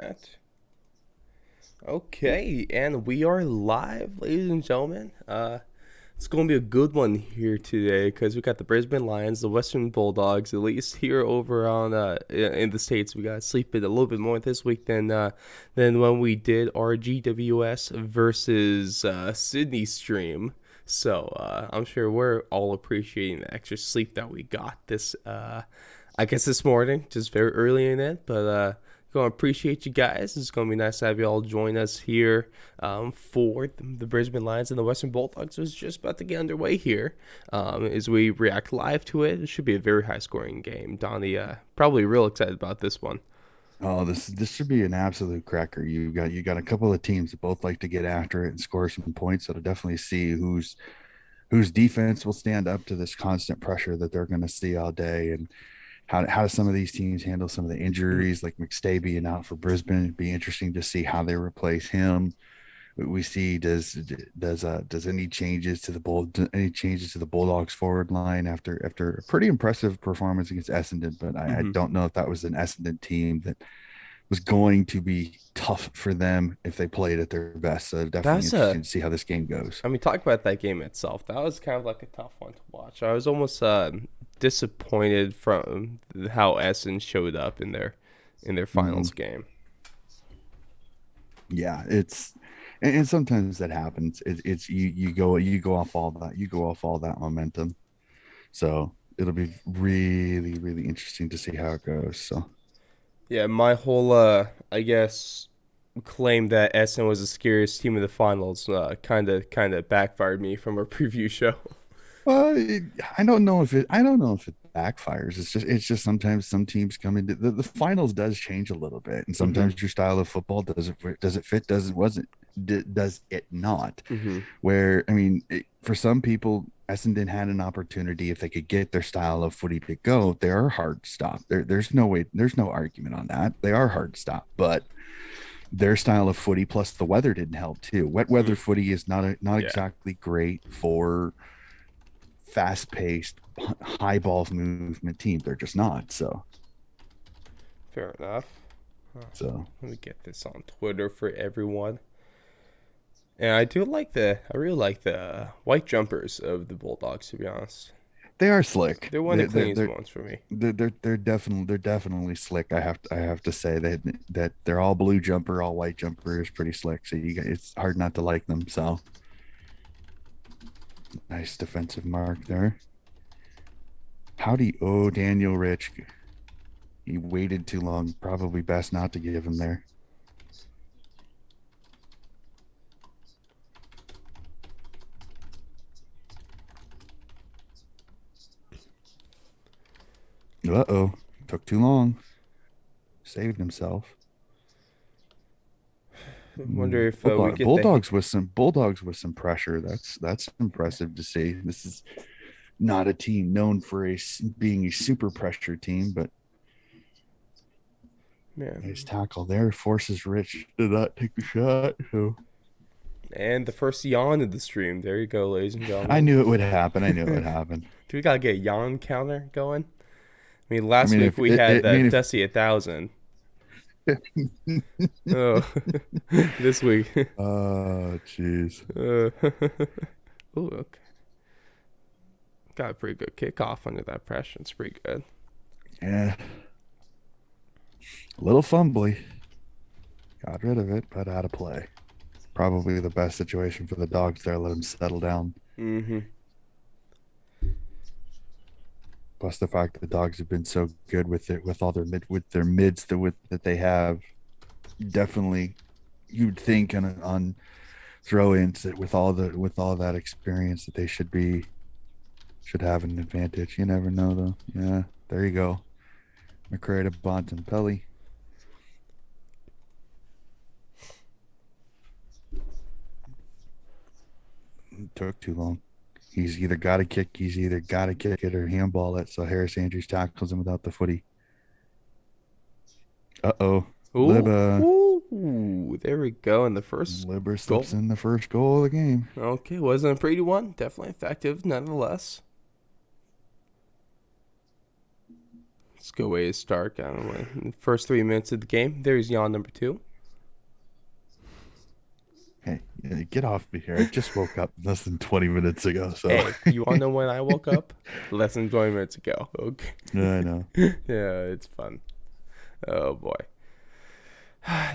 right. Okay, and we are live, ladies and gentlemen. It's going to be a good one here today because we got the Brisbane Lions, the Western Bulldogs. At least here over on in the states, we got to sleep it a little bit more this week than when we did our GWS versus Sydney stream. So I'm sure we're all appreciating the extra sleep that we got this. I guess this morning, just very early in it, but gonna appreciate you guys. It's gonna be nice to have you all join us here for the Brisbane Lions and the Western Bulldogs. It's just about to get underway here as we react live to it. It should be a very high scoring game. Donnie, probably real excited about this one. Oh, this should be an absolute cracker. You got a couple of teams that both like to get after it and score some points. So to definitely see whose defense will stand up to this constant pressure that they're going to see all day, and how do some of these teams handle some of the injuries, like McStay being out for Brisbane. It'd be interesting to see how they replace him. We see does any changes to the Bulldogs forward line after a pretty impressive performance against Essendon, but I Mm-hmm. don't know if that was an Essendon team that was going to be tough for them if they played at their best. So definitely That's a interesting to see how this game goes. I mean, talk about that game itself. That was kind of like a tough one to watch. I was almost disappointed from how Essen showed up in their Mhm. finals game. Yeah, and sometimes that happens. It's you go off all that momentum. So it'll be really interesting to see how it goes. So Yeah, my whole I guess claim that Essen was the scariest team in the finals kind of backfired me from our preview show. well, I don't know if it backfires. It's just sometimes some teams come into the finals does change a little bit, and Mhm. sometimes your style of football does it fit, does it not? Mhm. Where I mean, for some people, Essendon had an opportunity if they could get their style of footy to go. They are hard to stop. There's no way, there's no argument on that. They are hard to stop, but their style of footy plus the weather didn't help too. Wet weather Mm. footy is not Yeah. exactly great for fast paced, high ball movement teams. They're just not. Fair enough. Huh. So Let me get this on Twitter for everyone. And I really like the white jumpers of the Bulldogs. To be honest, they are slick. they're one of the cleanest ones for me. They're definitely slick. I have to say that they're all blue jumper, all white jumper is pretty slick. So it's hard not to like them. So nice defensive mark there. Howdy, oh Daniel Rich. He waited too long. Probably best not to give him there. Uh-oh. Took too long. Saved himself. Wonder if we get the Bulldogs with some pressure. That's impressive to see. This is not a team known for being a super pressure team, but nice man. tackle there forces Rich to not take the shot. So And the first yawn of the stream. There you go, ladies and I gentlemen. knew it would happen. I knew it would happen. Do we gotta get a yawn counter going? I mean, I last mean, week if we it, had it I mean, if Dusty 1,000. Oh, this week. oh, jeez. Ooh, okay. Got a pretty good kickoff under that pressure. It's pretty good. Yeah, a little fumbly. Got rid of it, but out of play. Probably the best situation for the dogs there. Let them settle down. Mm-hmm. Plus the fact that the dogs have been so good with it, with all with their mids that they have. Definitely, you'd think on throw-ins that with all that experience that they should have an advantage. You never know though. Yeah, there you go. McCray to Bontempelli. Took too long. He's either got to kick it or handball it. So Harris Andrews tackles him without the footy. Uh-oh. Ooh, Libba. ooh, there we go. And the first Libba slips goal. in the first goal of the game. Okay, wasn't a pretty one. Definitely effective, nonetheless. Let's go way to start. I don't know. In the first 3 minutes of the game, there's yawn number two. Hey, yeah, get off me here. I just woke up less than 20 minutes ago, so Hey, you want to know when I woke up? Less than 20 minutes ago. Okay. yeah, I know. Yeah, it's fun. Oh boy.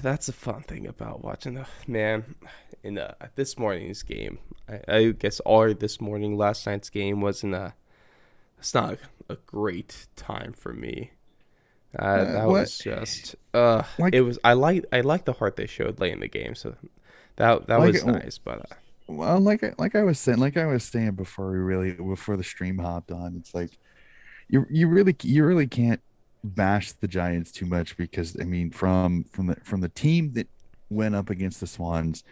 That's the fun thing about watching the man in this morning's game. I guess all this morning, last night's game wasn't it's not a great time for me. That What? was just it Like, was I like the heart they showed late in the game, so that like, was nice. But well, like I was saying before the stream hopped on, it's like you really can't bash the Giants too much because I mean from the team that went up against the Swans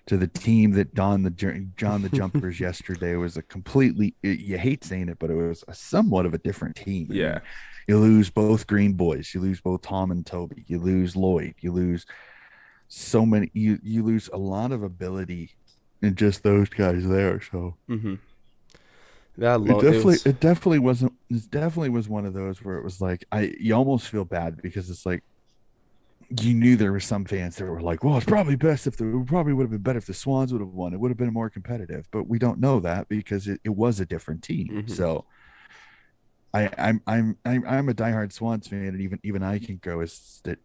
to the team that donned the jumpers yesterday was a completely you hate saying it, but it was a somewhat of a different team. I yeah. mean, you lose both Green Boys, you lose both Tom and Toby, you lose Lloyd, you lose so many you lose a lot of ability in just those guys there. So Mm-hmm. That alone, it was. it definitely was one of those where it was like I you almost feel bad because it's like you knew there were some fans that were like, well, it's probably best if it probably would have been better if the Swans would have won. It would have been more competitive, but we don't know that because it was a different team. Mm-hmm. So I'm a diehard Swans fan, and even I can go is that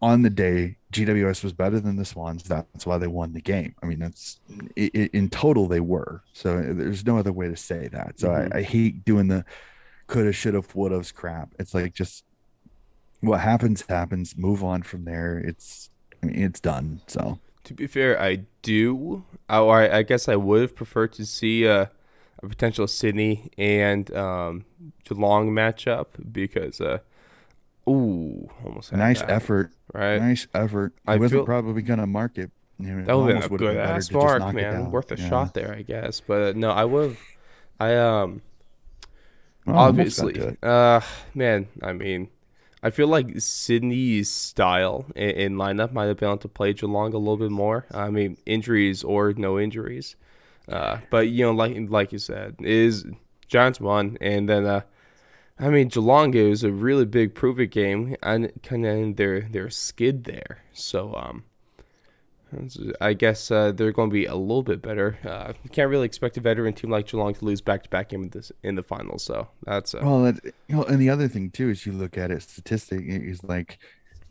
on the day GWS was better than the Swans. That's why they won the game. I mean, that's in total they were. So there's no other way to say that. So Mm-hmm. I hate doing the coulda, shoulda, woulda's crap. It's like just what happens happens. Move on from there. I mean, it's done. So To be fair, I do. I guess I would have preferred to see a potential Sydney and Geelong matchup because almost had nice that effort, right. nice effort. He I wasn't feel probably gonna mark it. that It would have been almost a would have good been better ass to just mark, knock it man. down. Worth a Yeah. shot there, I guess. But no, I would have. I Well, almost got obviously to it. man. I mean, I feel like Sydney's style in lineup might have been able to play Geelong a little bit more. I mean, injuries or no injuries. But like you said, is Giants won, and then I mean Geelong it was a really big prove it game, and kind of in their skid there. So I guess they're going to be a little bit better. You can't really expect a veteran team like Geelong to lose back to back in the finals. So that's And the other thing too is you look at it, statistic is like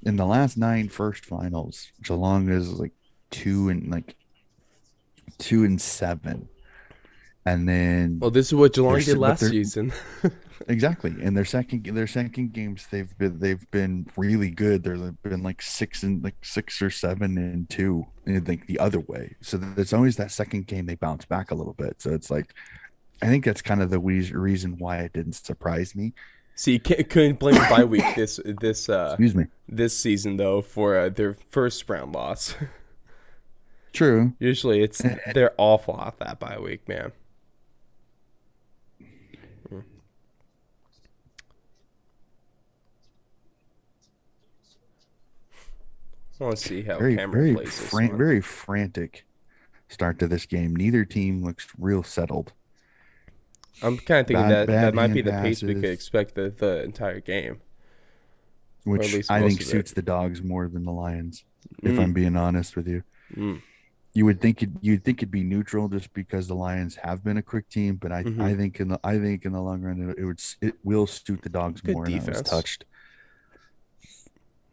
in the last nine first finals, Geelong is like two and like 2-7, and then well, this is what they're Geelong did but last they're season. exactly in their second games they've been really good. They've been like 6 or 7-2, like the other way. So there's always that second game they bounce back a little bit. So it's like I think that's kind of the reason why it didn't surprise me. See, you couldn't blame a bye week Excuse me. this season though for their first round loss. True. Usually they're awful off that bye week, man. Mm. I want to see how Cameron plays this one. Very frantic start to this game. Neither team looks real settled. I'm kind of thinking that that Bad might be hand the pace we could passes, expect the entire game, or at which least I most think of it. suits the Dogs more than the Lions. If Mm, I'm being honest with you, mm, you'd think it'd be neutral just because the Lions have been a quick team, but mm-hmm. I think in the long run it will suit the Dogs Good more. And I was defense. touched.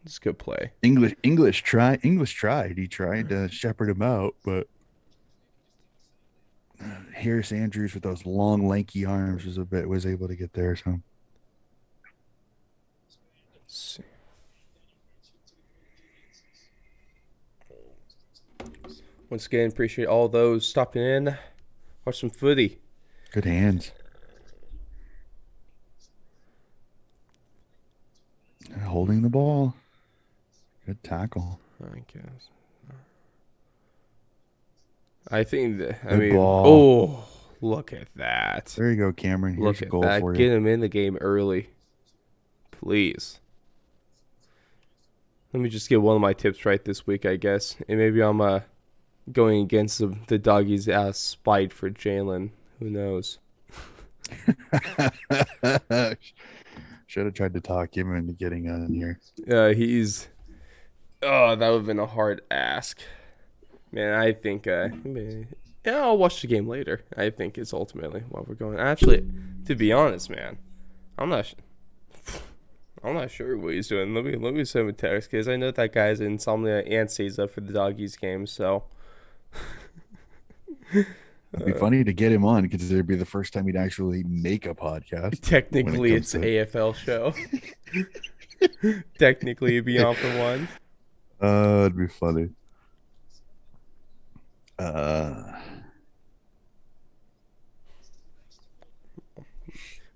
It's good play. English tried. He tried to shepherd him out, but Harris Andrews with those long, lanky arms was able to get there. So Let's see. Once again, appreciate all those stopping in. Watch some footy. good hands, holding the ball, good tackle, I guess. I think that, I good mean, ball. oh, look at that. There you go, Cameron. Here's Look a at goal that. for you. Get him in the game early, please. Let me just get one of my tips right this week, I guess. And maybe I'm going against the doggies out of spite for Jalen. Who knows? Should have tried to talk him into getting on here. He's oh, that would have been a hard ask, man. I think yeah, I'll watch the game later. I think is ultimately what we're going. Actually, to be honest, man, I'm not. I'm not sure what he's doing. Let me send him a text because I know that guy's insomnia and stays up for the doggies game. So It'd be funny to get him on because it'd be the first time he'd actually make a podcast when it technically, comes it's to. AFL show. Technically, it'd be on for one. It'd be funny. Uh,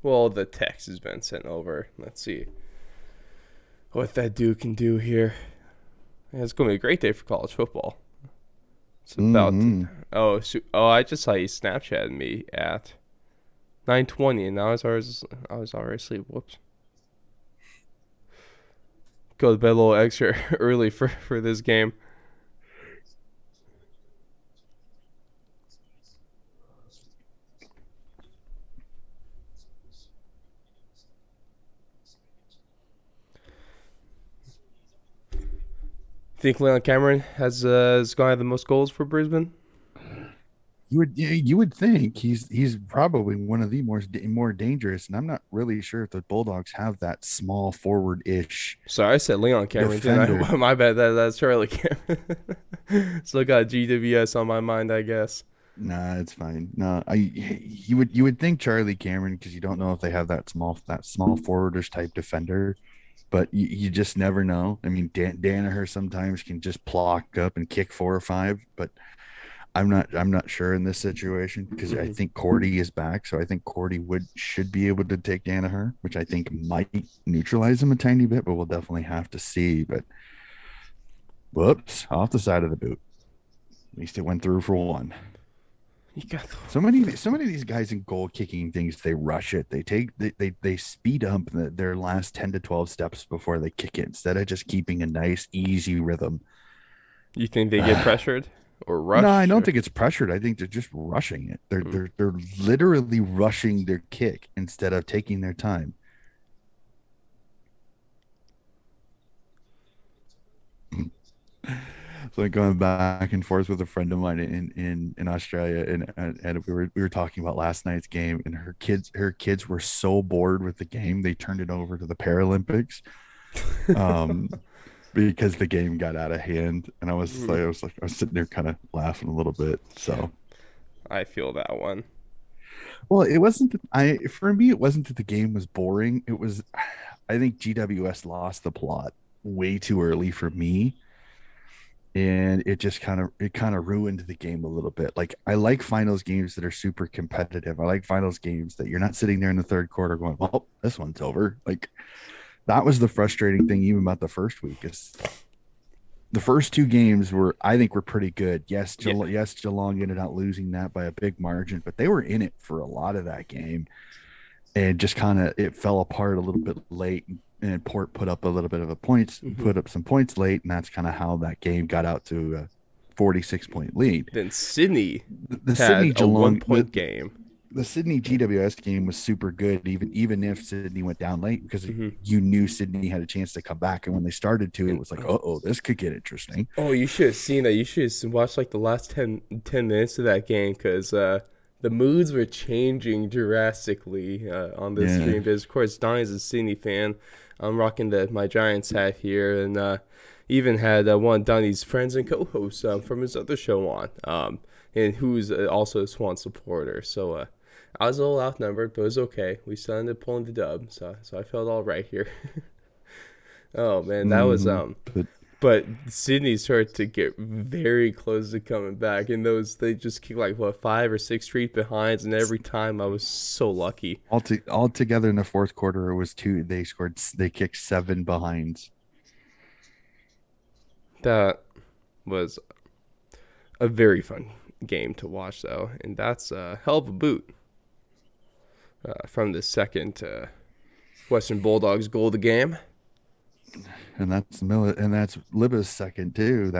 Well, the text has been sent over. Let's see what that dude can do here. Yeah, it's going to be a great day for college football. It's about mm-hmm. oh, I just saw you Snapchat me at 9:20, and I was already asleep. Whoops. Go to bed a little extra early for this game. Think Leon Cameron has going to have the most goals for Brisbane? You would think he's probably one of the more dangerous, and I'm not really sure if the Bulldogs have that small forward ish Sorry, I said Leon Cameron, didn't defender. I? My bad. That's Charlie Cameron. Still got GWS on my mind, I guess. Nah, it's fine. No, I you would think Charlie Cameron because you don't know if they have that small forwardish type defender, but you just never know. I mean, Danaher sometimes can just block up and kick 4 or 5, but I'm not sure in this situation because I Hmm. think Cordy is back, so I think Cordy should be able to take Danaher, which I think might neutralize him a tiny bit, but we'll definitely have to see. But whoops, off the side of the boot. At least it went through for one. You got So many of these guys in goal kicking things, they rush it. They speed up their last 10 to 12 steps before they kick it instead of just keeping a nice easy rhythm. you think they get pressured or No, I rushed? don't Or, think it's pressured. I think they're just rushing it. They're hmm. they're they're literally rushing their kick instead of taking their time. So like going back and forth with a friend of mine in Australia, and we were talking about last night's game, and her kids were so bored with the game they turned it over to the Paralympics, um, because the game got out of hand, and Hmm. I was sitting there kind of laughing a little bit. Yeah, So I feel that one. well, it wasn't I for me it wasn't that the game was boring. It was I think GWS lost the plot way too early for me, and it kind of ruined the game a little bit. Like I like finals games that are super competitive. I like finals games that you're not sitting there in the third quarter going, "Well, this one's over." Like that was the frustrating thing even about the first week is the first two games were I think were pretty good. Yeah, Yes, Geelong ended up losing that by a big margin, but they were in it for a lot of that game, and just kind of it fell apart a little bit late. And Port put up a little bit of a points, hmm. put up some points late, and that's kind of how that game got out to a 46-point lead. Then Sydney The had Sydney a one Geelong, point game. the Sydney GWS game was super good, even if Sydney went down late, because Hmm. you knew Sydney had a chance to come back, and when they started to, it And was like, oh, this could get interesting. oh, you should have seen that. You should have watched like the last 10 minutes of that game because the moods were changing drastically on this Yeah, stream. Because of course, Donnie's a Sydney fan. I'm rocking my Giants hat here, and even had one of Donnie's friends and co-hosts from his other show on, and who's also a Swan supporter. So I was a little outnumbered, but it was okay. We still ended up pulling the dub, so I felt all right here. Oh man, that was but but Sydney started to get very close to coming back, and those they just kicked like what 5 or 6 straight behinds, and every time I was so lucky. all together in the fourth quarter, it was two. They kicked 7 behinds. That was a very fun game to watch though, and that's a hell of a boot from the second Western Bulldogs goal of the game. And that's Liba's second too.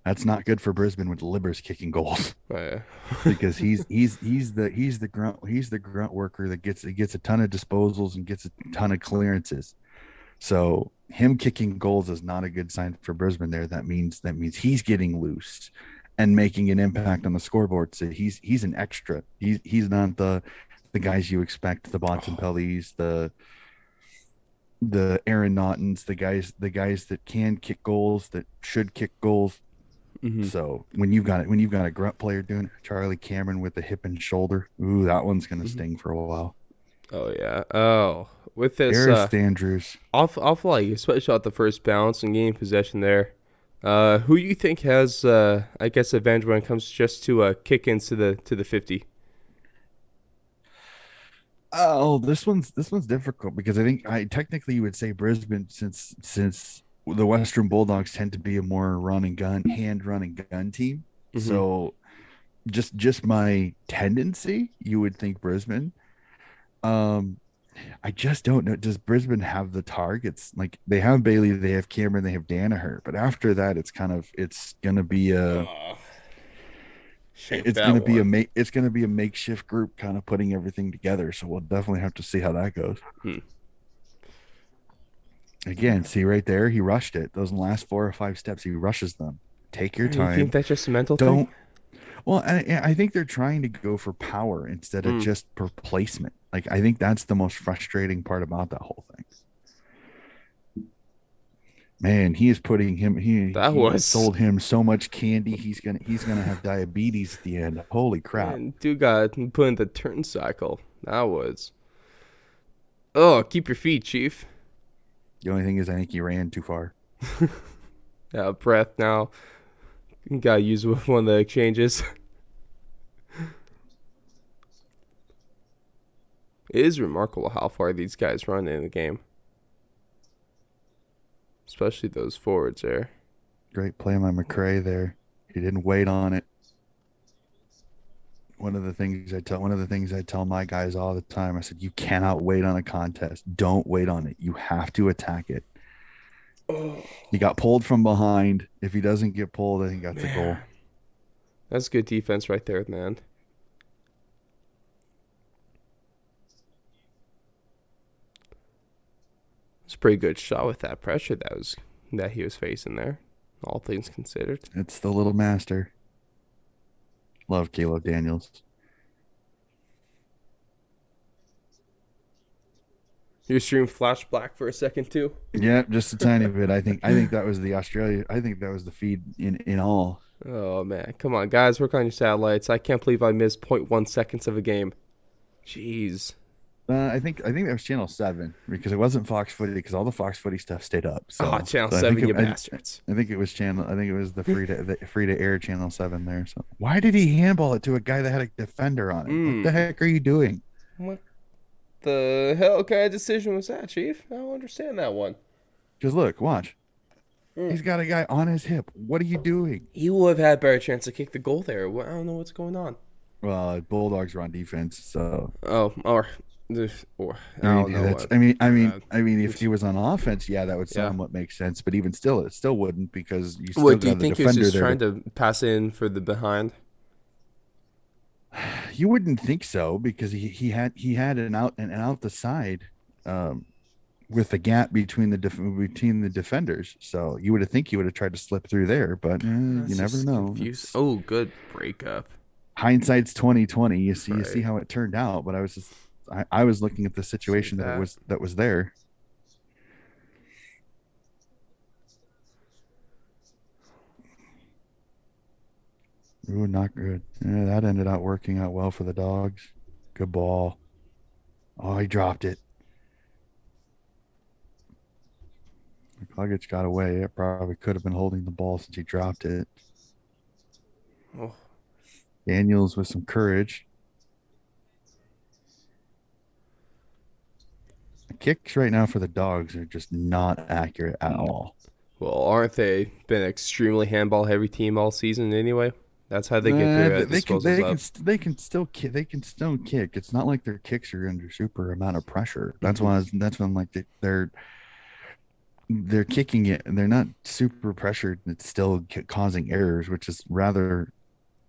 That's not good for Brisbane with Libers kicking goals Oh, yeah. because he's the grunt worker that gets a ton of disposals and gets a ton of clearances. So him kicking goals is not a good sign for Brisbane there. That means he's getting loose and making an impact on the scoreboard. So he's an extra. He's not the guys you expect, the Oh. Bontempellis, the Aaron Naughtons, the guys that can kick goals, that should kick goals. Hmm. So when you've got a grunt player doing it, Charlie Cameron with the hip and shoulder, ooh, that one's gonna Hmm. sting for a while. Oh yeah. Oh, with this, Arist Andrews. off like especially at the first bounce and gaining possession there. Who you think has, I guess, advantage when it comes just to kick into the 50? Oh, this one's difficult because I think I technically you would say Brisbane since the Western Bulldogs tend to be a more run and gun team. Hmm. So just my tendency, you would think Brisbane. Um, I just don't know. Does Brisbane have the targets? Like they have Bailey, they have Cameron, they have Danaher, but after that, Oh, shame it's that gonna be one. it's gonna be a makeshift group kind of putting everything together. So we'll definitely have to see how that goes. Hmm. Again, see right there, he rushed it. Those last 4 or 5 steps, he rushes them. Take your You think time. that's just a mental thing? Don't. Well, I think they're trying to go for power instead of Mm, just for placement. Like I think that's the most frustrating part about that whole thing. Man, he is putting him. that He was, sold him so much candy. He's gonna have diabetes at the end. Holy crap! man, dude got put in the turn cycle. That was. Oh, keep your feet, Chief. The only thing is, I think he ran too far. Yeah, breath now. Gotta use with one of the exchanges. It is remarkable how far these guys run in the game, especially those forwards there. Great play by McRae there. He didn't wait on it. One of the things I tell my guys all the time. I said, you cannot wait on a contest. Don't wait on it. You have to attack it. Oh, He got pulled from behind. If he doesn't get pulled, I think that's a goal. man. That's good defense right there, man. It's a pretty good shot with that pressure that he was facing there, all things considered. It's the little master. Love Caleb Daniels. Your stream flashed black for a second too. Yeah, just a tiny bit. I think that was the Australia. I think that was the feed in all. Oh man, come on, guys, work on your satellites. I can't believe I missed zero point 0.1 seconds of a game. Jeez. I think that was Channel 7 because it wasn't Fox Footy because all the Fox Footy stuff stayed up. Oh, So, Channel so I think 7, it, you bastards. I think it was channel. I think it was the free to air Channel 7 there. So why did he handball it to a guy that had a defender on it? What the Mm. heck are you doing? What the hell kind of decision was that, Chief? I don't understand that one. Because look, watch. Mm. He's got a guy on his hip. What are you doing? He would have had a better chance to kick the goal there. I don't know what's going on. Well, Bulldogs are on defense, so Oh, or I I mean don't yeah, know that's. what. If he was on offense, yeah, that would Yeah. somewhat make sense. But even still, it still wouldn't because you still What do you got the think he was defender just there trying to. to pass in for the behind? You wouldn't think so because he had an out the side, um, with the gap between the defenders. So you would have think he would have tried to slip through there, but you That's never just know. confused. It's Oh, good breakup. hindsight's 2020. You see Right. how it turned out, but I was looking at the Save situation that. that was there. Ooh, not good. Yeah, that ended up working out well for the dogs. Good ball. Oh, he dropped it. Kluggett got away. It probably could have been holding the ball since he dropped it. Oh, Daniels with some courage. The kicks right now for the dogs are just not accurate at all. well, aren't they been extremely handball heavy team all season anyway? That's how they get their They can disposals up. they can still kick. It's not like their kicks are under super amount of pressure. Hmm. That's when like they're they're kicking it and they're not super pressured. It's still causing errors, which is rather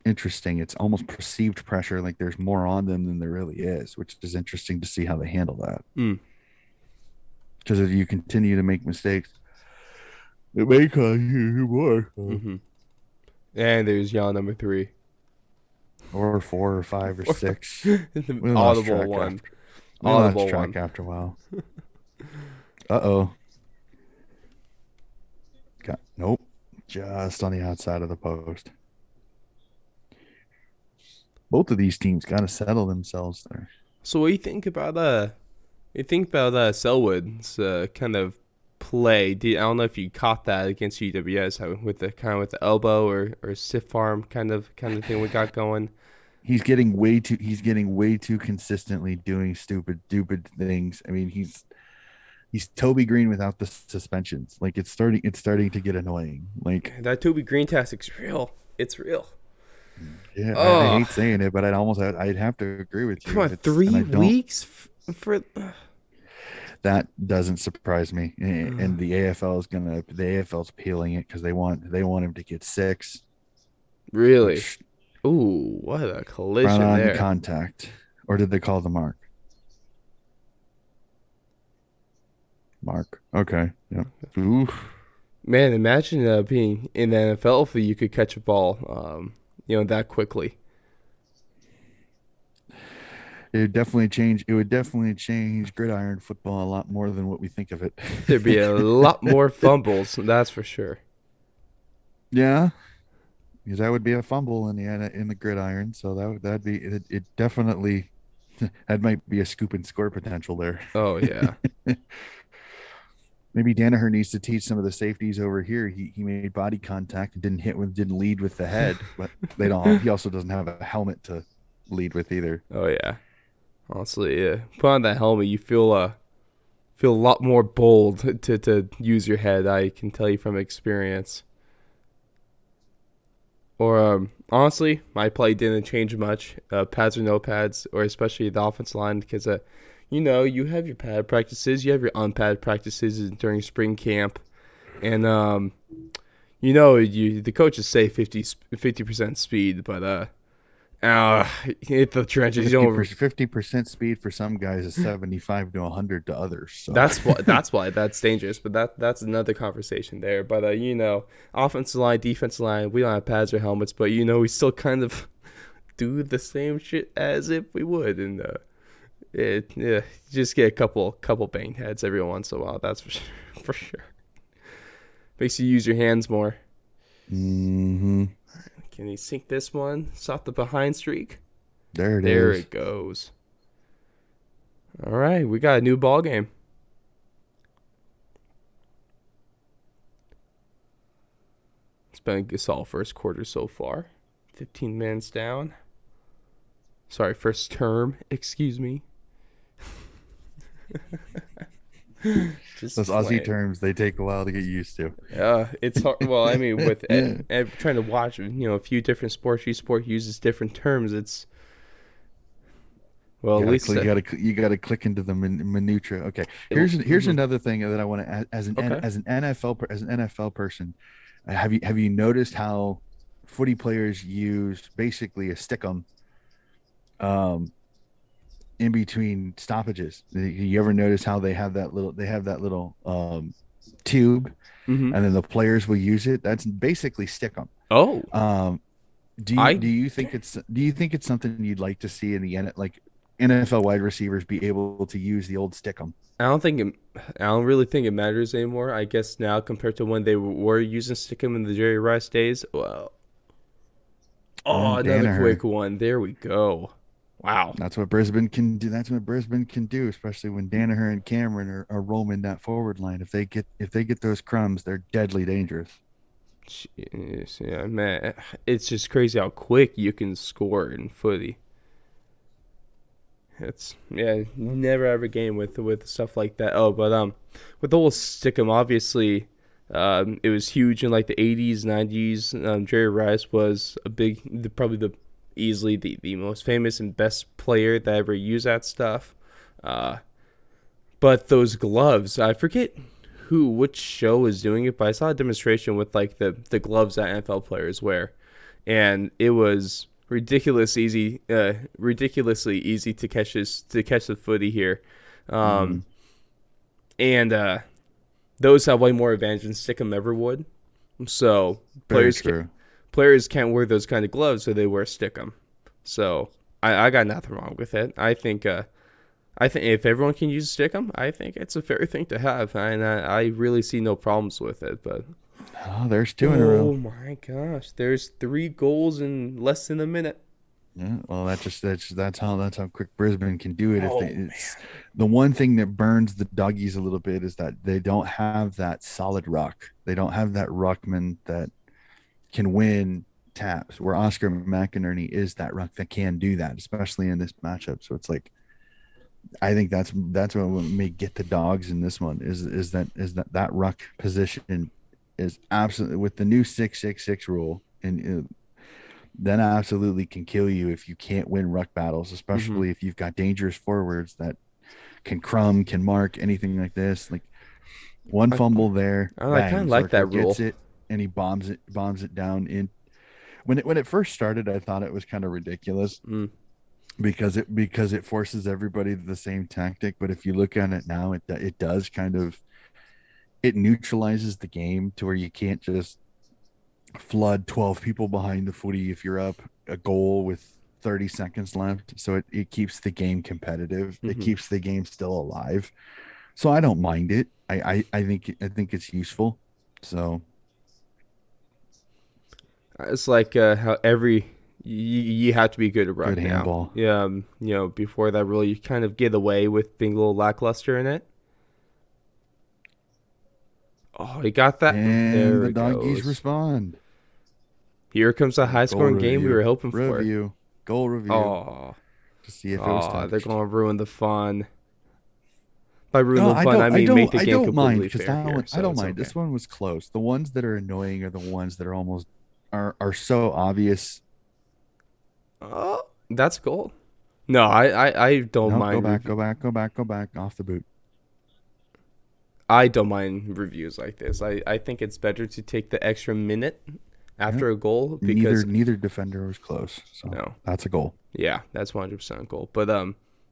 interesting. It's almost perceived pressure, like there's more on them than there really is, which is interesting to see how they handle that. Mm. Because if you continue to make mistakes, it may cause you more. Mm-hmm. And there's yawn number three. Or four or five or six. The We lost audible track one. after we lost Audible track one. after a while. Uh-oh. Got nope. Just on the outside of the post. Both of these teams got to settle themselves there. So what do you think about Selwood's kind of play? I don't know if you caught that against UWS with the kind of with the elbow or stiff arm kind of thing we got going. He's getting way too consistently doing stupid things. I mean, he's Toby Green without the suspensions. Like it's starting to get annoying. Like, That Toby Green tactic's real. It's real. yeah, I Oh, hate saying it, but I'd have to agree with come you. on, It's and three I don't weeks for. that doesn't surprise me. And the AFL's peeling it because they want him to get six, Really? which Ooh, what a front collision on there. contact, or did they call the mark? Mark. Okay. Yep. Ooh. Man, imagine being in the NFL if you could catch a ball, that quickly. It would definitely change gridiron football a lot more than what we think of it. There'd be a lot more fumbles, that's for sure. Yeah, because that would be a fumble in the gridiron. So that'd be it definitely that might be a scoop and score potential there. Oh yeah. Maybe Danaher needs to teach some of the safeties over here. He made body contact and didn't lead with the head, but they don't. He also doesn't have a helmet to lead with either. Oh yeah. Honestly, yeah. Put on that helmet, you feel a lot more bold to use your head. I can tell you from experience. Or honestly, my play didn't change much. Pads or no pads, or especially the offensive line, because you have your pad practices, you have your unpad practices during spring camp, and the coaches say 50% speed, but hit the trenches. You don't. 50% speed for some guys is 75 to 100 to others. So That's why that's dangerous. But that's another conversation there. But offensive line, defensive line, we don't have pads or helmets, but we still kind of do the same shit as if we would, and just get a couple banged heads every once in a while. That's for sure. For sure. Makes you use your hands more. hmm Can he sink this one? Stop the behind streak. there it There is. it goes. All right, we got a new ball game. It's been a solid first quarter so far. 15 minutes down. Sorry, first term. Excuse me. Just Those Aussie playing. terms, they take a while to get used to. It's hard. Well, I mean, with trying to watch, a few different sports, each sport uses different terms. It's well, You at gotta least click. You gotta click into the minutia. Okay, here's mhm. another thing that I want to add as an Okay. NFL person. Have you noticed how footy players use basically a stickum um, in between stoppages? You ever notice how they have that little tube, Mm-hmm. and then the players will use it? That's basically stickum. Oh, Um, do you I do you think it's something you'd like to see in the end, like NFL wide receivers be able to use the old stickum? I don't think it, I don't really think it matters anymore. I guess now compared to when they were using Stickum in the Jerry Rice days. Well, oh, Well, another quick Danaher, one. There we go. Wow. that's what Brisbane can do. That's what Brisbane can do, especially when Danaher and Cameron are roaming that forward line. If they get those crumbs, they're deadly dangerous. Jeez, yeah, man. It's just crazy how quick you can score in footy. It's never ever game with stuff like that. Oh, but with the whole Stickum, obviously, it was huge in like the 80s, 90s. Jerry Rice was probably easily the most famous and best player that ever used that stuff. Uh, but those gloves, I forget which show is doing it, but I saw a demonstration with like the gloves that NFL players wear, and it was ridiculously easy to catch the footy here, Mm-hmm. um, and those have way more advantage than Stickum ever would. So Very players can true. players can't wear those kind of gloves, so they wear Stickum. So I got nothing wrong with it. I think if everyone can use Stickum, I think it's a fair thing to have, and I really see no problems with it. But Oh, there's two in a row. oh my gosh, there's 3 goals in less than a minute. Yeah, well, that's how quick Brisbane can do it. If they, Oh it's man. the one thing that burns the doggies a little bit is that they don't have that solid ruck. They don't have that ruckman that can win taps. Where Oscar McInerney is that ruck that can do that, especially in this matchup. So it's like I think that's what may get the dogs in this one is that ruck position is absolutely with the new 6-6-6 rule and then absolutely can kill you if you can't win ruck battles, Mm-hmm. especially if you've got dangerous forwards that can crumb, can mark, anything like this. Like one I fumble there, I kind bang, of like that Zorko rule. gets it and he bombs it down in. When it first started, I thought it was kind of ridiculous Mm, because it forces everybody to the same tactic. But if you look at it now, it does kind of it neutralizes the game to where you can't just flood 12 people behind the footy if you're up a goal with 30 seconds left. So it keeps the game competitive. It mm-hmm. keeps the game still alive. So I don't mind it. I think it's useful. So It's like how you have to be good at good ruck now. handball. Yeah, before that rule, you kind of get away with being a little lackluster in it. Oh, he got that. And There the it doggies goes. respond. Here comes a high Goal scoring game we review. were hoping for. Review. Goal review Oh, to see if it was oh, they're touched. going to ruin the fun. By ruin No, the I fun, don't I I mean don't make the I game don't mind completely because fair that here, one I so don't it's mind. okay. This one was close. The ones that are annoying are the ones that are almost are so obvious. Oh, that's cool. No, I don't No, go mind. back, go back, go back, go back off the boot. I don't mind reviews like this. I think it's better to take the extra minute Yep. after a goal Neither because neither defender was close. So no, that's a goal. yeah, that's 100% goal. But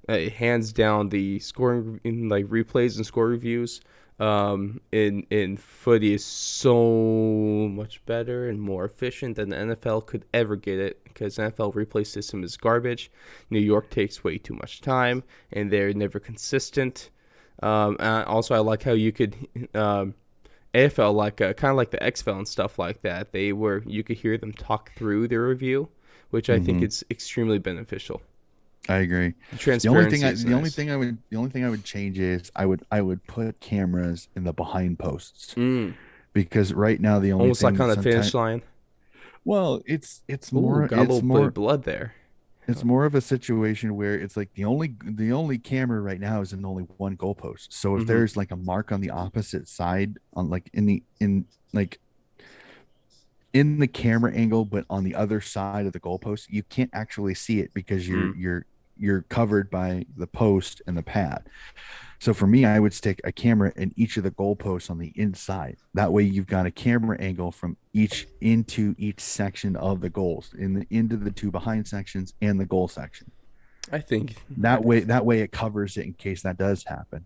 hands down the scoring in like replays and score reviews in footy is so much better and more efficient than the NFL could ever get it because NFL replay system is garbage. New York takes way too much time and they're never consistent. Also, I like how you could AFL like kind of like the XFL and stuff like that. They were you could hear them talk through their review, which I think Hmm. is extremely beneficial. I agree. The The only thing transparency I is the only nice. thing I would the only thing I would change is I would put cameras in the behind posts Mm, because right now the only almost like thing on that the finish sometimes line. well it's Ooh, more got a it's little bit of more blood there. it's more of a situation where it's like the only camera right now is in only one goalpost. So if Mm-hmm. there's like a mark on the opposite side on like in the camera angle, but on the other side of the goalpost, you can't actually see it because you're Mm. you're you're covered by the post and the pad. So for me, I would stick a camera in each of the goalposts on the inside. That way, you've got a camera angle from each into each section of the goals, into the two behind sections and the goal section. I think. That way, it covers it in case that does happen.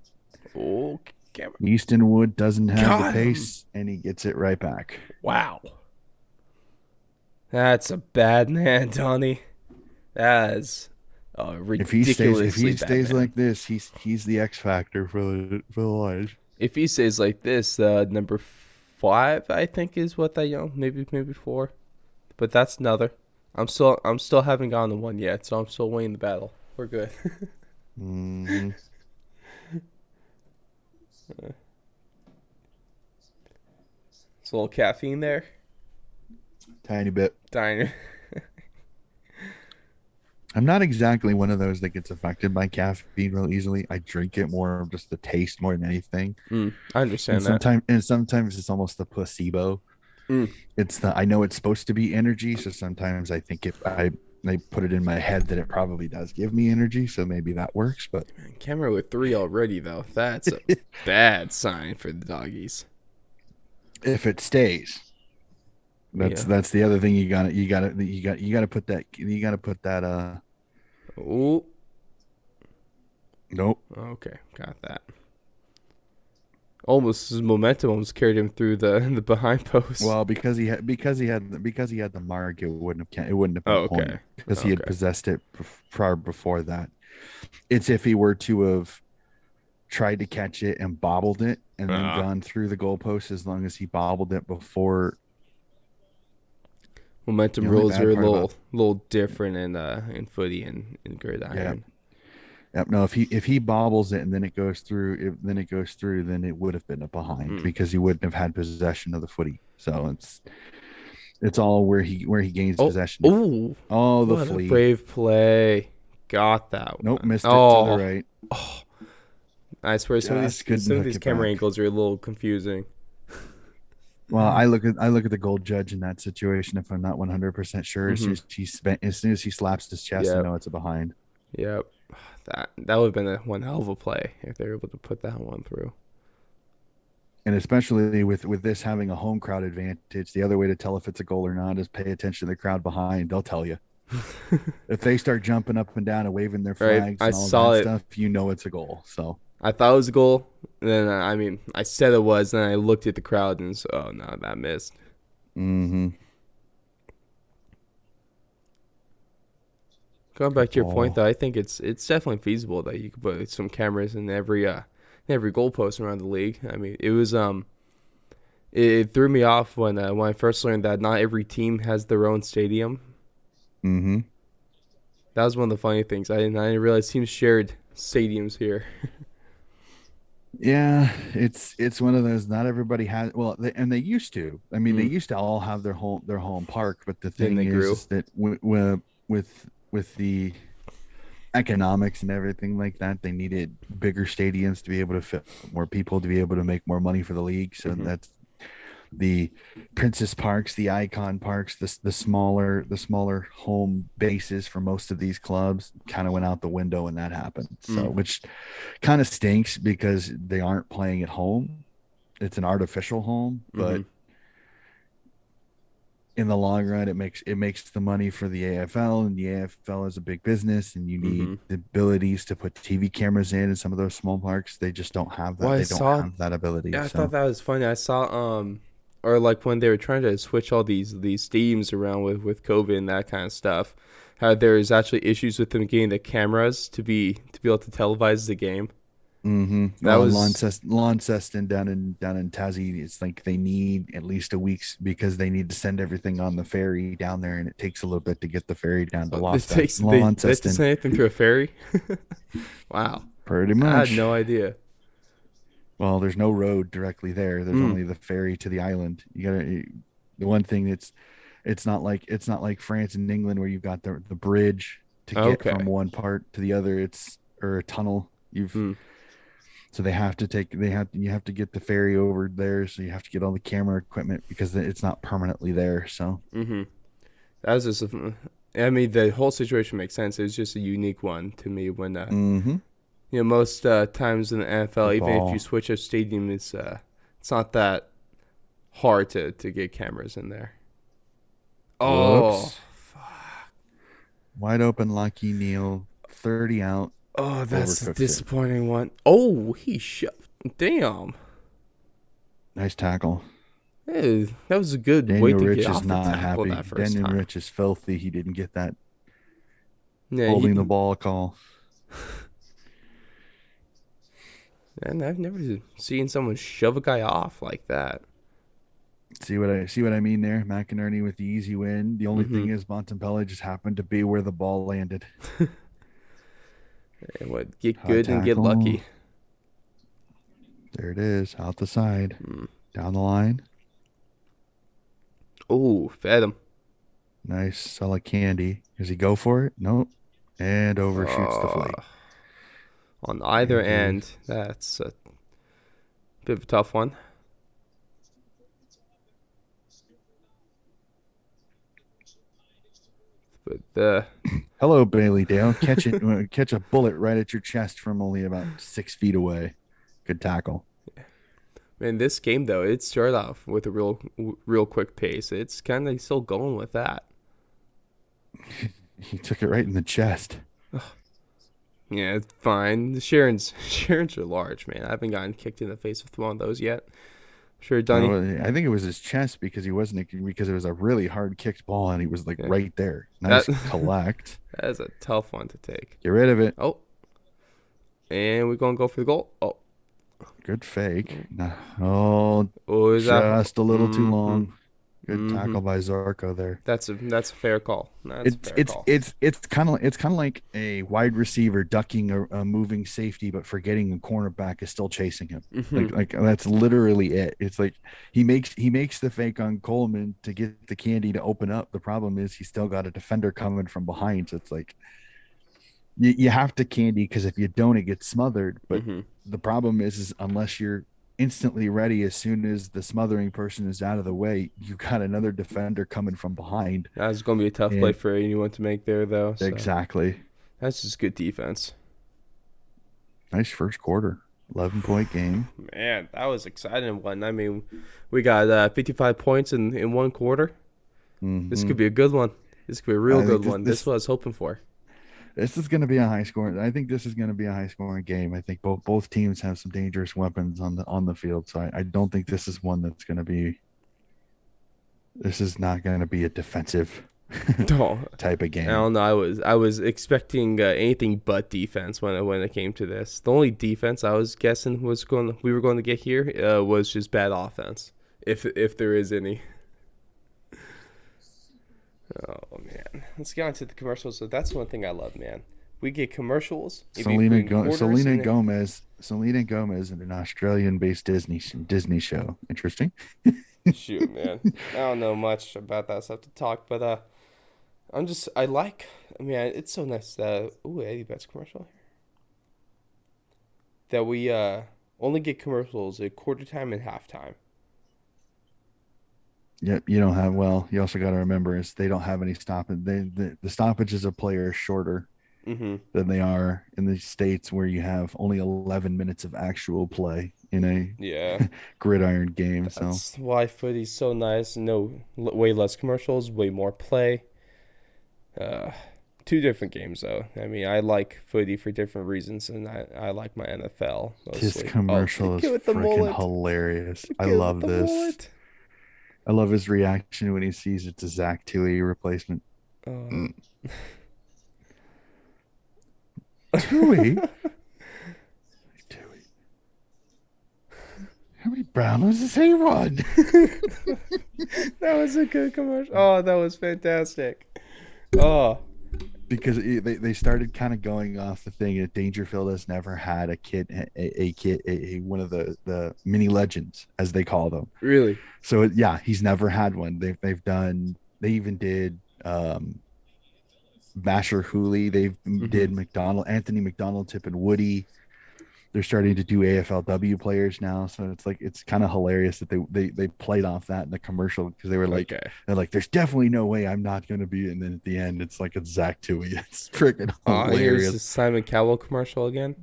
Oh, camera. Easton Wood doesn't have the Got him. pace, and he gets it right back. Wow. That's a bad man, Donnie. That is a If ridiculously he bad stays man. like this, he's the X factor for the Lions. If he stays like this, number 5, I think, is what that young. Maybe 4. But that's another. I'm still haven't gotten to 1 yet, so I'm still winning the battle. We're good. Mm-hmm. It's a little caffeine there. Tiny bit. Diner. I'm not exactly one of those that gets affected by caffeine real easily. I drink it more of just the taste more than anything. I And understand that. sometimes it's almost the placebo. Mm. I know it's supposed to be energy, so sometimes I think they put it in my head that it probably does give me energy, so maybe that works. But Camera with 3 already though. That's a bad sign for the doggies. if it stays, Yeah. that's the other thing you gotta put that Oh. nope. Okay. Got that. Almost his momentum almost carried him through the behind post. Well, because he had the mark, it wouldn't have been a point Okay. because he had Okay. possessed it prior before that. It's if he were to have tried to catch it and bobbled it and then Uh, gone through the goalpost as long as he bobbled it before. The Momentum only rules are bad a part about little different in footy and yeah, gridiron. yep, no, if he bobbles it and then it goes through, then it would have been a behind Mm. because he wouldn't have had possession of the footy. So it's all where he gains Oh, possession. oh, Oh, the what a flea. brave play! Got that Nope, one. missed it to the Oh, right. oh, I swear Just couldn't some of hook these it camera back. angles are a little confusing. Well, I look at the gold judge in that situation. If I'm not 100% sure, Mm-hmm. as soon as he slaps his chest, I Yep. know it's a behind. Yep. That would have been one hell of a play if they were able to put that one through. And especially with this having a home crowd advantage, the other way to tell if it's a goal or not is pay attention to the crowd behind. They'll tell you. If they start jumping up and down and waving their Right. flags I and all of saw that it. stuff, you know it's a goal. So, I thought it was a goal. And then I mean, I said it was. Then I looked at the crowd and so, oh no, that missed. mm-hmm. Going back Good to your point, ball. though, I think it's definitely feasible that you could put some cameras in every goalpost around the league. I mean, it threw me off when I first learned that not every team has their own stadium. Mm-hmm. That was one of the funny things. I didn't realize teams shared stadiums here. Yeah, it's one of those. Not everybody has. Well, and they used to. I mean, they Mm. used to all have their home park. But the Then thing they is, grew. is that with the economics and everything like that, they needed bigger stadiums to be able to fit more people to be able to make more money for the league. So Mm-hmm. that's the Princess Parks, the Icon Parks, the smaller home bases for most of these clubs kind of went out the window when that happened. So Mm. which kind of stinks because they aren't playing at home. It's an artificial home, Mm-hmm. but in the long run, it makes the money for the AFL, and the AFL is a big business, and you need Mm-hmm. the abilities to put TV cameras in some of those small parks. They just don't have Well, that. I They don't saw. have that ability. Yeah, I thought So, that was funny. I saw or like when they were trying to switch all these teams around with COVID and that kind of stuff. How there's actually issues with them getting the cameras to be able to televise the game. That well, and was Launceston down in Tassie, it's like they need at least a week's because they need to send everything on the ferry down there, and it takes a little bit to get the ferry down to it takes they have to Launceston. send anything through a ferry. Wow, Pretty I had much. no idea. Well, there's no road directly there. There's Mm, only the ferry to the island. The one thing that's it's not like France and England where you've got the bridge to get from okay. one part to the other. It's or a tunnel. You've Mm, so they have to take they have you have to get the ferry over there. So you have to get all the camera equipment because it's not permanently there. So mm-hmm. That was just. I mean, the whole situation makes sense. It was just a unique one to me when mm-hmm. most times in the NFL, Good even if you ball. switch a stadium, it's not that hard to get cameras in there. Oh, Whoops. Wide open Lucky Neal. 30 out. oh, that's a Overcooks it. disappointing one. Oh, he shoved. Damn. Nice tackle. Hey, that was a good way Daniel to get Rich is off the not tackle happy. that first Daniel time. Rich is filthy. He didn't get that Yeah, holding the ball call. and I've never seen someone shove a guy off like that. See what I mean there? McInerney with the easy win. The only Mm-hmm. thing is Montempelli just happened to be where the ball landed. And what? Get High good and get tackle. lucky. There it is. Out the side. Mm. Down the line. Oh, fed him. Nice. Solid candy. Does he go for it? Nope. And overshoots the Uh, flea. on either And you end, that's a bit of a tough one. But Hello, Bailey Dale. Catch a bullet right at your chest from only about 6 feet away. Good tackle. man, this game though, it started off with a real quick pace. It's kind of still going with that. He took it right in the chest. Yeah, it's fine. The Sharon's are large, man. I haven't gotten kicked in the face with one of those yet. Sure, Dunny. I think it was his chest because he wasn't because it was a really hard kicked ball and he was like Yeah, right there. that Nice collect. that is a tough one to take. Get rid of it. Oh, and we're gonna go for the goal. Oh, Good fake. Oh, oh, is that? just a little too Mm-hmm. long. Good Mm-hmm. tackle by Zarko there. That's a fair call. That's a It's fair it's call. it's it's kind of like a wide receiver ducking a moving safety, but forgetting the cornerback is still chasing him. Mm-hmm. Like that's literally it. It's like he makes the fake on Coleman to get the candy to open up. The problem is he's still got a defender coming from behind. So it's like you have to candy because if you don't, it gets smothered. But Mm-hmm. the problem is unless you're instantly ready as soon as the smothering person is out of the way, you got another defender coming from behind. That's gonna be a tough play And for anyone to make there, though. So exactly. that's just good defense. Nice first quarter. 11-point game. Man, that was exciting one. I mean, we got 55 points in one quarter. This could Hmm. be a good one. This could be a real I think good one. This is what I was hoping for. this is going to be a high scoring. I think this is going to be a high scoring game. I think both teams have some dangerous weapons on the field. So I don't think this is one that's going to be. This is not going to be a defensive Oh, type of I game. don't know. I was expecting anything but defense when it came to this. The only defense I was guessing we were going to get here was just bad offense, if there is any. Oh man, let's get on to the commercials. So that's one thing I love, man. We get commercials in between quarters, and Selena Gomez in an Australian-based Disney show. Interesting. shoot, man, I don't know much about that stuff to talk, but I like. I mean, it's so nice that Eddie Betts commercial here that we only get commercials at quarter time and halftime. Yep, you don't have well. You also got to remember is they don't have any stoppage. The stoppages of players shorter Mm-hmm. than they are in the states where you have only 11 minutes of actual play in Yeah, a gridiron game. So that's why footy's so nice. No, way less commercials, way more play. Uh, two different games though. I mean, I like footy for different reasons, and I like my NFL this mostly. Oh, the commercial is kid with the freaking mullet. hilarious. The I kid with love the this. mullet. I love his reaction when he sees it's a Zach Tui replacement. Uh, Mm. Tui, Tui. How many Brownlows has he won? that was a good commercial. Oh, that was fantastic. Oh, Because they started kind of going off the thing that Dangerfield has never had a kid one of the mini legends as they call them. really? So yeah, he's never had one. They even did Masher Hooley. They Mm-hmm. did McDonald, Anthony McDonald, Tip and Woody. They're starting to do AFLW players now, so it's like it's kind of hilarious that they played off that in the commercial because Okay. they're like, there's definitely no way I'm not going to be, and then at the end it's like it's Zach Tui. It's freaking Here's the hilarious. Simon Cowell commercial again.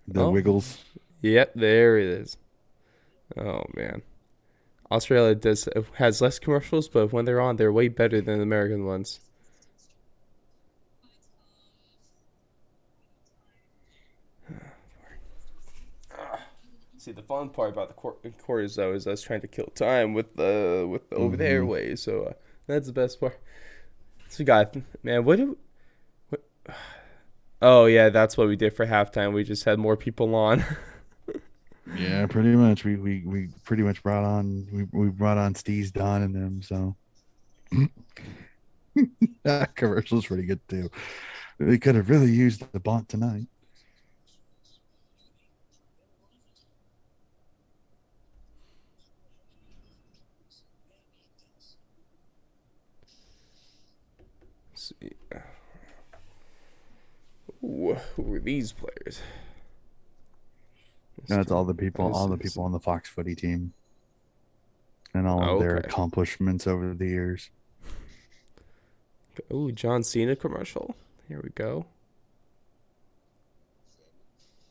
The Oh, Wiggles. yep, there it is. Oh man, Australia does has less commercials, but when they're on, they're way better than the American ones. See, the fun part about the quarters though is us trying to kill time with over the Mm-hmm. airways. So that's the best part. So we got man, what? Oh yeah, that's what we did for halftime. We just had more people on. Yeah, pretty much. We pretty much we brought on Steve's Don and them. So that commercial's pretty good too. They could have really used the bot tonight. See. Ooh, who are these players? That's This all the is people on the Fox Footy team, and all of their okay. accomplishments over the years. Ooh, John Cena commercial. Here we go.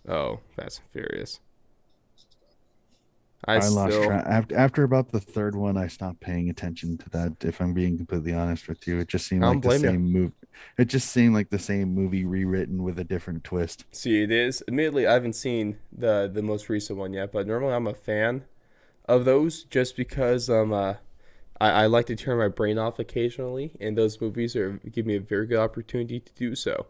Oh, Fast and Furious. I I lost still, track after about the third one. I stopped paying attention to that. If I'm being completely honest with you, it just seemed I don't like the blame you. same move. It just seemed like the same movie rewritten with a different twist. See, it is. Admittedly, I haven't seen the most recent one yet, but normally I'm a fan of those just because I like to turn my brain off occasionally, and those movies are give me a very good opportunity to do so.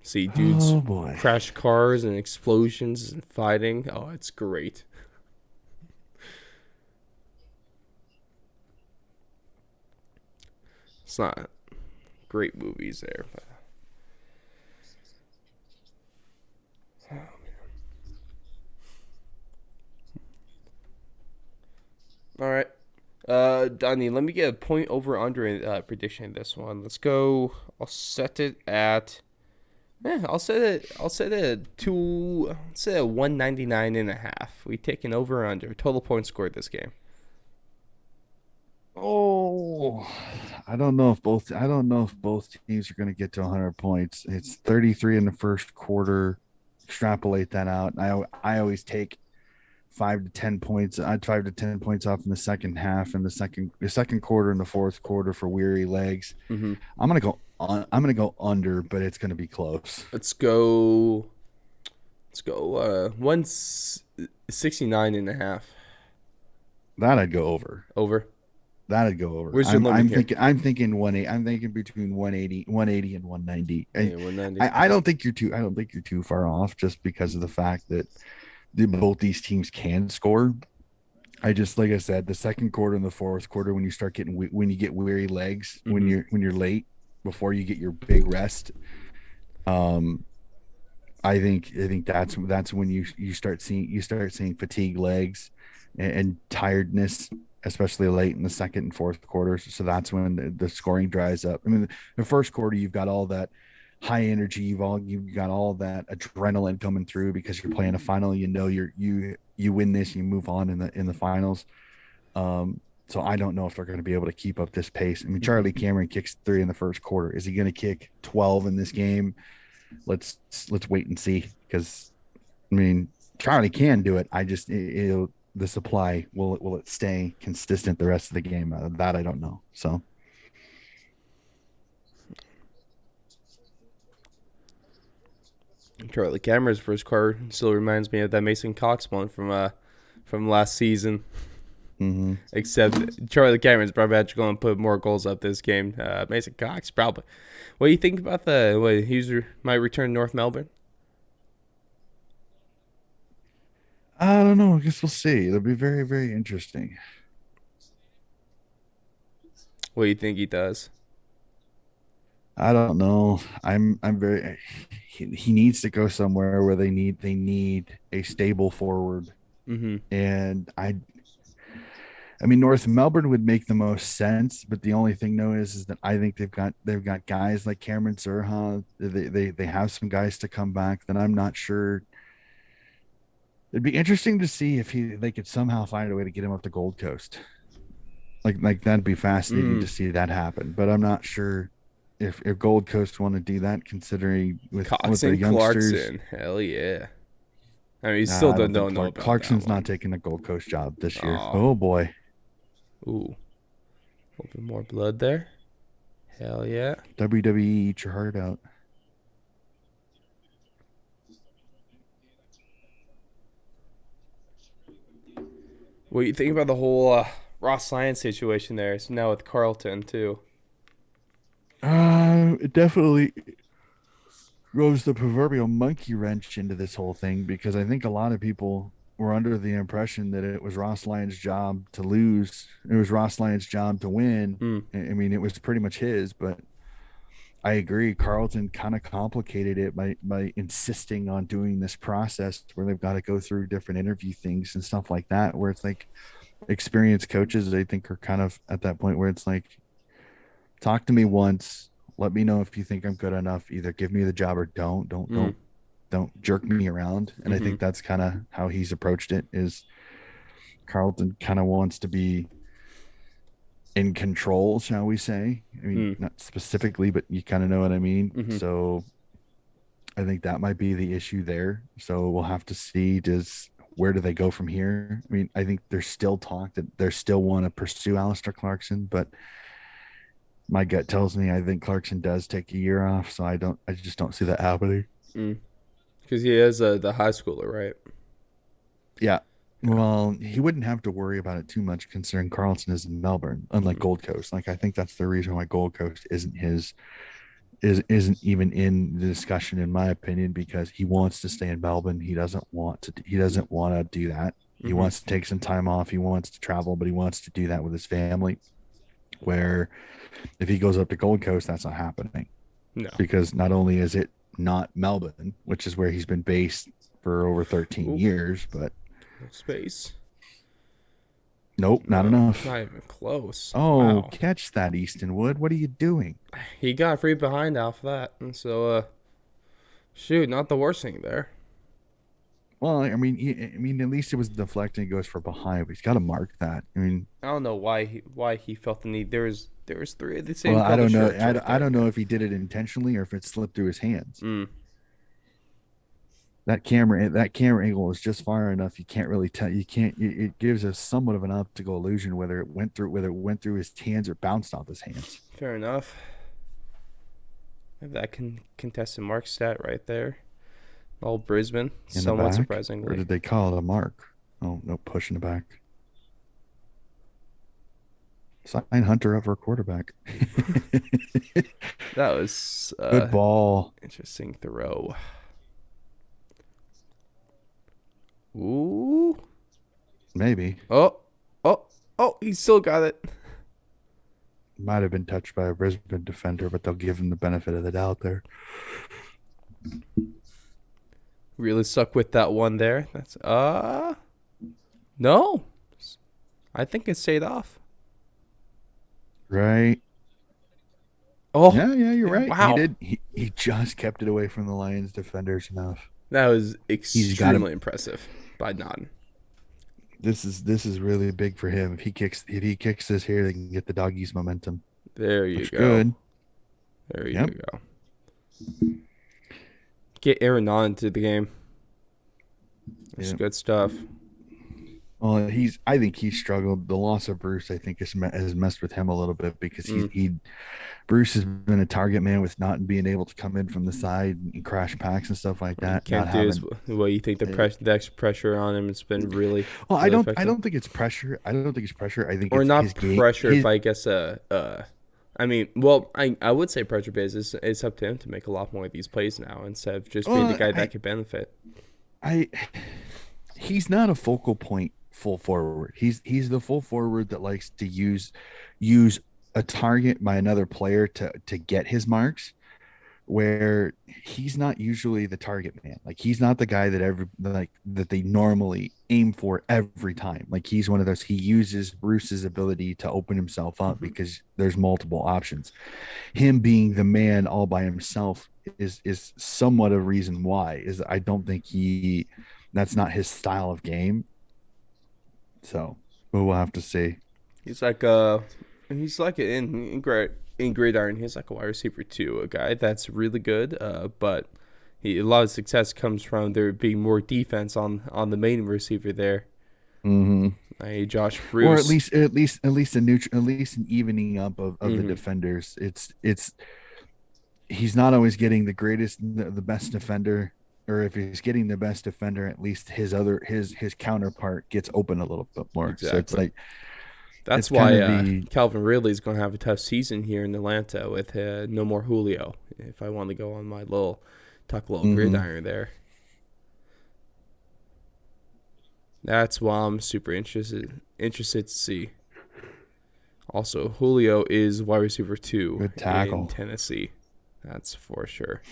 See dudes Oh boy. crash cars and explosions and fighting. Oh, it's great. It's not great movies there, but all right. Donnie, let me get a point over under prediction in this one. Let's go. I'll set it at. I'll set it at two. I'll set it at 199.5. We take an over or under total points scored this game. Oh, I don't know if both teams are going to get to 100 points. It's 33 in the first quarter. Extrapolate that out. I always take 5 to 10 points. I'd 5 to 10 points off in the second half and the second quarter and the fourth quarter for weary legs. Mm-hmm. I'm gonna go under, but it's gonna be close. Let's go. Let's go. 169.5 That I'd go over. over. That'd go over. Where's your limit I'm here? thinking I'm thinking between 180 and 190. Yeah, 190. I don't think you're too far off just because of the fact that both these teams can score. I just like I said, the second quarter and the fourth quarter when you get weary legs Mm-hmm. when you're late before you get your big rest. Um, I think that's when you start seeing fatigue legs and tiredness, especially late in the second and fourth quarters. So that's when the scoring dries up. I mean, the first quarter you've got all that high energy, you've got all that adrenaline coming through because you're playing a final. You know you win this, you move on in the finals. So I don't know if they're going to be able to keep up this pace. I mean, Mm-hmm. Charlie Cameron kicks three in the first quarter. Is he going to kick 12 in this game? Let's wait and see because I mean Charlie can do it. I just it'll the supply will it stay consistent the rest of the game? That I don't know. So Charlie Cameron's first card still reminds me of that Mason Cox one from last season. mhm. Except Charlie Cameron's probably actually going to put more goals up this game. Mason Cox probably. What do you think about the what might return to North Melbourne? I don't know. I guess we'll see. It'll be very very interesting. What do you think he does? I don't know. I'm very. He needs to go somewhere where they need a stable forward, Mm-hmm. and I mean, North Melbourne would make the most sense, but the only thing though is that I think they've got guys like Cameron Zerha. They have some guys to come back that I'm not sure. It'd be interesting to see if they could somehow find a way to get him up to Gold Coast. Like that'd be fascinating to Mm. see that happen. But I'm not sure if Gold Coast want to do that, considering with Cox the and youngsters. Clarkson. Hell yeah. I mean, you still Nah, I don't think don't know about that Clarkson's not one. taking a Gold Coast job this year. Oh, Oh boy, ooh, a little bit more blood there. Hell yeah. WWE, eat your heart out. What do you think about the whole Ross Lyon situation there? It's now with Carlton too. It definitely throws the proverbial monkey wrench into this whole thing because I think a lot of people were under the impression that it was Ross Lyon's job to lose. It was Ross Lyon's job to win. Mm. I mean, it was pretty much his, but I agree. Carlton kind of complicated it by insisting on doing this process where they've got to go through different interview things and stuff like that. Where it's like experienced coaches, I think, are kind of at that point where it's like, talk to me once, let me know if you think I'm good enough. Either give me the job or don't. Don't Mm. don't don't jerk me around. And I Mm-hmm. think that's kind of how he's approached it. Is Carlton kind of wants to be in control, shall we say? I mean, Mm. not specifically, but you kind of know what I mean. Mm-hmm. So I think that might be the issue there. So we'll have to see, does where do they go from here? I mean, I think there's still talk that they still want to pursue Alistair Clarkson, but my gut tells me I think Clarkson does take a year off. So I just don't see that happening. Mm. Because he is the high schooler, right? Yeah. Yeah. Well, he wouldn't have to worry about it too much considering Carlton is in Melbourne, unlike Mm-hmm. Gold Coast. Like I think that's the reason why Gold Coast isn't even in the discussion in my opinion, because he wants to stay in Melbourne. He doesn't want to do that. He Mm-hmm. wants to take some time off. He wants to travel, but he wants to do that with his family. Where if he goes up to Gold Coast, that's not happening, No. because not only is it not Melbourne, which is where he's been based for over 13 Ooh, years, but no space. nope, not No, enough. not even close. Oh, Wow. catch that, Easton Wood. What are you doing? He got free behind off that. And so, shoot, not the worst thing there. Well, I mean, at least it was deflecting. It goes for behind, but he's got to mark that. I mean, I don't know why he felt the need. There was three of the well, same color shirts right I there, don't know man. if he did it intentionally or if it slipped through his hands. Mm. That camera angle is just far enough. You can't really tell. You can't. It gives us somewhat of an optical illusion whether it went through his hands or bounced off his hands. Fair enough. Have that contested mark stat right there. All Brisbane, In the somewhat back, or surprisingly. did they call it a mark? Oh no, push in the back. Sign Hunter up for a quarterback. That was Good ball. interesting throw. Ooh. Maybe. Oh. Oh. Oh, he still got it. Might have been touched by a Brisbane defender, but they'll give him the benefit of the doubt there. Really stuck with that one there. That's no. I think it stayed off. Right. Oh, Yeah, you're right. He wow. did. He just kept it away from the Lions defenders enough. That was He's got him. extremely impressive by Notton. This is really big for him. If he kicks this here, they can get the doggies momentum. There you Looks go. good. There you Yep. go. Get Aaron Notton to the game. That's Yep. good stuff. Well, I think he struggled. The loss of Bruce, I think, has messed with him a little bit because Mm. Bruce has been a target man with not being able to come in from the side and crash packs and stuff like What he that. Not can't do is having what you think uh, the extra pressure on him has been really, well, really I affecting. don't think it's pressure. I don't think it's pressure. I think Or it's his not game. pressure, His but I guess I mean, well, I would say pressure based. It's up to him to make a lot more of these plays now instead of just being the well, guy that could benefit. I he's not a focal point full forward. He's the full forward that likes to use a target by another player to get his marks, where he's not usually the target man. Like he's not the guy that they normally aim for every time. Like he's one of those, he uses Bruce's ability to open himself up Mm-hmm. because there's multiple options. Him being the man all by himself is somewhat a reason why. Is I don't think he that's not his style of game. So we'll have to see. He's like in gridiron. He's like a wide receiver too, a guy that's really good. But a lot of success comes from there being more defense on the main receiver there. Mm-hmm. Josh Or Bruce. at least an evening up of the Mm-hmm. defenders. It's he's not always getting the best defender, or if he's getting the best defender, at least his counterpart gets open a little bit more. So it's Exactly. like That's it's kind why of the Calvin Ridley's going to have a tough season here in Atlanta with no more Julio. If I want to go on my talk a little mm-hmm. gridiron there, that's why I'm super interested to see. Also, Julio is wide receiver two Good in tackle. Tennessee. That's for sure.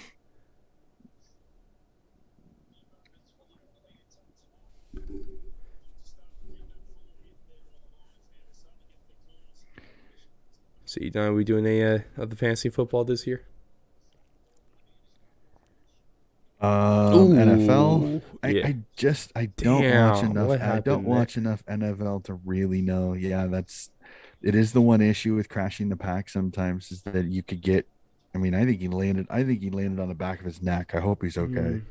So, are we doing a of the fantasy football this year? NFL. Ooh, yeah. I don't watch Damn, enough. what I don't happened there? watch enough NFL to really know. Yeah, that's It is the one issue with crashing the pack sometimes is that you could get. I mean, I think he landed on the back of his neck. I hope he's okay. Mm,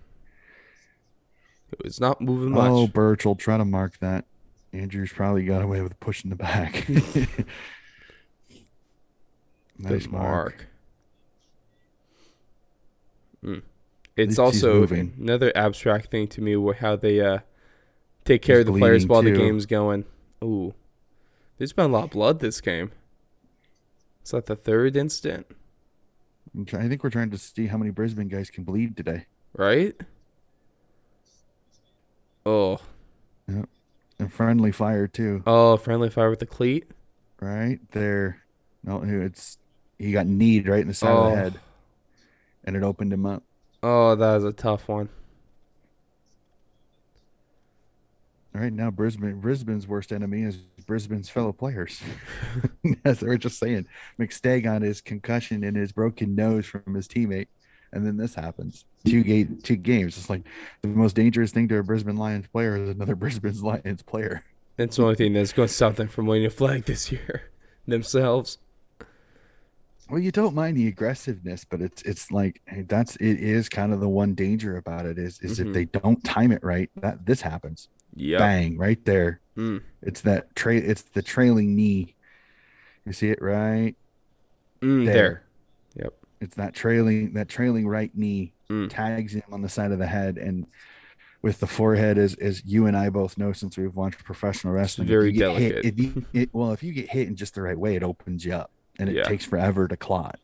it was not moving Oh, much. Birch'll try to mark that. Andrews probably got away with pushing the back. Good Nice mark. mark. Mm. At It's least he's also moving. another abstract thing to me how they take care He's of the players bleeding while the too. game's going. Ooh, there's been a lot of blood this game. Is that the third incident? I think we're trying to see how many Brisbane guys can bleed today. Right? Oh, Yep. And friendly fire too. oh, friendly fire with the cleat. Right there. No, it's he got kneed right in the side of the Oh, head, and it opened him up. oh, that is a tough one. Right now, Brisbane's worst enemy is Brisbane's fellow players. As we are just saying, McStay got his concussion and his broken nose from his teammate, and then this happens. Two games. It's like the most dangerous thing to a Brisbane Lions player is another Brisbane Lions player. It's the only thing that's going to stop them from winning a flag this year themselves. Well, you don't mind the aggressiveness, but it's like hey, it is kind of the one danger about it is if Mm-hmm. they don't time it right, that this happens. Yep. Bang, right there. Mm. It's the trailing knee. You see it right There. there. Yep. It's that trailing right knee Mm. tags him on the side of the head and with the forehead as you and I both know since we've watched professional It's wrestling, if very you get hit, delicate. if you get hit in just the right way, it opens you up and it Yeah. takes forever to clot.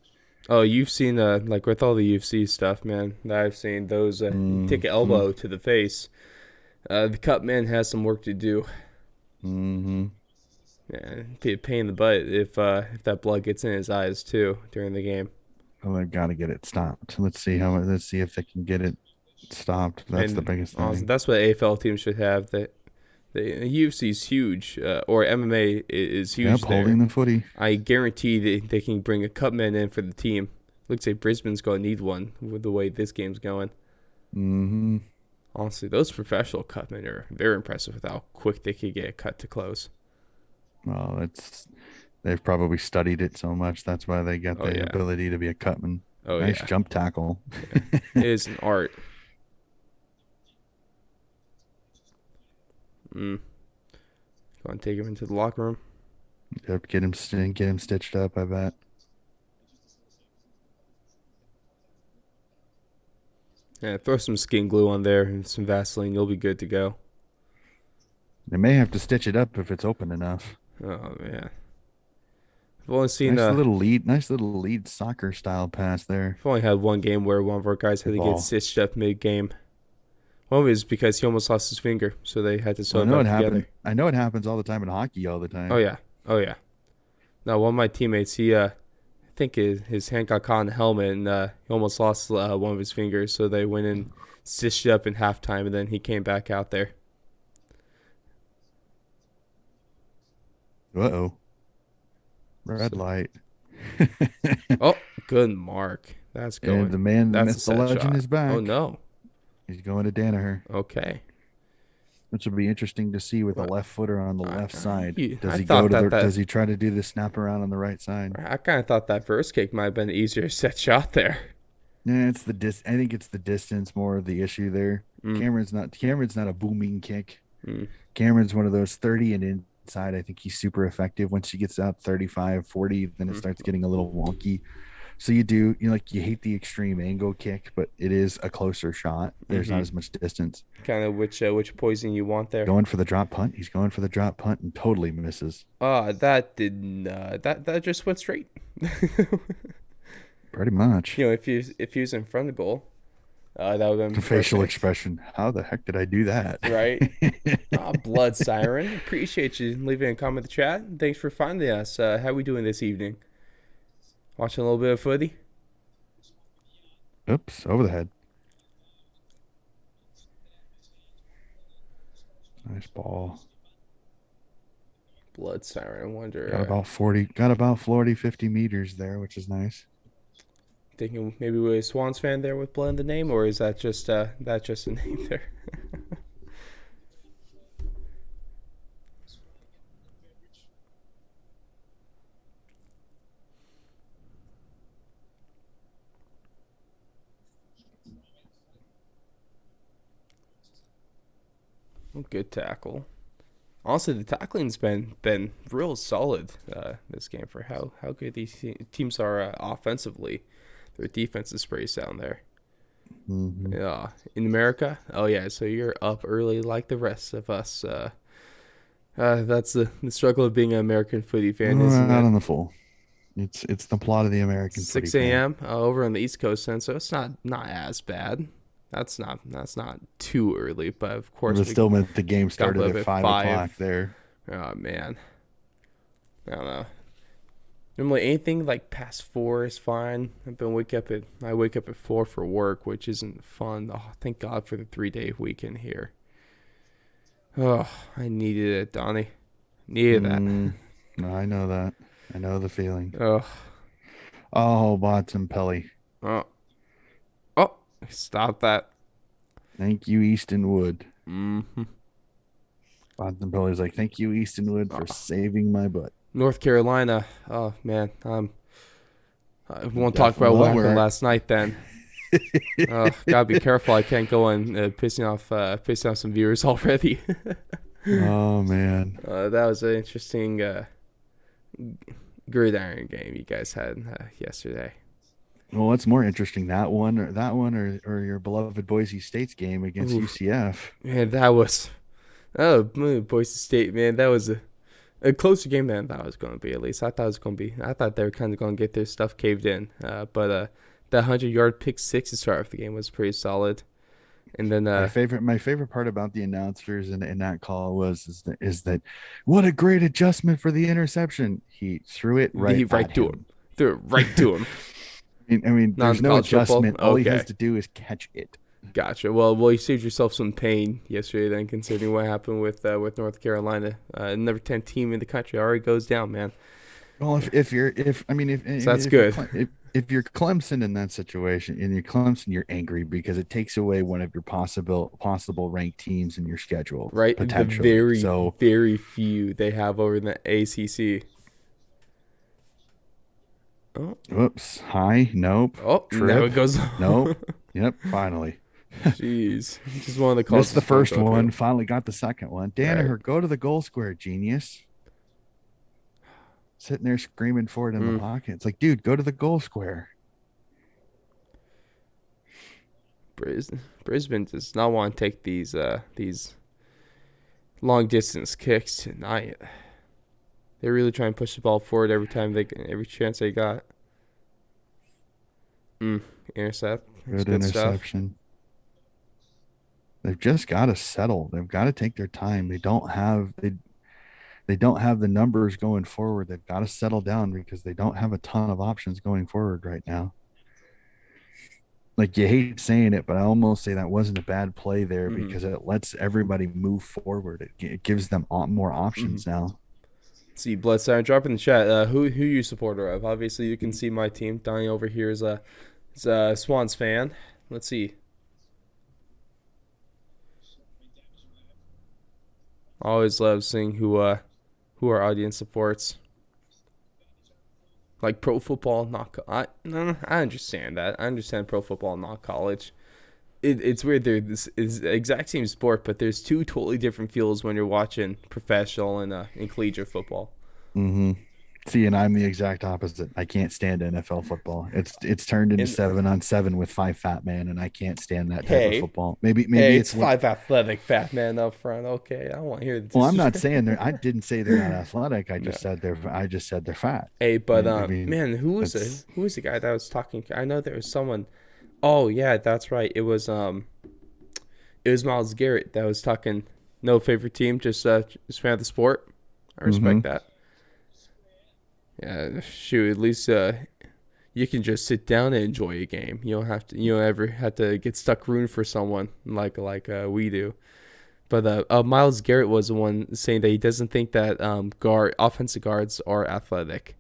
Oh, you've seen like with all the UFC stuff, man. That I've seen those. You take Mm-hmm. an elbow to the face. The cut man has some work to do. Mm-hmm. Yeah, be a pain in the butt if that blood gets in his eyes too during the game. Well, they've got to get it stopped. Let's see if they can get it stopped. That's the And biggest honestly, thing. that's what AFL teams should have. That the UFC is huge, or MMA is huge Yep, there. holding the footy. I guarantee they can bring a cut man in for the team. Looks like Brisbane's gonna need one with the way this game's going. Mm-hmm. Honestly, those professional cutmen are very impressive with how quick they can get cut to close. Well, they've probably studied it so much. That's why they got Oh the yeah, ability to be a cutman. oh Nice yeah, jump tackle. yeah. It is an art. Mm. Go and take him into the locker room. Yep, get him stitched up. I bet Yeah, throw some skin glue on there and some Vaseline. You'll be good to go. they may have to stitch it up if it's open enough. Oh man, I've only seen Nice little lead soccer style pass there. I've only had one game where one of our guys had Good to get ball. stitched up mid game. One was because he almost lost his finger, so they had to sew Well, it back together. I know it happens all the time in hockey all the Oh time. yeah, oh yeah. Now one of my teammates, I think his hand got caught in the helmet and he almost lost one of his fingers, so they went and stitched it up in halftime, and then he came back out there. Uh-oh. Red So, light. oh, good mark. That's And going. the man, the That's a myth, the set legend shot. is Oh back. no. He's going to Danaher, Okay. which will be interesting to see with a Well, left footer on the left side. I thought Does he try to do the snap around on the right side? I kind of thought that first kick might have been an easier set shot there. Yeah, I think it's the distance more of the issue there. Mm, Cameron's not a booming kick. mm, Cameron's one of those 30 and inside. I think he's super effective. Once he gets out 35, 40, then it mm, starts getting a little wonky. So you hate the extreme angle kick, but it is a closer shot. There's not mm-hmm. as much distance. Kind of which poison you want there. Going for the drop punt. He's going for the drop punt and totally misses. That didn't. That just went straight. Pretty much. If he was in front of goal, that would have been Facial perfect, expression. How the heck did I do that? right? Blood siren. Appreciate you leaving a comment in the chat. Thanks for finding us. How we doing this evening? Watching a little bit of footy. Oops, over the head. Nice ball. Blood siren. I wonder. Got about 40, 50 meters there, which is nice. Thinking maybe we're a Swans fan there with blood in the name, or is that just a name there? Good tackle. Honestly, the tackling's been real solid this game for how good these teams are offensively. Their defense is pretty sound there. Mm-hmm. Yeah, in America. Oh yeah, so you're up early like the rest of us. That's the struggle of being an American footy fan, isn't Not it? on the full. It's the plot of the American footy 6 fan. a.m. Over on the East Coast, then, so it's not as bad. That's not too early, but of It course was we still meant the game got started up at at 5 o'clock 5. there. Oh man, I don't know. Normally anything like past 4 is fine. I wake up at 4 for work, which isn't fun. Oh, thank God for the 3 day weekend here. Oh, I needed it, Donnie. Needed that. Mm, I know that. I know the feeling. Oh, Oh, Bontempelli. oh, oh! Stop that. Thank you, Easton Wood. Mm-hmm. Bontempelli's like, thank you, Easton Wood, for Oh, saving my butt. North Carolina. Oh man, I won't talk about what Well, happened we're last night then. Gotta be careful. I can't go on pissing off some viewers already. oh man. That was an interesting gridiron game you guys had yesterday. Well, what's more interesting, that one or your beloved Boise State's game against Oof, UCF? man, that was Boise State. Man, that was a closer game than I thought it was going to be. At least I thought it was going to be. I thought they were kind of going to get their stuff caved in. But that 100-yard pick six to start off the game was pretty solid. And then My favorite part about the announcers in that call is that what a great adjustment for the interception. He threw it he right at right to him, him. threw it right to him. I mean, Not there's in no college football. adjustment. All he has Okay, to do is catch it. gotcha. Well, you saved yourself some pain yesterday then, considering what happened with North Carolina. Number 10 team in the country already goes down, man. Well, if you're if I mean So that's if you're good. if you're Clemson in that situation, and you're Clemson, you're angry because it takes away one of your possible ranked teams in your schedule Right, the potentially. very So, very few they have over in the ACC. Oh, whoops, hi, nope, oh, now trip, it goes. nope, yep, finally. Jeez, just one of the calls Missed the just won't first go one, through. finally got the second one. Right. Danaher, go to the goal square, genius. Sitting there screaming for it in the Mm. pocket. It's like, dude, go to the goal square. Brisbane does not want to take these long distance kicks tonight. They really try and push the ball forward every chance they got. Mm. Intercept. That's Good good stuff. interception. They've just got to settle. They've got to take their time. They don't have the numbers going forward. They've got to settle down because they don't have a ton of options going forward right now. Like, you hate saying it, but I almost say that wasn't a bad play there Mm-hmm. because it lets everybody move forward. It gives them more Mm-hmm. options now. See, Blood Sign, drop in the chat. Who you supporter of? Obviously, you can see my team. Donnie over here is a Swans fan. Let's see. Always love seeing who our audience supports. Like pro football, not I understand that. I understand pro football, not college. It's weird. This is the exact same sport, but there's two totally different feels when you're watching professional and collegiate football. Mm-hmm. See, and I'm the exact opposite. I can't stand NFL football. It's turned into And 7-on-7 with five fat man, and I can't stand that type of hey, football. Maybe hey, it's it's what. five athletic fat men up front. Okay, I don't want to hear the Well, I'm not disrespect. saying they're. I didn't say they're not athletic. I No. just said they're. I just said they're fat. Hey, but I mean, man, that's. who was the guy that was talking? I know there was someone. Oh yeah, that's right. It was Miles Garrett that was talking. No favorite team, just fan of the sport. I Mm-hmm. respect that. Yeah, shoot. At least you can just sit down and enjoy a game. You don't ever have to get stuck rooting for someone like we do. But Miles Garrett was the one saying that he doesn't think that offensive guards are athletic,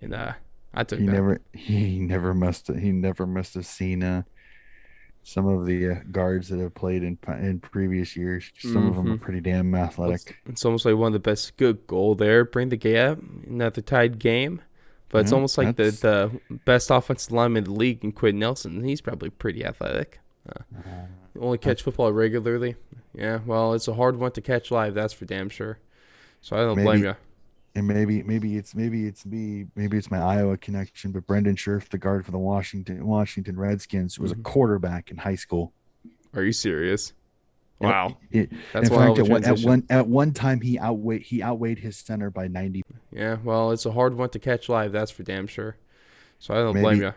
and I took He that. never. He never must have seen some of the guards that have played in previous years. Some of them Mm-hmm. are pretty damn Well, athletic. it's almost like one of the best. Good goal there, bring the gap, another tied game. But it's Yeah, almost like the that's. the best offensive lineman in the league, in Quinn Nelson. He's probably pretty athletic. Uh, Only I, catch football regularly. Yeah, well, it's a hard one to catch live, that's for damn sure. So I don't blame maybe you. and maybe it's my Iowa connection, but Brendan Scherf, the guard for the Washington Redskins, was a Hmm. quarterback in high school. Are you serious? Yep. Wow, In that's one hell of fact, a transition. at one time he outweighed his center by 90. Yeah, well, it's a hard one to catch live, that's for damn sure. So I don't blame Maybe you.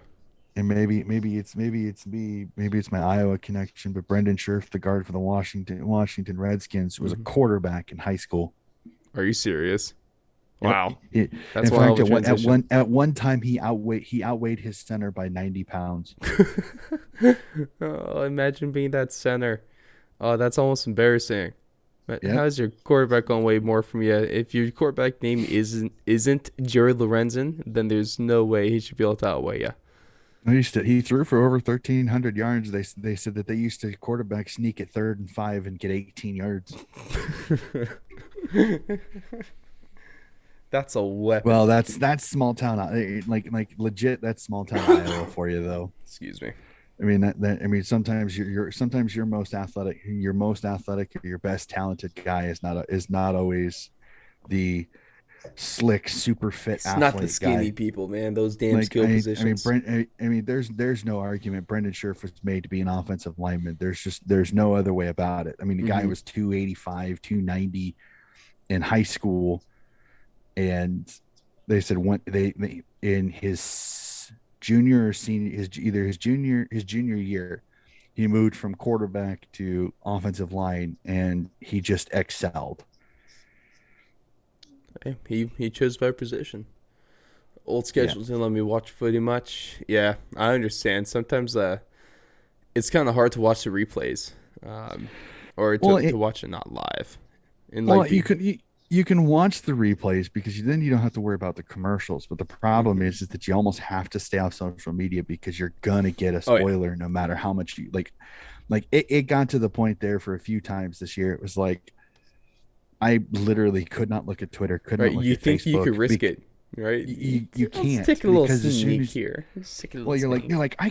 and maybe it's my Iowa connection, but Brendan Scherf, the guard for the Washington Redskins, was a Hmm. quarterback in high school. Are you serious? Yep. Wow, In that's one hell of fact, a transition. at one time he outweighed his center by 90 pounds. Oh, imagine being that center. Oh, that's almost embarrassing. But Yep. how's your quarterback gonna weigh more from you? If your quarterback name isn't Jared Lorenzen, then there's no way he should be able to outweigh you. He threw for over 1,300 yards. They said that they used to quarterback sneak at 3rd and 5 and get 18 yards. That's a weapon. Well, that's small town, like legit. That's small town Iowa for you, though. Excuse me. I mean I mean sometimes sometimes your most athletic, or your best talented guy is not always the slick, super fit It's not the athlete skinny guy. people, man. Those damn Like skill positions. I mean, there's no argument. Brendan Scherf was made to be an offensive lineman. There's no other way about it. I mean, the guy Mm-hmm. was 285, 290 in high school, and they said they in his junior or senior his either his junior year, he moved from quarterback to offensive line, and he just excelled. Hey, he chose better position. Old Yeah. schedules didn't let me watch footy much. Yeah, I understand. Sometimes it's kind of hard to watch the replays, um, or Well, to watch it not live, and like Well, be. you can watch the replays because then you don't have to worry about the commercials. But the problem Mm-hmm. is that you almost have to stay off social media because you're gonna get a Oh yeah, spoiler no matter how much you like. Like it got to the point there for a few times this year. It was like I literally could not look at Twitter, could right. not look You at think you could Facebook. risk it, right? You Let's can't, take a little because as soon sneak as here. Let's take a little well sneak. you're like I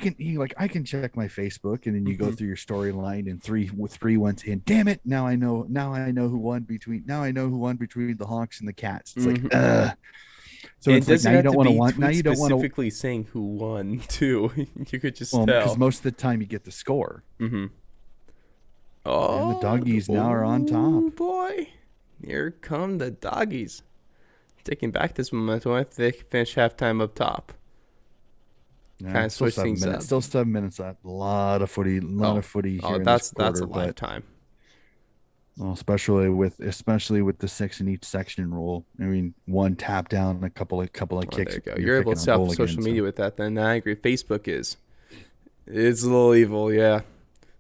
can check my Facebook, and then you go Mm-hmm. through your storyline, and three went in. Damn it! Now I know who won between the Hawks and the Cats. It's like Mm-hmm. so It it's like doesn't now you have don't to want to be want now tweet you don't want to specifically saying who won too. You could just well, because tell. most of the time you get the score, Mm-hmm. and the Oh, doggies now are on top. oh boy, here come the doggies, taking back this momentum. I think they finish halftime up top. Yeah, Kind of switch things up. still 7 minutes left. A lot Oh, of footy oh, here in this that's a quarter, but lifetime. well, especially with the six in each section rule. I mean, one tap down, a couple of Oh, there kicks, you go. and you're You're able kicking to a stay off goal of again. social media So with that. Then I agree. Facebook is it's a little evil. Yeah,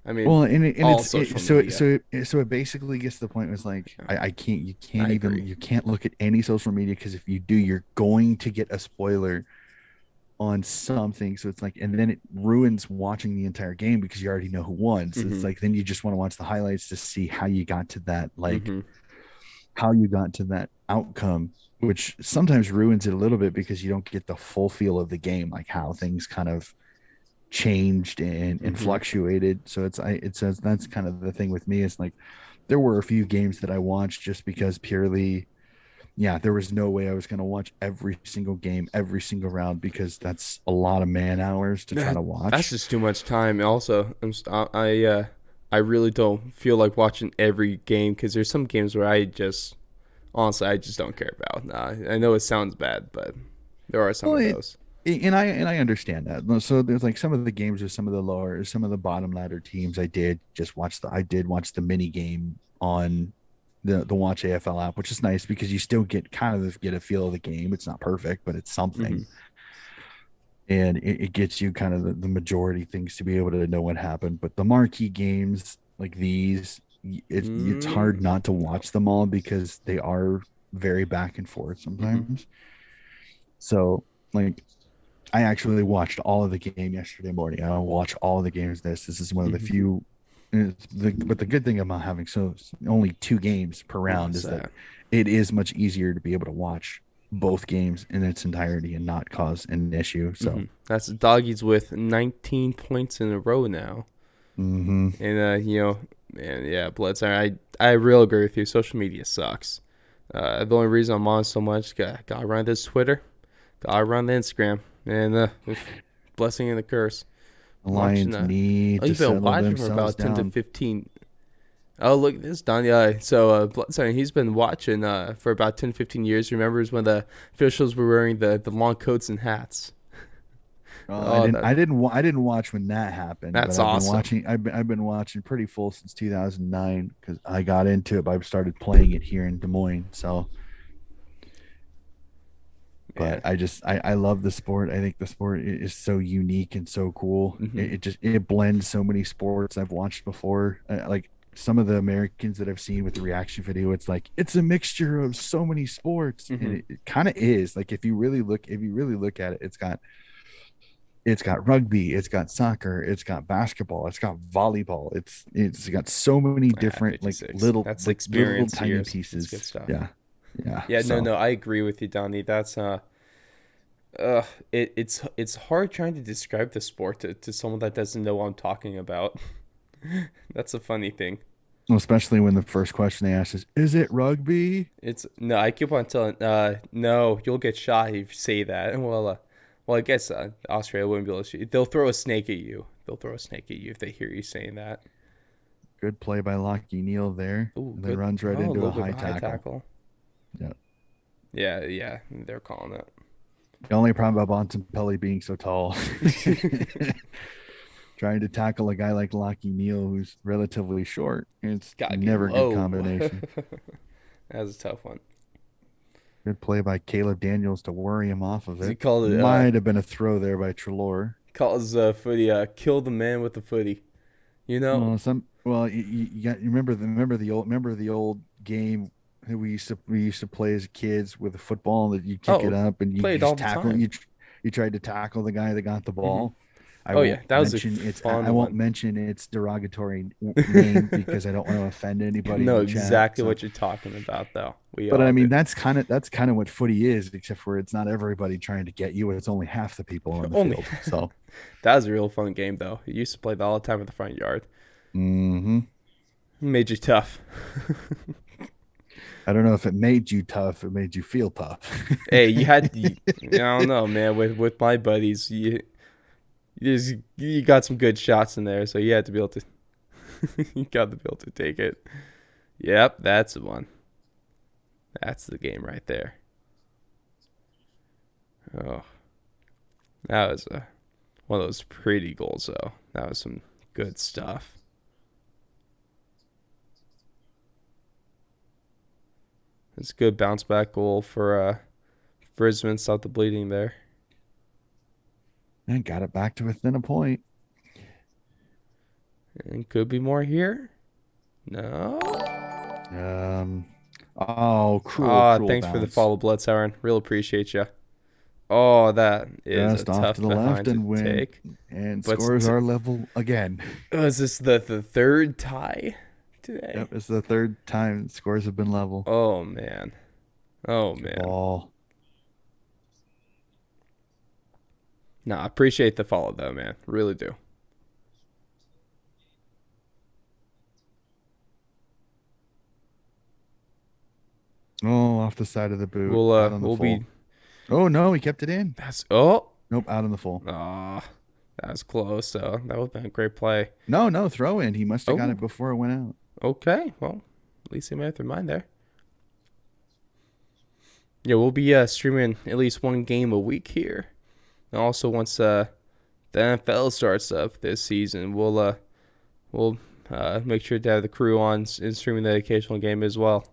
I mean, well, all social media. so it basically gets to the point where it's like Yeah, I can't I agree. you can't look at any social media, because if you do, you're going to get a spoiler on something. So it's like, and then it ruins watching the entire game because you already know who won. So it's Mm-hmm. like then you just want to watch the highlights to see how you got to that, like Mm-hmm. how you got to that outcome, which sometimes ruins it a little bit because you don't get the full feel of the game, like how things kind of changed and Mm-hmm. fluctuated. So it says that's kind of the thing with me, is like there were a few games that I watched just because purely, yeah, there was no way I was going to watch every single game, every single round, because that's a lot of man hours to try That to that's watch. just too much time. Also, I really don't feel like watching every game because there's some games where I just honestly I just don't care about. Nah, I know it sounds bad, but there are some Well, of those. and I understand that. So there's like some of the games with some of the bottom ladder teams. I did watch the mini game on the Watch AFL app, which is nice because you still get a feel of the game. It's not perfect, but it's Mm-hmm. something, and it gets you kind of the majority things to be able to know what happened. But the marquee games like these, it's hard Mm-hmm. not to watch them all because they are very back and forth Mm-hmm. sometimes. So like I actually watched all of the game yesterday morning. I watch all of the games. This is one of the Mm-hmm. few. But the good thing about having only two games per Oh, round it's is that it is much easier to be able to watch both games in its entirety and not cause an issue. Mm-hmm. So That's the doggies with 19 points in a row now. Mm-hmm. And man, yeah, Bledsoe. I really agree with you. Social media sucks. The only reason I'm on so much, got run this Twitter, got run the Instagram, and blessing and the curse. The Watching Lions need to you've been settle watching for themselves about 10 to down. 15. Oh, look at this, Don. Yeah, so Bledsoe, he's been watching for about 10 to 15 years. Remembers when the officials were wearing the long coats and hats. I Oh, didn't. I didn't watch when that happened, but that's I've been awesome. watching. I've been watching pretty full since 2009 because I got into it. I started playing it here in Des Moines. So, but Man. I love the sport. I think the sport is so unique and so cool. Hmm. It blends so many sports I've watched before. Like some of the Americans that I've seen with the reaction video, it's like it's a mixture of so many sports, and Hmm. it kind of is. Like if you really look at it, it's got rugby, it's got soccer, it's got basketball, it's got volleyball, it's got so many Yeah, different 56. That's little experience tiny years. That's good pieces. stuff. Yeah, yeah. Yeah, no, So no, I agree with you, Donnie. That's it's hard trying to describe the sport to someone that doesn't know what I'm talking about. That's a funny thing. especially when the first question they ask is it rugby? It's no, I keep on telling no, you'll get shot if you say that. Well, I guess Australia wouldn't be able to shoot. They'll throw a snake at you. They'll throw a snake at you if they hear you saying that. Good play by Lockie Neal there, Oh, and then good. runs right Oh, a into a little bit of high a high tackle. tackle. Yeah. Yeah, yeah, they're calling The only problem about Bontempelli being so tall, it. trying to tackle a guy like Lockie Neal who's relatively short, it's Gotta get never a good low. combination. That was a tough one. Good play by Caleb Daniels to worry him off of He it. called it Might have been a throw there by Trelaw. calls footy kill the man with the footy. You know? You remember the old game that we used to play as kids with a football that you kick it Oh, up and you played all just the tackle time. you tried to tackle the guy that got the Hmm. ball. Oh yeah, that was a I fun won't one. mention its derogatory name because I don't want to offend anybody in Know the chat. exactly So, what you're talking about, though. We but I all mean do. that's kind of what footy is, except for it's not everybody trying to get you. It's only half the people on the Only field. So, that was a real fun game, though. You used to play that all the time in the front yard. mhm. Made you tough. I don't know if it made you tough. It made you feel tough. Hey, I don't know, man. With my buddies, you got some good shots in there, so you had to be able to. You got to be able to take it. Yep, that's the one. That's the game right there. Oh, that was one of those pretty goals, though. That was some good stuff. It's a good bounce back goal for Brisbane. Stop the bleeding there. And got it back to within a point. And could be more here. No. Um, cruel Thanks for the bounce. follow, Bloodsour. Real appreciate you. Oh, that is a Just off to tough the left behind to and win take. and But scores our level again. is this the third tie today? Yep, it's the third time scores have been level. Oh man. Oh Good man. ball. No, I appreciate the follow though, man. Really do. Oh, off the side of the boot, out on the We'll full. be Oh no, he kept it in. that's oh Nope, out on the full. ah that was close. So that would have been a great play. No, no, throw in. He must have got Oh, it before it went out. okay. Well, at least he made up their mind there. Yeah, we'll be streaming at least one game a week here. And also once the NFL starts up this season, we'll make sure to have the crew on and streaming the occasional game as well.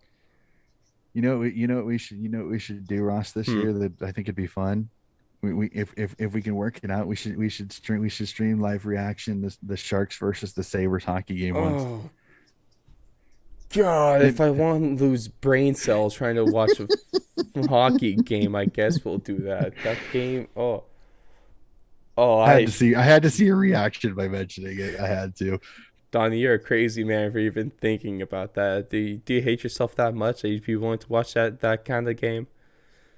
You know what we should do, Ross, this Hmm. year that I think it'd be fun. We if we can work it out, we should stream live reaction the Sharks versus the Sabres hockey game once. Oh God! If I want to lose brain cells trying to watch a hockey game, I guess we'll do that. That game. Oh, I had to see a reaction by mentioning it. I had to. Donnie, you're a crazy man for even thinking about that. Do you hate yourself that much that you'd be willing to watch that kind of game?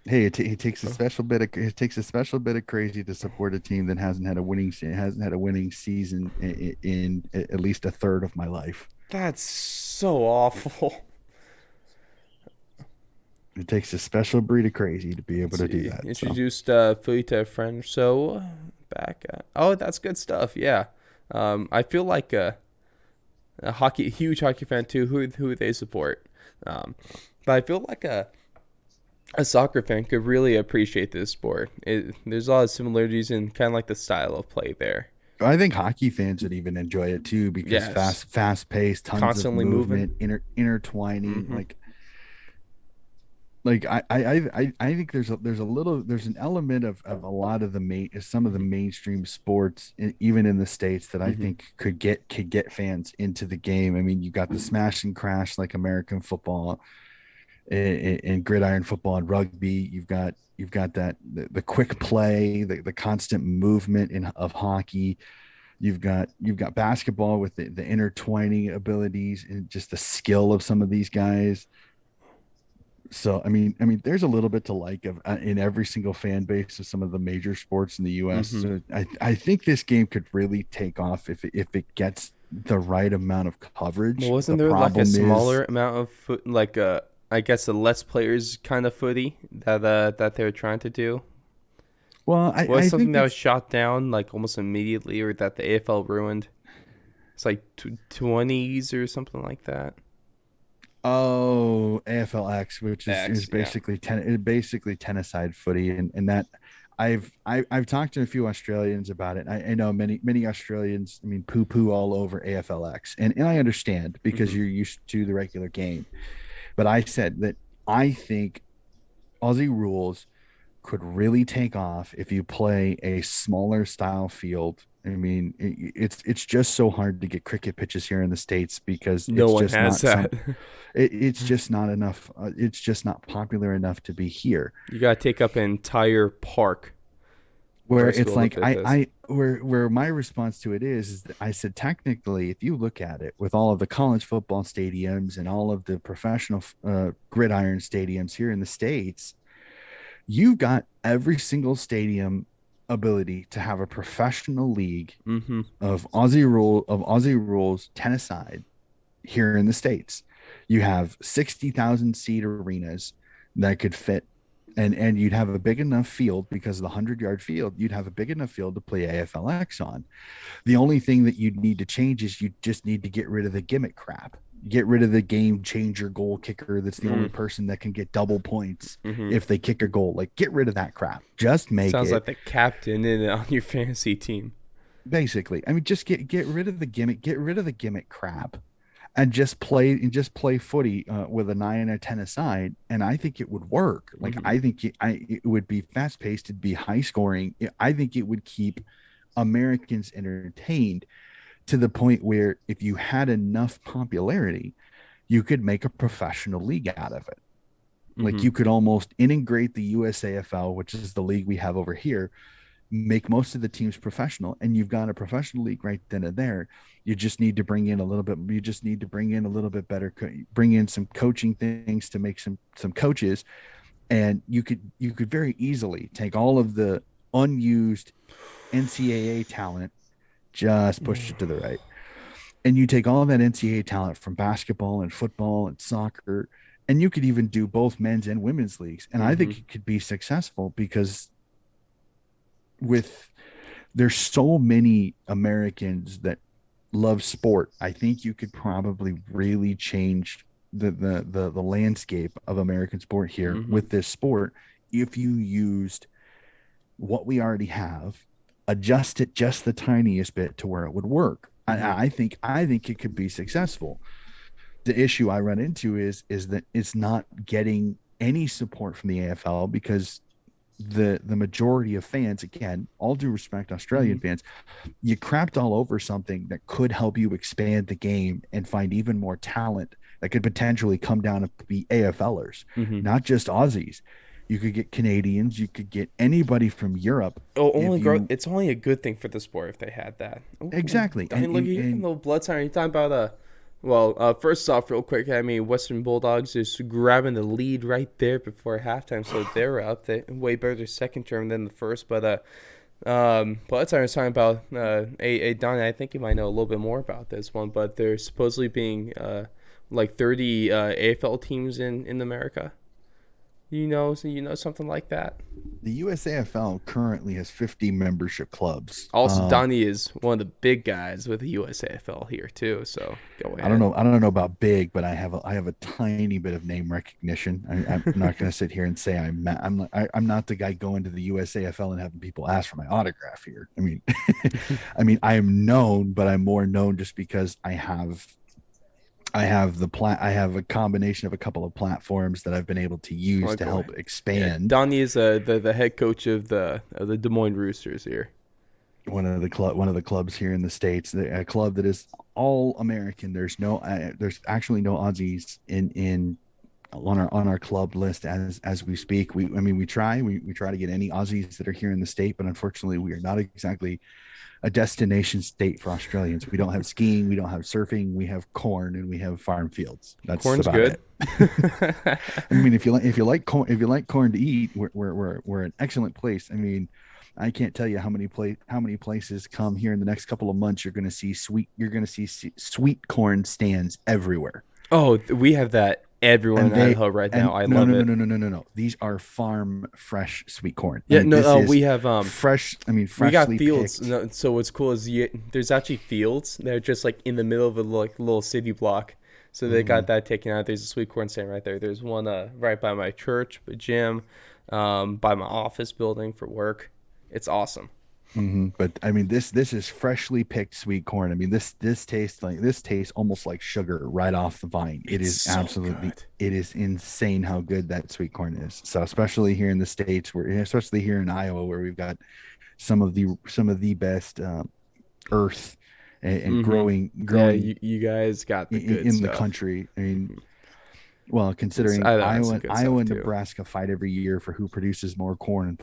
Hey, it takes a special bit of crazy to support a team that hasn't had a winning season in at least a third of my life. That's so awful. It takes a special breed of crazy to be able Let's to do see. that. So Introduced Philly to a friend. So back. Oh, that's good stuff. Yeah. I feel like a huge hockey fan too. Who they support. Um, but I feel like a soccer fan could really appreciate this sport. There's a lot of similarities in kind of like the style of play there. I think hockey fans would even enjoy it too because Yes, fast paced, tons of constantly moving. movement, intertwining. Mm-hmm. I think there's an element of a lot of the main some of the Mm-hmm. mainstream sports even in the states that I Mm-hmm. think could get fans into the game. I mean, you got the smash and crash like American football and gridiron football and rugby. You've got that the quick play, the constant movement of hockey. You've got basketball with the intertwining abilities and just the skill of some of these guys. So there's a little bit to like of in every single fan base of some of the major sports in the U.S. Mm-hmm. So I think this game could really take off if it gets the right amount of Well, coverage. The wasn't there like a problem is, smaller amount of foot, like I guess a less players kind of footy that they were trying to do? well, Was I something think that was it's shot down like almost immediately, or that the AFL ruined? It's like 20s or something like that. oh AFLX, which is X, yeah. basically tennis-side footy, and that I've talked to a few Australians about it. I know many Australians, I mean, poo poo all over AFLX, and I understand because Mm-hmm. you're used to the regular game. But I said that I think Aussie rules could really take off if you play a smaller style field. I mean, it's just so hard to get cricket pitches here in the States because No one has that. it's just not enough. It's just not popular enough to be here. You gotta take up an entire park Where or it's school to like fit this. where my response to it is that I said technically, if you look at it with all of the college football stadiums and all of the professional gridiron stadiums here in the States, you've got every single stadium ability to have a professional league Mm-hmm. of Aussie rules tennis side here in the States. You have 60,000 seat arenas that could fit and you'd have a big enough field because of the 100-yard field. You'd have a big enough field to play AFLX on. The only thing that you'd need to change is you just need to get rid of the gimmick crap. Get rid of the game changer goal kicker that's the only Mm-hmm. person that can get double points Mm-hmm. if they kick a goal. Like, get rid of that crap. Just make Sounds it like the captain in it on your fantasy team. basically. I mean, just get rid of the gimmick, get rid of the gimmick crap, and just play footy with a 9 and a 10 aside, and I think it would work. Like Mm-hmm. I think it would be fast paced, it'd be high scoring. I think it would keep Americans entertained to the point where if you had enough popularity, you could make a professional league out of it. Like Mm-hmm. you could almost integrate the USAFL, which is the league we have over here, make most of the teams professional, and you've got a professional league right then and there. You just need to bring in a little bit. You just need to bring in a little bit better. Bring in some coaching things to make some coaches, and you could very easily take all of the unused NCAA talent, just push it to the right, and you take all of that NCAA talent from basketball and football and soccer, and you could even do both men's and women's leagues. And I Mm-hmm. think it could be successful because with there's so many Americans that love sport. I think you could probably really change the landscape of American sport here Mm-hmm. with this sport if you used what we already have, adjust it just the tiniest bit to where it would work. Mm-hmm. I think it could be successful. The issue I run into is that it's not getting any support from the AFL because the majority of fans, again, all due respect, Mm-hmm. Australian fans, you crapped all over something that could help you expand the game and find even more talent that could potentially come down and be AFLers, Mm-hmm. not just Aussies. You could get Canadians, you could get anybody from Europe Oh, if only grow. you It's only a good thing for the sport if they had that. Oh, exactly. Diane, look at you, And little blood sign. Are you talking about Well, first off, real quick, I mean, Western Bulldogs just grabbing the lead right there before halftime, so they're up. They way better their second term than the first. But that's what I was talking about. Donnie, I think you might know a little bit more about this one, but there's supposedly being like 30 AFL teams in America. You know something like that. The USAFL currently has 50 membership clubs. Also, Donnie is one of the big guys with the USAFL here too. So go I don't ahead. know. I don't know about big, but I have a tiny bit of name recognition. I'm not going to sit here and say I'm not the guy going to the USAFL and having people ask for my autograph here. I mean, I mean I am known, but I'm more known just because I have a combination of a couple of platforms that I've been able to use Well, to go help ahead. Yeah, expand Donnie is the head coach of the Des Moines Roosters here. one of the clubs here in the states, a club that is all American. There's actually no Aussies in on our club list as we speak. We try to get any Aussies that are here in the state, but unfortunately we are not exactly a destination state for Australians. We don't have skiing, we don't have surfing, we have corn and we have farm fields. That's Corn's about good. it. I mean, if you like corn to eat, we're an excellent place. I mean, I can't tell you how many places come here in the next couple of months. You're going to see sweet corn stands everywhere, Oh, we have that everywhere in and they Idaho right now. and I no love no no it. no no no no no. These are farm fresh sweet corn. I Yeah, mean, no, this is we have fresh. I mean, we got freshly fields. picked. No, so what's cool is there's actually fields that are just like in the middle of a like little city block. So they got Mhm. that taken out. There's a sweet corn stand right there. There's one right by my church, gym, by my office building for work. It's awesome. But I mean, this is freshly picked sweet corn. I mean, this tastes almost like sugar right off the vine. It's so good. It is insane how good that sweet corn is. So especially here in the states, especially here in Iowa, where we've got some of the best earth and Mm-hmm. Yeah, growing you guys got the good in the stuff. country. I mean, well, It's considering Idaho has some good Iowa stuff and too. Nebraska fight every year for who produces more corn and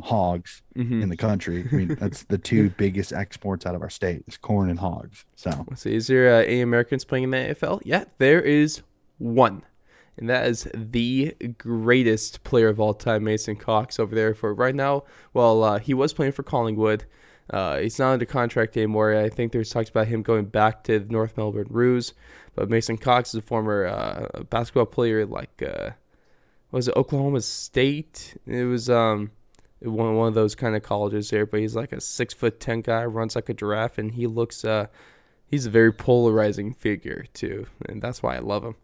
hogs Mm-hmm. in the country. I mean, that's the two biggest exports out of our state is corn and hogs. So, Let's see. Is there any Americans playing in the AFL? Yeah, there is one. And that is the greatest player of all time, Mason Cox, over there for right now. Well, he was playing for Collingwood. He's not under contract anymore. I think there's talks about him going back to the North Melbourne Roos. But Mason Cox is a former basketball player, like was it Oklahoma State? It was one of those kind of colleges there. But he's like a 6'10" guy, runs like a giraffe, and he's a very polarizing figure too, and that's why I love him.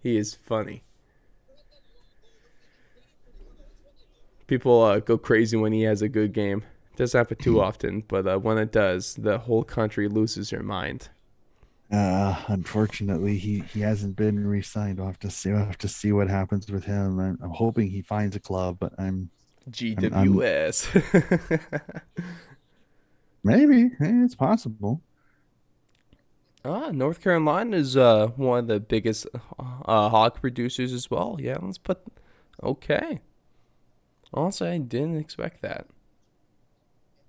He is funny. People go crazy when he has a good game. It doesn't happen too often, but when it does, the whole country loses their mind. unfortunately, he hasn't been re-signed. We'll have to see what happens with him. I'm hoping he finds a club, but I'm GWS. maybe it's possible. North Carolina is one of the biggest hog producers as well. Yeah, let's put. Okay. Honestly, I didn't expect that.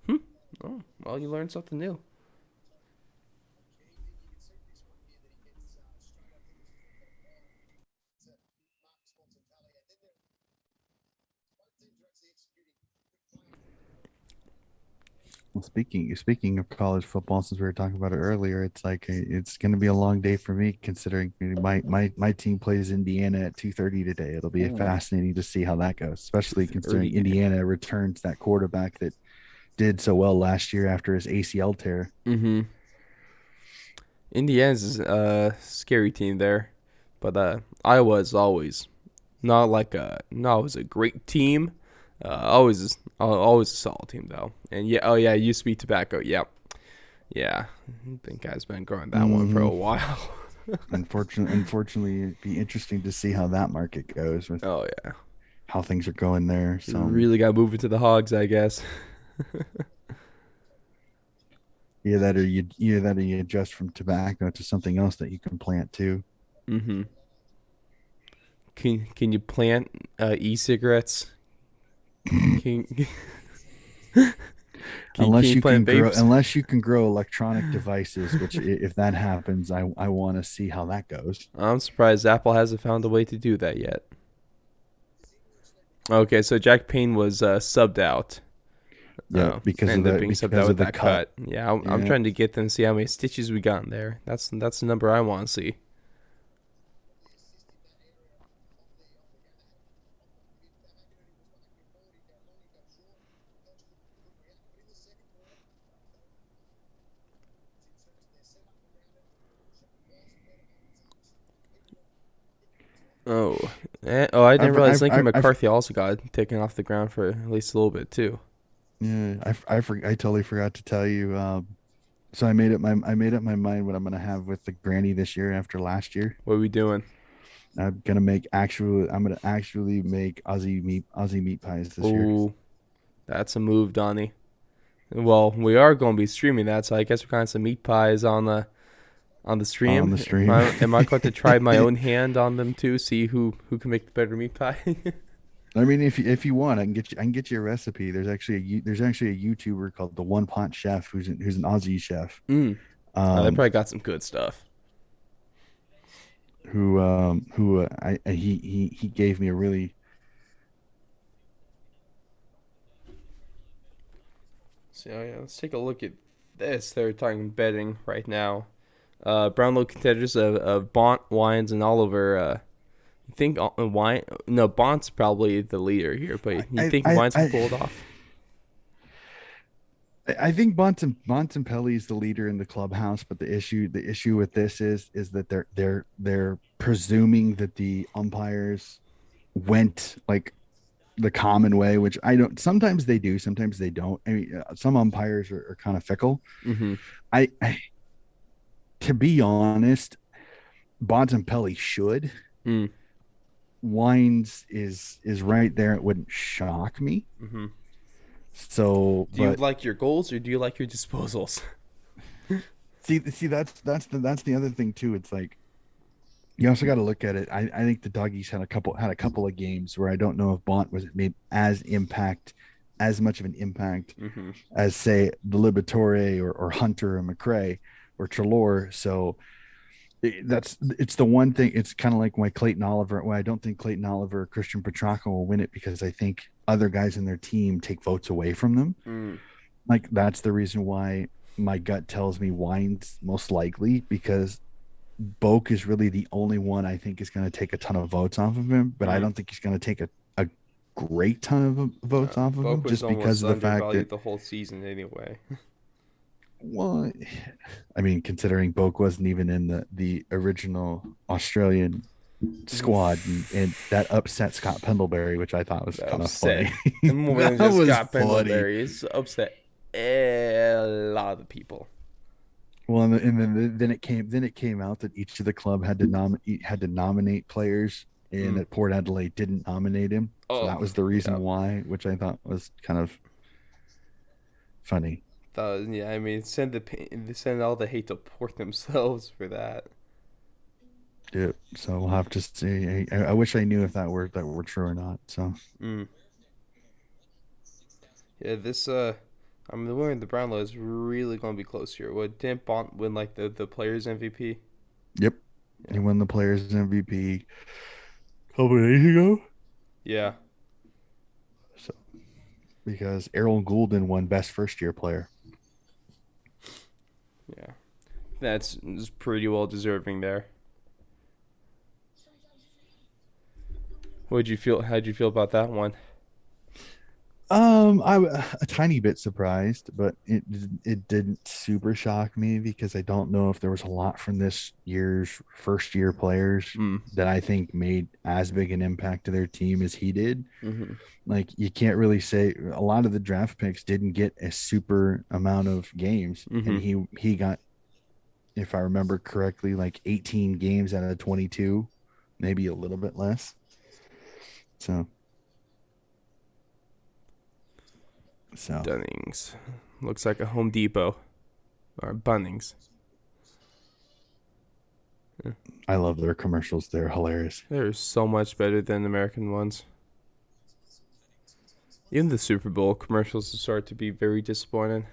Hmm. Oh, well, you learned something new. Well, speaking of college football, since we were talking about it earlier, it's going to be a long day for me considering my team plays Indiana at 2:30 today. It'll be Ooh, fascinating to see how that goes, especially early considering game. Indiana returns that quarterback that did so well last year after his ACL tear. Mm-hmm. Indiana's a scary team there, but Iowa is always not always a great team. Always a solid team though. And yeah, oh yeah, used to be tobacco. Yep, yeah. I think I've been growing that one for a Mm-hmm. while. Unfortunately, it'd be interesting to see how that market goes with Oh yeah, how things are going there. So really got to move into the hogs, I guess. either that or you adjust from tobacco to something else that you can plant too. Mm-hmm. Can you plant e-cigarettes? Can Can you plant vapes? unless you can grow electronic devices, which if that happens, I want to see how that goes. I'm surprised Apple hasn't found a way to do that yet. Okay, so Jack Payne was subbed out. Yeah, Oh, ended up being subbed out because with of the that cut. cut. Yeah, I'm Yeah. trying to get them to see how many stitches we got in there. That's the number I want to see. Oh, I didn't realize Lincoln I've McCarthy also got taken off the ground for at least a little bit too. yeah, I totally forgot to tell you. So I made up my mind what I'm gonna have with the granny this year after last year. What are we doing? I'm gonna actually make Aussie meat pies this year. Oh, that's a move, Donnie. Well, we are going to be streaming that, so I guess we're kind of some meat pies on the On stream. the stream. Am I going to try my own hand on them too? See who can make the better meat pie? I mean, if you want, I can get you a recipe. There's actually a YouTuber called the One Pot Chef who's an Aussie chef. Mm. They Um, probably got some good stuff. who he gave me a really So yeah, let's take a look at this. They're talking betting right now. Brownlow contenders of Bont, Wines, and Oliver. You think Wine? No, Bont's probably the leader here, but you think Wines can pull it off? I think Bontempelli is the leader in the clubhouse, but the issue with this is that they're presuming that the umpires went like the common way, which I don't. Sometimes they do, sometimes they don't. I mean, some umpires are kind of fickle. Mm-hmm. I to be honest, Bontempelli should. Mm. Wines is right there. It wouldn't shock me. Mm-hmm. So, Do you but like your goals or do you like your disposals? see that's the other thing too. It's like you also got to look at it. I think the doggies had a couple of games where I don't know if Bont was made as much of an impact Mm-hmm. as say the Liberatore or Hunter or McRae or Trelaw. So it's the one thing. It's kind of like why Clayton Oliver. Why I don't think Clayton Oliver or Christian Petracca will win it because I think other guys in their team take votes away from them. Mm. Like that's the reason why my gut tells me Wines most likely because Boak is really the only one I think is going to take a ton of votes off of him, but I Mm. don't think he's going to take a great ton of votes off of him Boak was just because almost of the fact undervalued that the whole season anyway. well, I mean, considering Boak wasn't even in the original Australian squad and that upset Scott Pendlebury, which I thought was kind of Upset. funny. And more That than just was Scott funny. Pendlebury. It's upset a lot of people. Well, and then it came out that each of the club had to nominate players, and Mm. that Port Adelaide didn't nominate him. So Oh, that was the reason yeah. why, which I thought was kind of funny. Yeah, I mean, send all the hate to Port themselves for that. Yeah. So we'll have to see. I wish I knew if that were true or not. So Mm. Yeah, I mean, the winner of the Brownlow is really going to be close here. Didn't Bont win like the Players MVP? yep, he Yeah. won the Players MVP a couple of days ago. Yeah. So because Errol Goulden won Best First Year Player. Yeah. That's pretty well deserving there. What'd you feel? How'd you feel about that one? A tiny bit surprised, but it didn't super shock me because I don't know if there was a lot from this year's first year players Mm. that I think made as big an impact to their team as he did. Mm-hmm. Like you can't really say a lot of the draft picks didn't get a super amount of games, and Mm-hmm. he got, if I remember correctly, like 18 games out of 22, maybe a little bit less. So so Dunnings. Looks like a Home Depot or Bunnings. I love their commercials. They're hilarious. They're so much better than American ones. Even the Super Bowl commercials start to be very disappointing.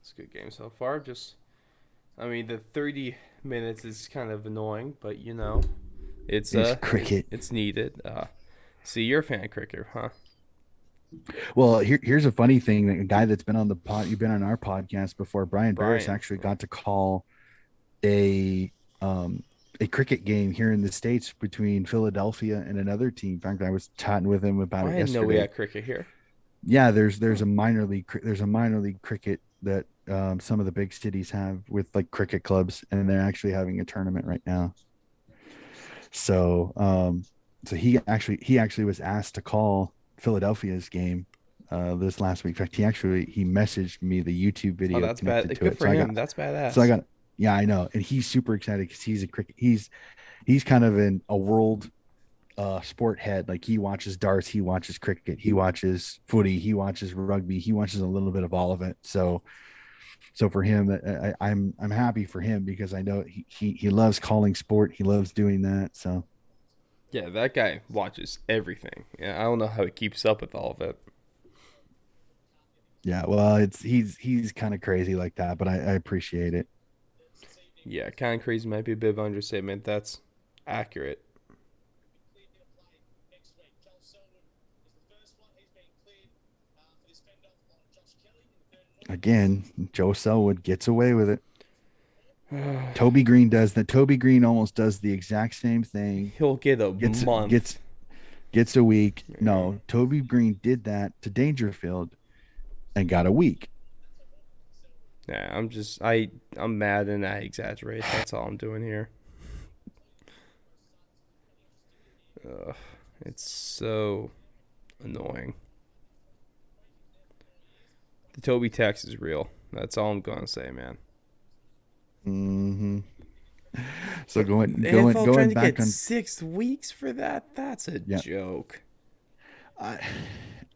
It's a good game so far. I mean, the 30 minutes is kind of annoying, but It's cricket. it's needed. See, you're a fan of cricket, huh? Well, here's a funny thing. A guy that's been on the pod, you've been on our podcast before, Brian Barris Brian. actually got to call a um a cricket game here in the States between Philadelphia and another team. In fact, I was chatting with him about I it didn't know we yesterday. had cricket here. Yeah, there's Hmm. a minor league cricket that some of the big cities have with like cricket clubs, and they're actually having a tournament right now. So so he actually was asked to call Philadelphia's game this last week. In fact, he messaged me the YouTube Oh, video that's bad. connected to Good it. for him. That's So I badass. got yeah, I know. And he's super excited because he's kind of in a world sport head. Like he watches darts, he watches cricket, he watches footy, he watches rugby, he watches a little bit of all of it. So for him, I'm happy for him because I know he loves calling sport. He loves doing that. So Yeah, that guy watches everything. Yeah, I don't know how he keeps up with all of it. yeah, well, it's he's kind of crazy like that, but I appreciate it. Yeah, kind of crazy might be a bit of an understatement. That's accurate. Again, Joe Selwood gets away with it. Toby Green does that. Toby Green almost does the exact same thing. He'll get a Gets month. gets gets a week. Yeah. No, Toby Green did that to Dangerfield and got a week. Yeah, I'm mad and I exaggerate. That's all I'm doing here. Ugh, it's so annoying. The Toby tax is real. That's all I'm gonna say, man. Mm-hmm. So But going going NFL trying going to back get on 6 weeks for that? That's a yeah, joke. I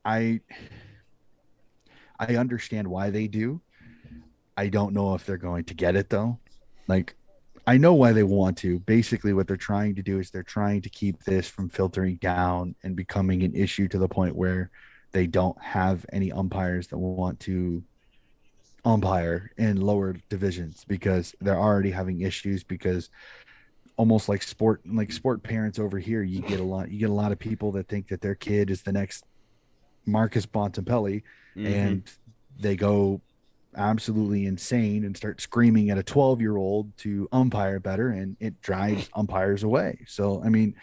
I I understand why they do. I don't know if they're going to get it though. Like I know why they want to. Basically, what they're trying to do is they're trying to keep this from filtering down and becoming an issue to the point where they don't have any umpires that want to umpire in lower divisions because they're already having issues because almost like sport parents over here, you get a lot of people that think that their kid is the next Marcus Bontempelli, Mm-hmm. and they go absolutely insane and start screaming at a 12-year-old to umpire better, and it drives umpires away. So I mean,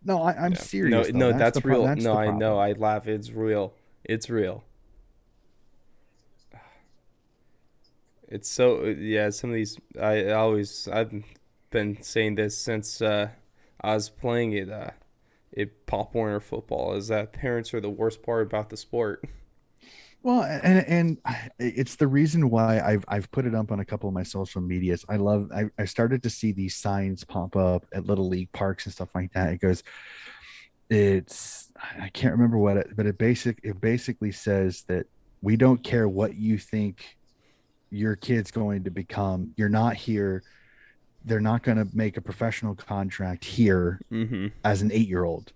no, I'm Yeah. No, serious though. no, that's real. That's No, the I know. problem. I laugh. It's real. It's real. It's so yeah. Some of these, I've been saying this since I was playing it Pop Warner football. Is that parents are the worst part about the sport. Well, and it's the reason why I've put it up on a couple of my social medias. I started to see these signs pop up at little league parks and stuff like that. It goes, it's I can't remember what it, but it basically says that we don't care what you think your kid's going to become. You're not here. They're not going to make a professional contract here Mm-hmm. as an 8-year-old.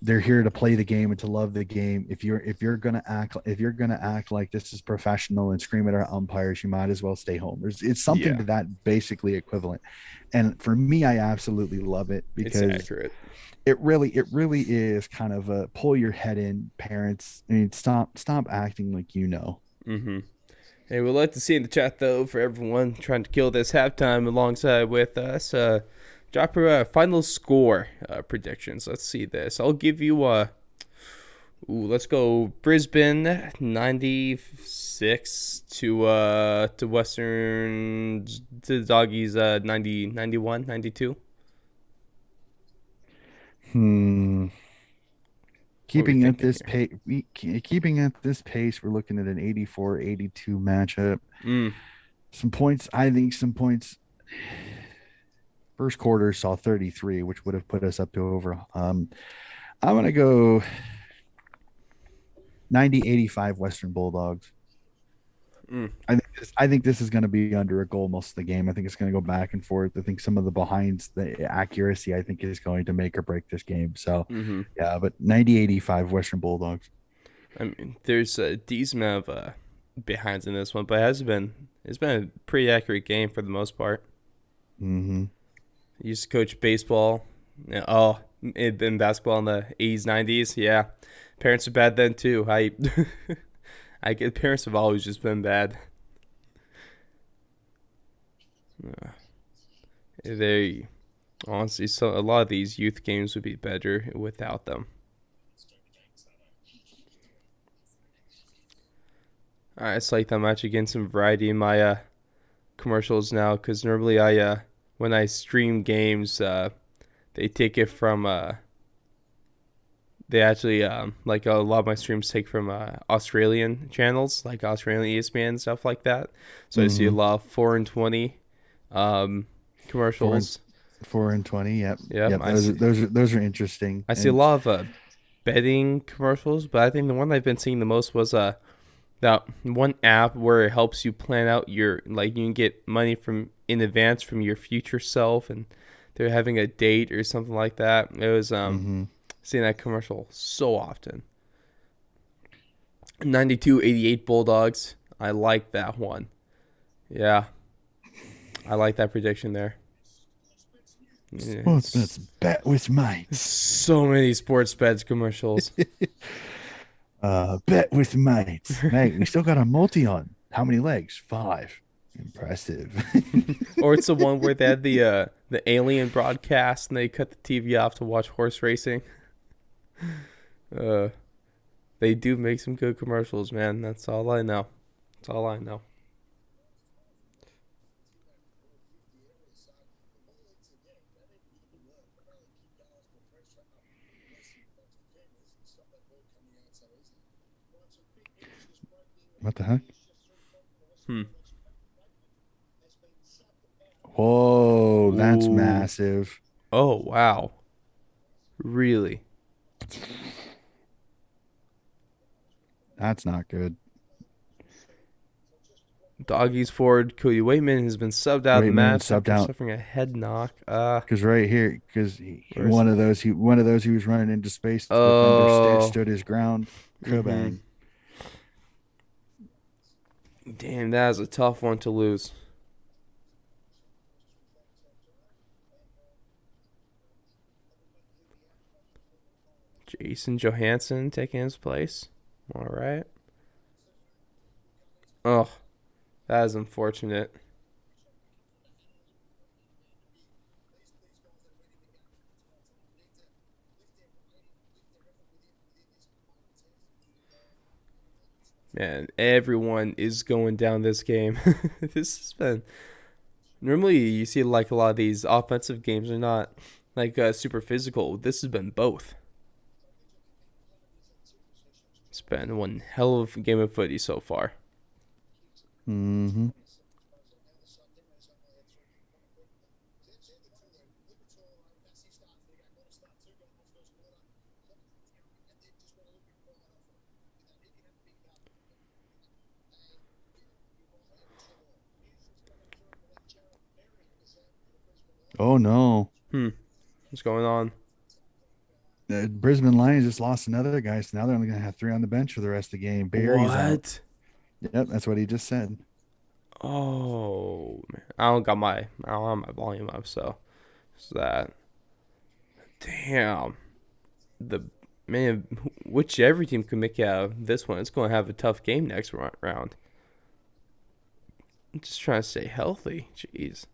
They're here to play the game and to love the game. If you're gonna act like this is professional and scream at our umpires, you might as well stay home. It's something Yeah, to that basically equivalent. And for me, I absolutely love it it's because accurate. it really is kind of a pull your head in, parents. I mean, stop acting like you know. Mm-hmm. Hey, we'd like to see in the chat though for everyone trying to kill this halftime alongside with us. Drop your final score predictions. Let's see this. I'll give you let's go Brisbane 96 to Western to the Doggies 90 91 92. Hmm. What are we thinking here? Keeping at this pace, we're looking at an 84-82 matchup. Mm. Some points. First quarter saw 33, which would have put us up to over. I'm going to go 90-85 Western Bulldogs. Mm. I think this is going to be under a goal most of the game. I think it's going to go back and forth. I think some of the behinds, the accuracy, I think is going to make or break this game. So, Mm-hmm. yeah, but 90-85 Western Bulldogs. I mean, there's a decent amount of behinds in this one, but it's been a pretty accurate game for the most part. Mm-hmm. I used to coach baseball. Yeah, oh, in basketball in the 80s, 90s. Yeah, parents were bad then too. I get parents have always just been bad. Uh, they honestly, so a lot of these youth games would be better without them. All right, it's like I'm actually getting some variety in my commercials now because normally when I stream games they take it from they actually like a lot of my streams take from Australian channels like Australian ESPN and stuff like that. So I see a Mm-hmm. lot of 4 and 20 um, Four and commercials. 4 and 20. Yep. Yep, Yep. Those are interesting. I see a And lot of betting commercials, but I think the one I've been seeing the most was that one app where it helps you plan out your like you can get money from in advance from your future self, and they're having a date or something like that. It was mm-hmm. seeing that commercial so often. 92-88 Bulldogs. I like that one. Yeah, I like that prediction there. Sports bets It's bet with mates. so many sports bets commercials. Bet with mates. Mate, we still got a multi on. How many legs? 5. Impressive. Or it's the one where they had the alien broadcast and they cut the TV off to watch horse racing. Uh, they do make some good commercials, man. That's all I know. That's all I know. What the heck? Hmm. Whoa, that's Ooh. massive. Oh wow. Really? That's not good. Doggies forward Cody Waitman has been subbed out of the Waitman match subbed after out suffering a head knock. because right here, because Where is one of it? those he was running into space. The defender Oh. stood his ground. Mm-hmm. Kabang. Damn, that is a tough one to lose. Jason Johansson taking his place. All right. Oh, that is unfortunate. Man, everyone is going down this game. This has been normally you see like a lot of these offensive games are not like super physical. This has been both. It's been one hell of a game of footy so far. Mm-hmm. Oh no. Hmm, what's going on? The Brisbane Lions just lost another guy, so now they're only going to have 3 on the bench for the rest of the game. Barry's out. What? Yep, that's what he just said. Oh man, I don't have my volume up, so it's that. Damn, the man, whichever team can make it out of this one, it's going to have a tough game next round. I'm just trying to stay healthy. Jeez.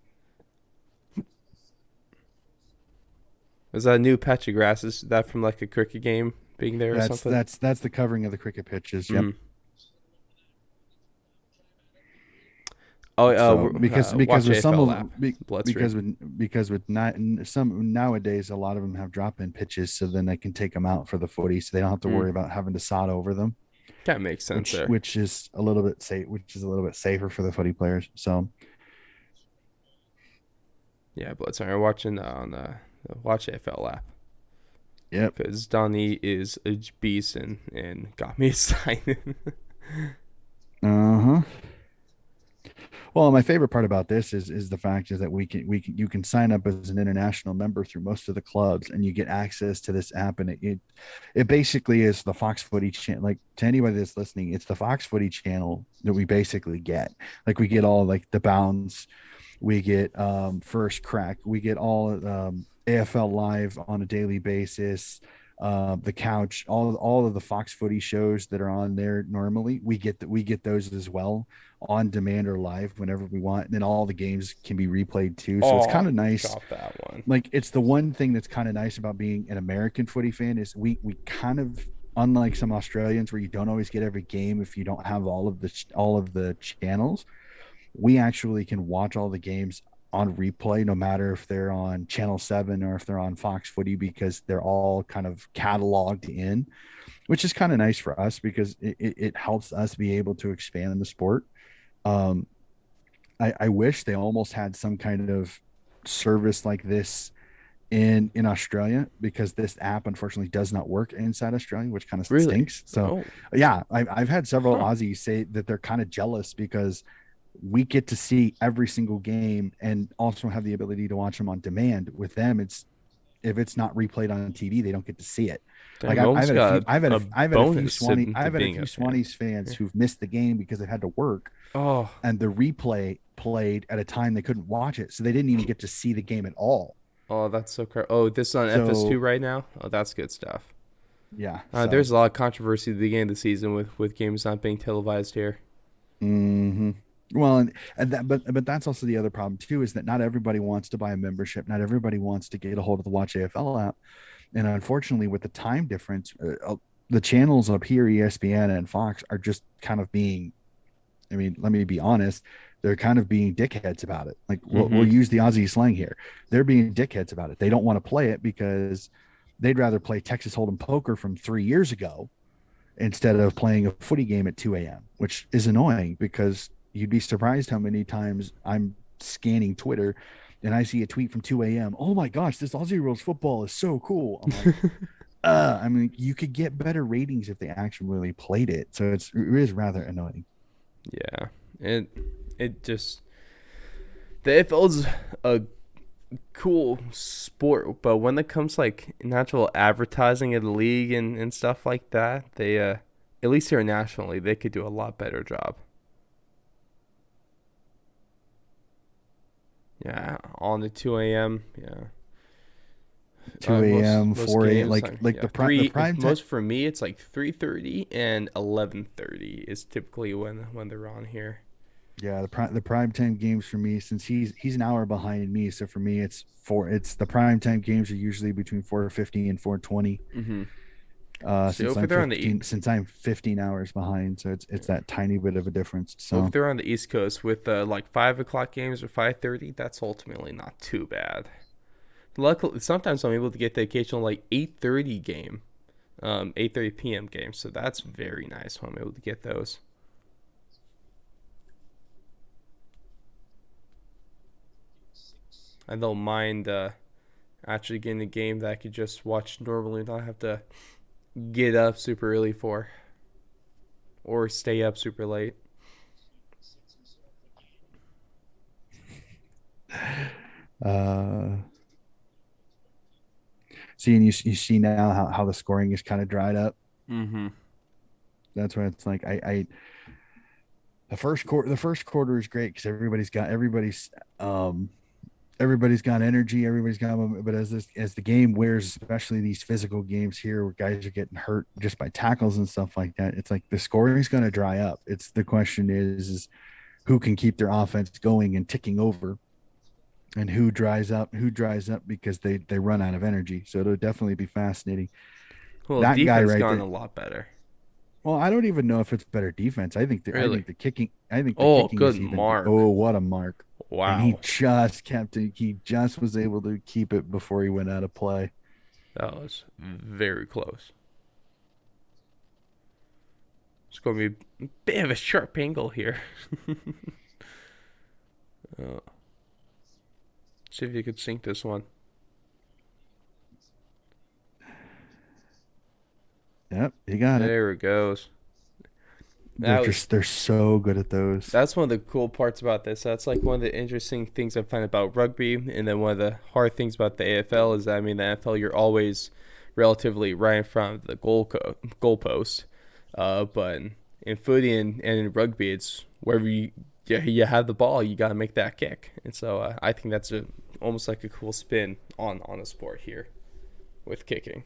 Is that a new patch of grass? Is that from like a cricket game being there or That's something? that's that's the covering of the cricket pitches. Yep. Mm. Oh, So because watch with some AFL of lap, Bloodstream. because with not some nowadays a lot of them have drop in pitches, so then they can take them out for the footy, so they don't have to Mm. worry about having to sod over them, That makes sense which there. which is a little bit safe, which is a little bit safer for the footy players. So Yeah, Bloodstream. I'm watching on watch AFL lap yep. because Donnie is a beast and got me excited. Uh huh. Well, my favorite part about this is the fact is that we can you can sign up as an international member through most of the clubs, and you get access to this app, and it basically is the Fox Footy channel. Like, to anybody that's listening, it's the Fox Footy channel that we basically get. Like, we get all like the bounds, we get first crack, we get all AFL live on a daily basis, the couch, all of the Fox Footy shows that are on there normally, we get those as well on demand or live whenever we want. And then all the games can be replayed too. So it's Oh, kind of nice. drop that one. Like, it's the one thing that's kind of nice about being an American footy fan is we kind of, unlike some Australians where you don't always get every game if you don't have all of the channels, we actually can watch all the games on replay, no matter if they're on Channel 7 or if they're on Fox Footy, because they're all kind of cataloged in, which is kind of nice for us because it helps us be able to expand the sport. Um, I wish they almost had some kind of service like this in Australia, because this app unfortunately does not work inside Australia, which kind of Really? stinks. So Oh, yeah, I've had several huh. Aussies say that they're kind of jealous because we get to see every single game and also have the ability to watch them on demand. With them, it's if it's not replayed on TV, they don't get to see it. Like, Damn, you I've almost had a few, got a bonus to I've had a being few a fan. Swannies fans who've missed the game because they had to work, Oh, and the replay played at a time they couldn't watch it, so they didn't even get to see the game at all. oh, that's so crazy. Oh, this is on FS2 So right now. Oh, that's good stuff. yeah, There's so a lot of controversy at the beginning of the season with games not being televised here. hmm well, and that, but that's also the other problem too, is that not everybody wants to buy a membership. Not everybody wants to get a hold of the Watch AFL app, and unfortunately, with the time difference, the channels up here, ESPN and Fox, are just kind of being. I mean, let me be honest. They're kind of being dickheads about it. Like, we'll Mm-hmm. use the Aussie slang here. They're being dickheads about it. They don't want to play it because they'd rather play Texas Hold'em poker from 3 years ago instead of playing a footy game at 2 a.m., which is annoying because you'd be surprised how many times I'm scanning Twitter and I see a tweet from 2 a.m. Oh my gosh, this Aussie rules football is so cool. I'm like, I mean, you could get better ratings if they actually really played it. So it is rather annoying. Yeah, it it just the AFL is a cool sport, but when it comes to, like, natural advertising of the league and stuff like that, they at least here nationally they could do a lot better job. Yeah, on the 2 a.m. Yeah, 2 most a.m., most 4 a.m. games Like yeah, three. prime time. Most for me, it's like 3:30 and 11:30 is typically when they're on here. Yeah, the prime time games for me, since he's an hour behind me, so for me it's the prime time games are usually between 4:50 and 4:20. Mm-hmm. So over there on the Since I'm 15 hours behind, so it's that tiny bit of a difference. over So there on the East Coast with like 5 o'clock games or 5:30, that's ultimately not too bad. Luckily, sometimes I'm able to get the occasional like 8:30 game, 8:30 p.m. game. So that's very nice when I'm able to get those. I don't mind actually getting a game that I could just watch normally, and not have to get up super early for or stay up super late. uh seeing you see now how the scoring is kind of dried up. Mm-hmm. That's where it's like I the first quarter is great because everybody's got energy, everybody's got moment. But as the game wears, especially these physical games here where guys are getting hurt just by tackles and stuff like that, it's like the scoring is going to dry up. It's the question is who can keep their offense going and ticking over, and who dries up because they run out of energy. So it'll definitely be fascinating. Well, That guy defense right gone there. a lot better. Well, I don't even know if it's better defense. Really? I think the Oh, kicking good is even. mark. Oh, what a mark! And he Wow, just kept it. He just was able to keep it before he went out of play. that was very close. It's going to be a bit of a sharp angle here. uh, See if you could sink this one. Yep, he got it. There it goes. They're That was just they're so good at those. that's one of the cool parts about this. That's like one of the interesting things I find about rugby, and then one of the hard things about the AFL is that, I mean, the NFL, you're always relatively right in front of the goalpost, but in footy and in rugby, it's wherever you have the ball, you got to make that kick, and so I think that's almost like a cool spin on a sport here with kicking.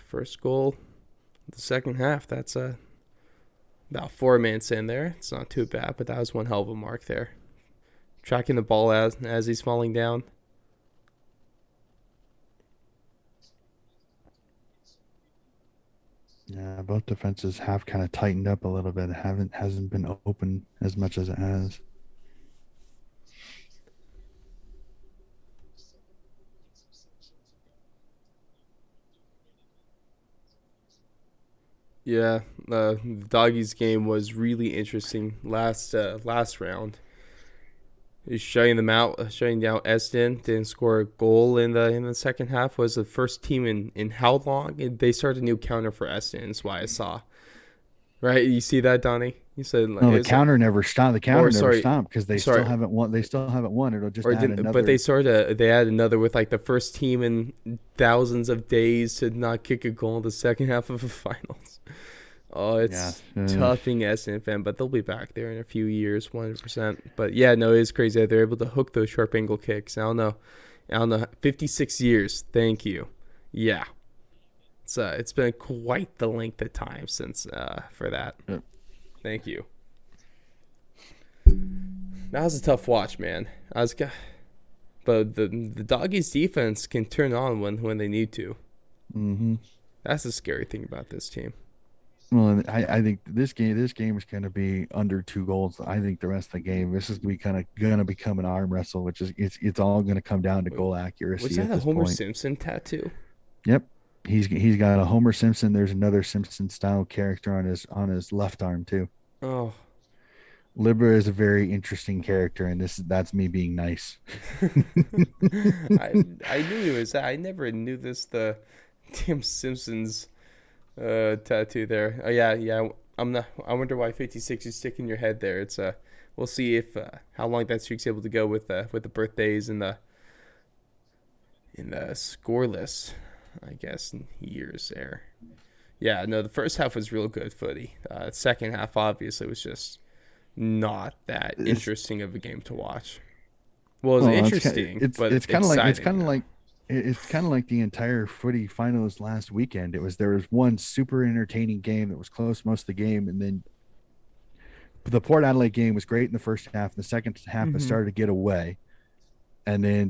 First goal, the second half. That's about 4 minutes in there. It's not too bad, but that was one hell of a mark there. Tracking the ball as he's falling down. Yeah, both defenses have kind of tightened up a little bit. It haven't hasn't been open as much as it has. Yeah, the doggies game was really interesting last round. He's shutting them out, shutting down Eston. Didn't score a goal in the second half. Was the first team in how long? And they started a new counter for Eston. That's why I saw. Right, you see that, Donnie? You said No, it the was like, counter never stopped. The or counter never sorry, stopped because they still sorry, haven't won. They still haven't won. It'll just or add didn't. But they another. they had another with like the first team in thousands of days to not kick a goal in the second half of the finals. Oh, Yeah, it's toughing Essendon fan, but they'll be back there in a few years, 100%. But yeah, no, it is crazy that they're able to hook those sharp angle kicks. I don't know, 56 years. Thank you. Yeah, it's been quite the length of time since for that. yeah. Thank you. That was a tough watch, man. But the doggies defense can turn on when they need to. Mm-hmm. That's the scary thing about this team. Well, and I think this game is going to be under 2 goals. I think the rest of the game, this is going to become an arm wrestle, which is it's all going to come down to Wait, goal was accuracy that at a this Homer point. Simpson tattoo? Yep, he's got a Homer Simpson. There's another Simpson style character on his left arm too. Oh, Libra is a very interesting character, and that's me being nice. I knew it was that. I never knew this. The Tim Simpsons tattoo there. Oh yeah, yeah. I'm not. I wonder why 56 is sticking in your head there. It's we'll see if how long that streak's able to go with the birthdays and the scoreless, I guess, years there. Yeah, no, the first half was real good footy. Second half obviously was just not that It's, interesting of a game to watch. Well, it was well, interesting, but it's kind of like exciting now. it's kind of like the entire footy finals last weekend. There was one super entertaining game that was close most of the game, and then the Port Adelaide game was great in the first half. In the second half, it Mm-hmm. started to get away, and then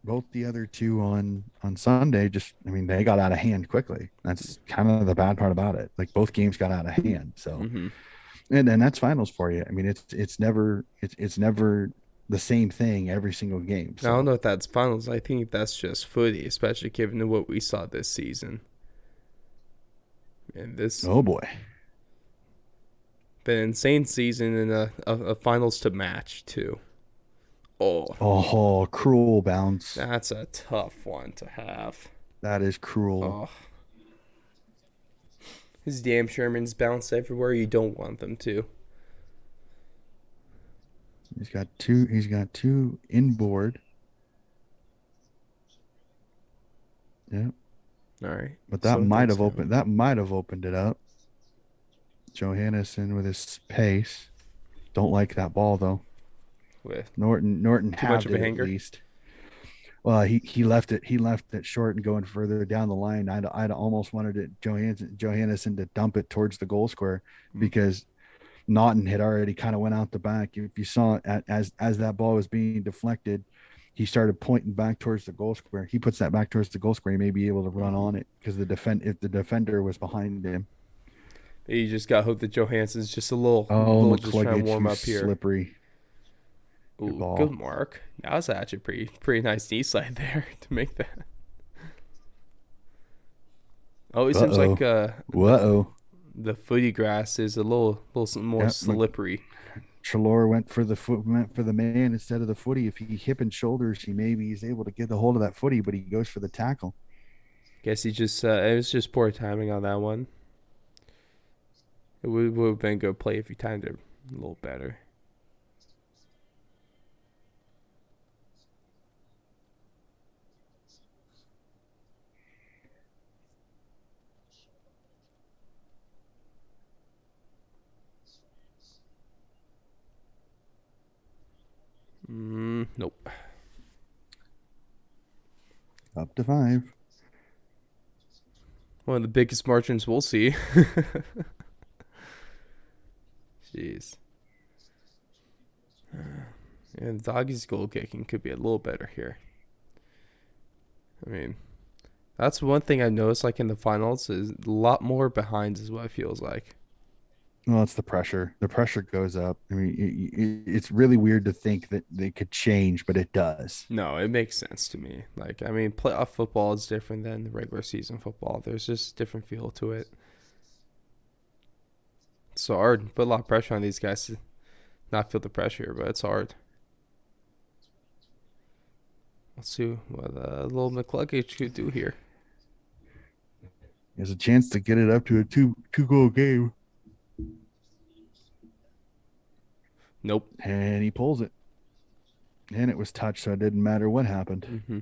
both the other two on Sunday, just I mean they got out of hand quickly. That's kind of the bad part about it. Like both games got out of hand. So Mm-hmm. and that's finals for you. I mean it's never the same thing every single game. I don't So know if that's finals. I think that's just footy, especially given what we saw this season. And this oh boy, been an insane season and a finals to match too. Oh, oh cruel bounce. that's a tough one to have. That is cruel. Oh, his damn Shermans bounce everywhere you don't want them to. He's got two inboard. Yeah, All right, but slow things down. that might have opened it up. Johannesson with his pace. Don't like that ball though. With Norton too much halved of a it at hanger. least. Well, he left it short and going further down the line. I'd almost wanted Johannesson to dump it towards the goal square because Naughton had already kind of went out the back. If you saw it, as that ball was being deflected, he started pointing back towards the goal square. He puts that back towards the goal square. He may be able to run Mm-hmm. on it because if the defender was behind him. You just got to hope that Johansson's just a Oh, little just trying to McCluggage, warm you up here. slippery. Good Ooh, good ball. mark. That was actually pretty nice knee slide there to make that. Oh, it Uh seems like oh. Uh oh. the footy grass is a little more Yeah, slippery. Chalor went for the man instead of the footy. If he hip and shoulders, he maybe he's able to get the hold of that footy, but he goes for the tackle. Guess he just it was just poor timing on that one. It would have been a good play if he timed it a little better. Nope. Up to 5. One of the biggest margins we'll see. Jeez. And Doggy's goal kicking could be a little better here. I mean, that's one thing I noticed, like in the finals, is a lot more behinds is what it feels like. Well, it's the pressure. The pressure goes up. I mean, it's really weird to think that they could change, but it does. No, it makes sense to me. Like, I mean, playoff football is different than regular season football. There's just a different feel to it. It's so hard. Put a lot of pressure on these guys to not feel the pressure, but it's hard. Let's see what little McCluggage could do here. There's a chance to get it up to a two goal game. Nope. And he pulls it. And it was touched, so it didn't matter what happened. Mm-hmm.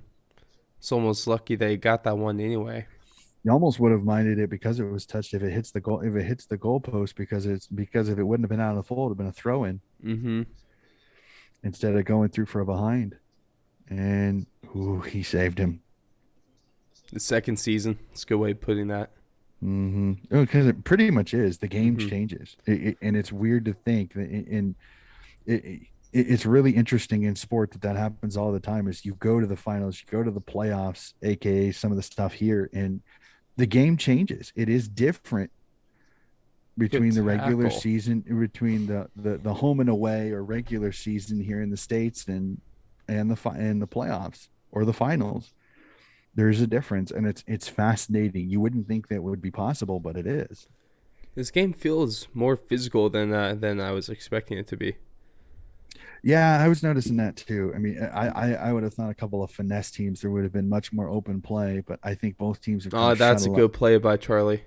It's almost lucky they got that one anyway. You almost would have minded it because it was touched if it hits the goalpost because if it wouldn't have been out of the fold, it would have been a throw in. Mm-hmm. Instead of going through for a behind. And he saved him. The second season. It's a good way of putting that. Mm-hmm. Because it pretty much is. The game Mm-hmm. changes. And it's weird to think that it's really interesting in sport that happens all the time is you go to the finals, you go to the playoffs, aka some of the stuff here, and the game changes. It is different Good between the regular tackle. season, between the home and away or regular season here in the States and the playoffs or the finals. There's a difference, and it's fascinating. You wouldn't think that would be possible, but it is. This game feels more physical than I was expecting it to be. Yeah, I was noticing that too. I mean, I would have thought a couple of finesse teams there would have been much more open play, but I think both teams have kind Oh, of that's a shuttled up. good play by Charlie.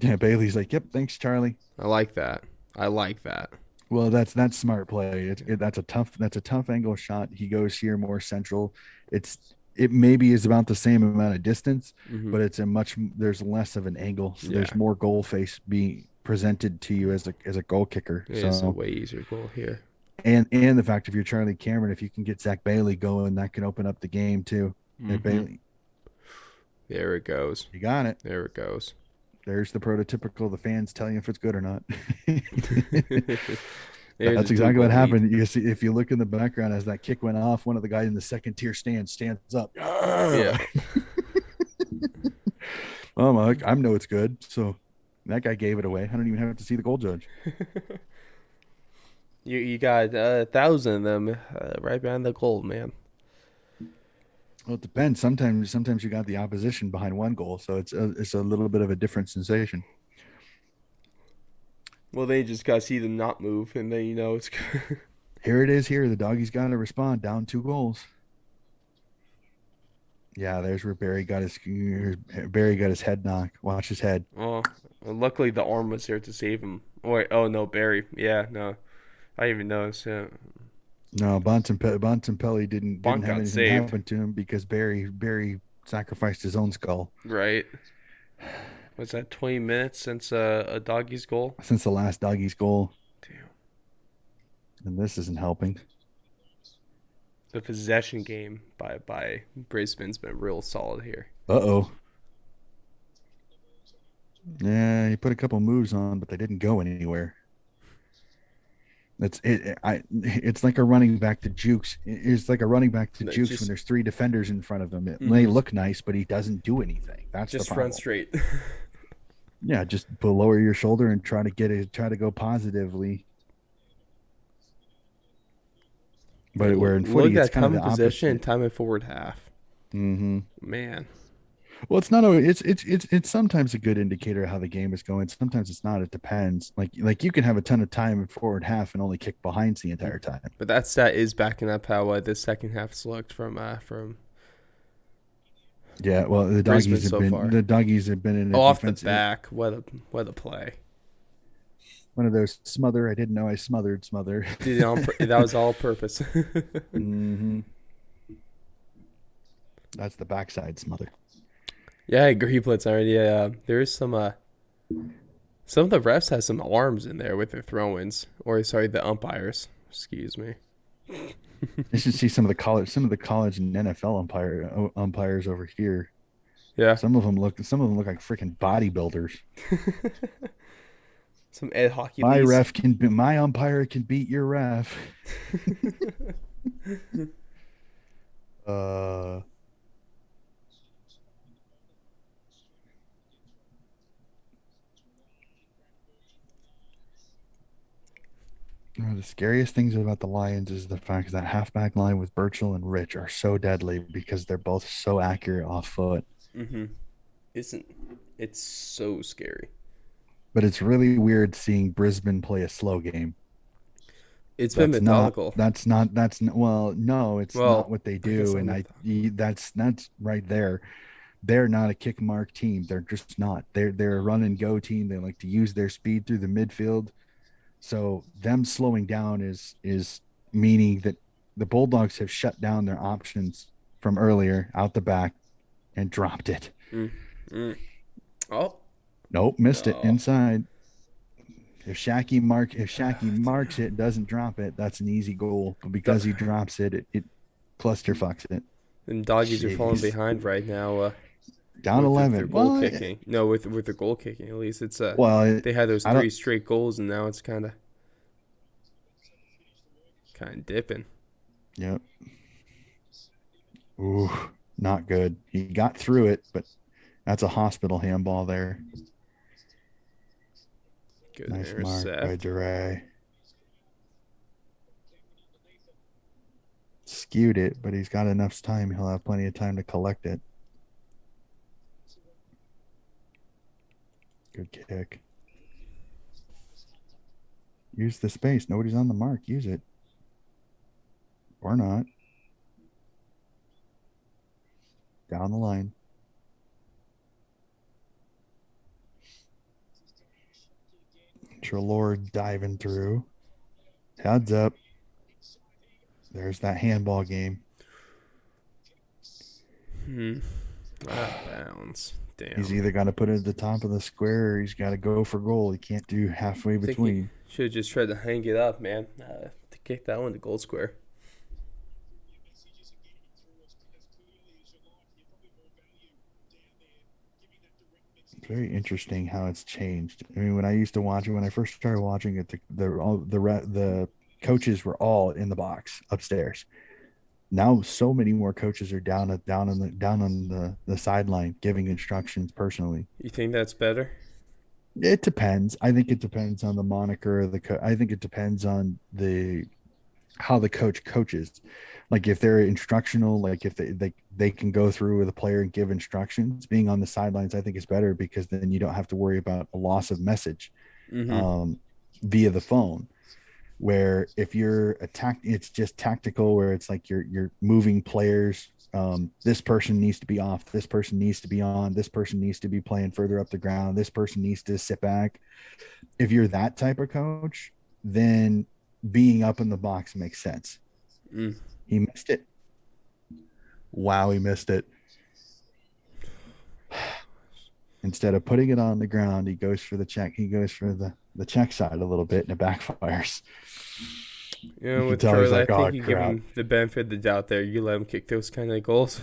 Yeah, Bailey's like, "Yep, thanks, Charlie." I like that. I like that. Well, that's smart play. That's a tough angle shot. He goes here more central. It maybe is about the same amount of distance, Mm-hmm. but there's less of an angle, so Yeah, there's more goal face being presented to you as a goal kicker. it is a So way easier goal here. and the fact if you're Charlie Cameron, if you can get Zach Bailey going, that can open up the game too. And Mm-hmm. Bailey, There it goes. you got it. There it goes. There's the prototypical the fans tell you if it's good or not. There's a That's exactly what two-goal lead. happened. You see, if you look in the background as that kick went off, one of the guys in the second tier stands up. Yeah. I know it's good. So that guy gave it away. I don't even have to see the goal judge. You got 1,000 of them right behind the goal, man. Well, it depends. Sometimes you got the opposition behind one goal, so it's a little bit of a different sensation. Well, they just got to see them not move, and then you know it's good. Here it is. Here the doggies got to respond. Down 2 goals. Yeah, there's where Barry got his head knocked. Watch his head. Oh, well, luckily the arm was there to save him. Oh, wait, oh no, Barry. Yeah, no, I didn't even noticed. Yeah. No, Bontempelli didn't Bont have got anything saved, happen to him because Barry sacrificed his own skull right? Was that 20 minutes since a doggy's goal? since the last doggy's goal, Damn. and this isn't helping. The possession game by Brisbane's been real solid here. Uh-oh. Yeah, he put a couple moves on, but they didn't go anywhere. It's like a running back to Jukes. It's like a running back to Jukes when Just there's 3 defenders in front of him. It may mm-hmm. look nice, but he doesn't do anything. That's the Just run problem. straight. Yeah, just lower your shoulder and try to go positively. Yeah, But where in look footy, it's at kind of time the of possession opposite. and time in forward half. Mm-hmm. Man, Well, it's not always, it's sometimes a good indicator of how the game is going. Sometimes it's not. It depends. Like you can have a ton of time in forward half and only kick behinds the entire time. But that stat is backing up how the second half's looked from Yeah, well, Brisbane so far. the doggies have been in a Oh, off the defensive back, what a play! one of those smother. I didn't know I smothered smother. Did it that was all purpose. hmm That's the backside smother. Yeah, I agree, Blitz already. There's some of the refs has some arms in there with their throw-ins, or sorry, the umpires. Excuse me. You should see some of the college and NFL umpires over here. Yeah, Some of them look like freaking bodybuilders. some Ed Hockey Lees. My umpire can beat your ref. Uh, One of the scariest things about the Lions is the fact that halfback line with Birchall and Rich are so deadly because they're both so accurate off foot. Mm-hmm. Isn't it's so scary? But it's really weird seeing Brisbane play a slow game. It's been methodical. Well, no, it's not Well, what they I guess do. not And methodical. that's right there. They're not a kick mark team. They're just not. They're a run and go team. They like to use their speed through the midfield. So them slowing down is meaning that the Bulldogs have shut down their options from earlier out the back and dropped it. Mm. Mm. Oh Nope, missed it no. inside. If Shacky marks it, doesn't drop it, that's an easy goal. But because he drops it, it cluster fucks it. And doggies are falling Jeez. behind right now Down with their 11. goal kicking. No, with their goal kicking at least. It's Well, they had those I don't. three straight goals and now it's kind of dipping. Yep. Ooh, not good. He got through it, but that's a hospital handball there. Good Nice mark by intercept. Duray. Skewed it, but he's got enough time. He'll have plenty of time to collect it. Good kick. Use the space. Nobody's on the mark. Use it. Or not. Down the line. Trelord diving through. Heads up. There's that handball game. Hmm. Out of bounds. He's Damn. either got to put it at the top of the square or he's got to go for goal. He can't do halfway I think he between. should have just tried to hang it up, man. To kick that one to goal square. It's very interesting how it's changed. I mean, when I used to watch it, when I first started watching it, the coaches were all in the box upstairs. Now, so many more coaches are down on the sideline giving instructions personally. You think that's better? It depends. I think it depends on the moniker of I think it depends on the how the coach coaches. Like if they're instructional, like if they can go through with a player and give instructions, being on the sidelines, I think is better because then you don't have to worry about a loss of message Mm-hmm. um, via the phone. Where if you're it's just tactical, where it's like you're moving players. This person needs to be off. This person needs to be on. This person needs to be playing further up the ground. This person needs to sit back. If you're that type of coach, then being up in the box makes sense. Mm. He missed it. Wow, he missed it. Instead of putting it on the ground, he goes for the check. He goes for the check side a little bit and it backfires. You You know, can with tell he's Curly, I like, think oh you give crap. him the benefit of the doubt there. You let him kick those kind of goals.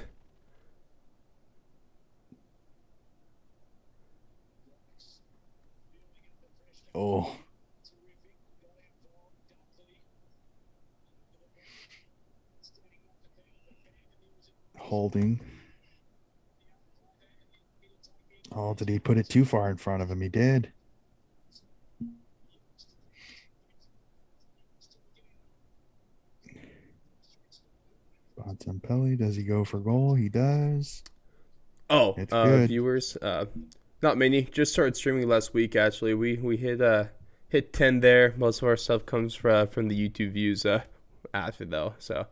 Oh, holding. Oh, did he put it too far in front of him? He did. Bontempelli, does he go for goal? He does. Oh, It's good. viewers, not many. Just started streaming last week. Actually, we hit 10 there. Most of our stuff comes from the YouTube views after though, so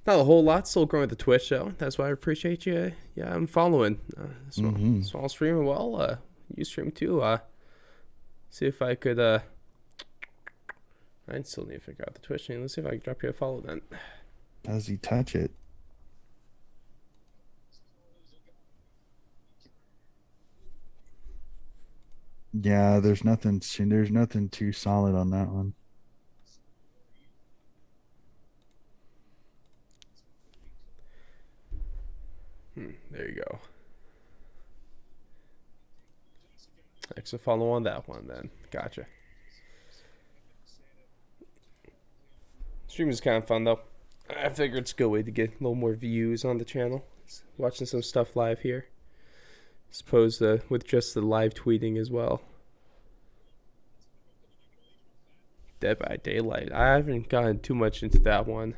not a whole lot. Still growing the Twitch though. That's why I appreciate you. Yeah, I'm following. Mm-hmm. Small streaming well. You stream too. See if I could. I still need to figure out the Twitch name. Let's see if I can drop you a follow then. Does he touch it? Yeah, there's nothing too solid on that one. There you go. Extra follow on that one then. Gotcha. Stream is kind of fun though. I figured it's a good way to get a little more views on the channel. Watching some stuff live here, as opposed to with just the live tweeting as well. Dead by Daylight. I haven't gotten too much into that one.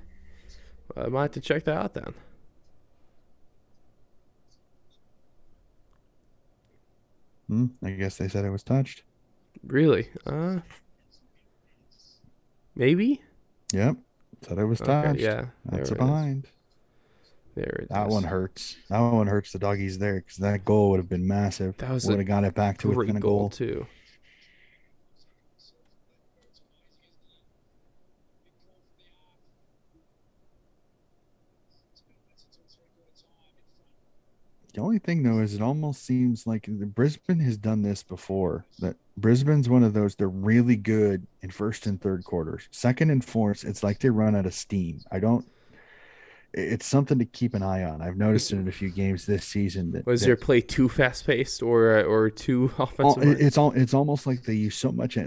I might have to check that out then. I guess they said it was touched. Really? Maybe. Yep, said it was Okay. touched. Yeah. There That's a it is. behind. There it That is. one hurts. That one hurts the doggies there because that goal would have been massive. That was Would a have got it back to within great a goal goal. too. The only thing though is it almost seems like Brisbane has done this before. That Brisbane's one of those, they're really good in first and third quarters. Second and fourth, it's like they run out of steam. I don't It's something to keep an eye on. I've noticed Was, it in a few games this season that was your play too fast paced or too offensive minded? it's almost like they use so much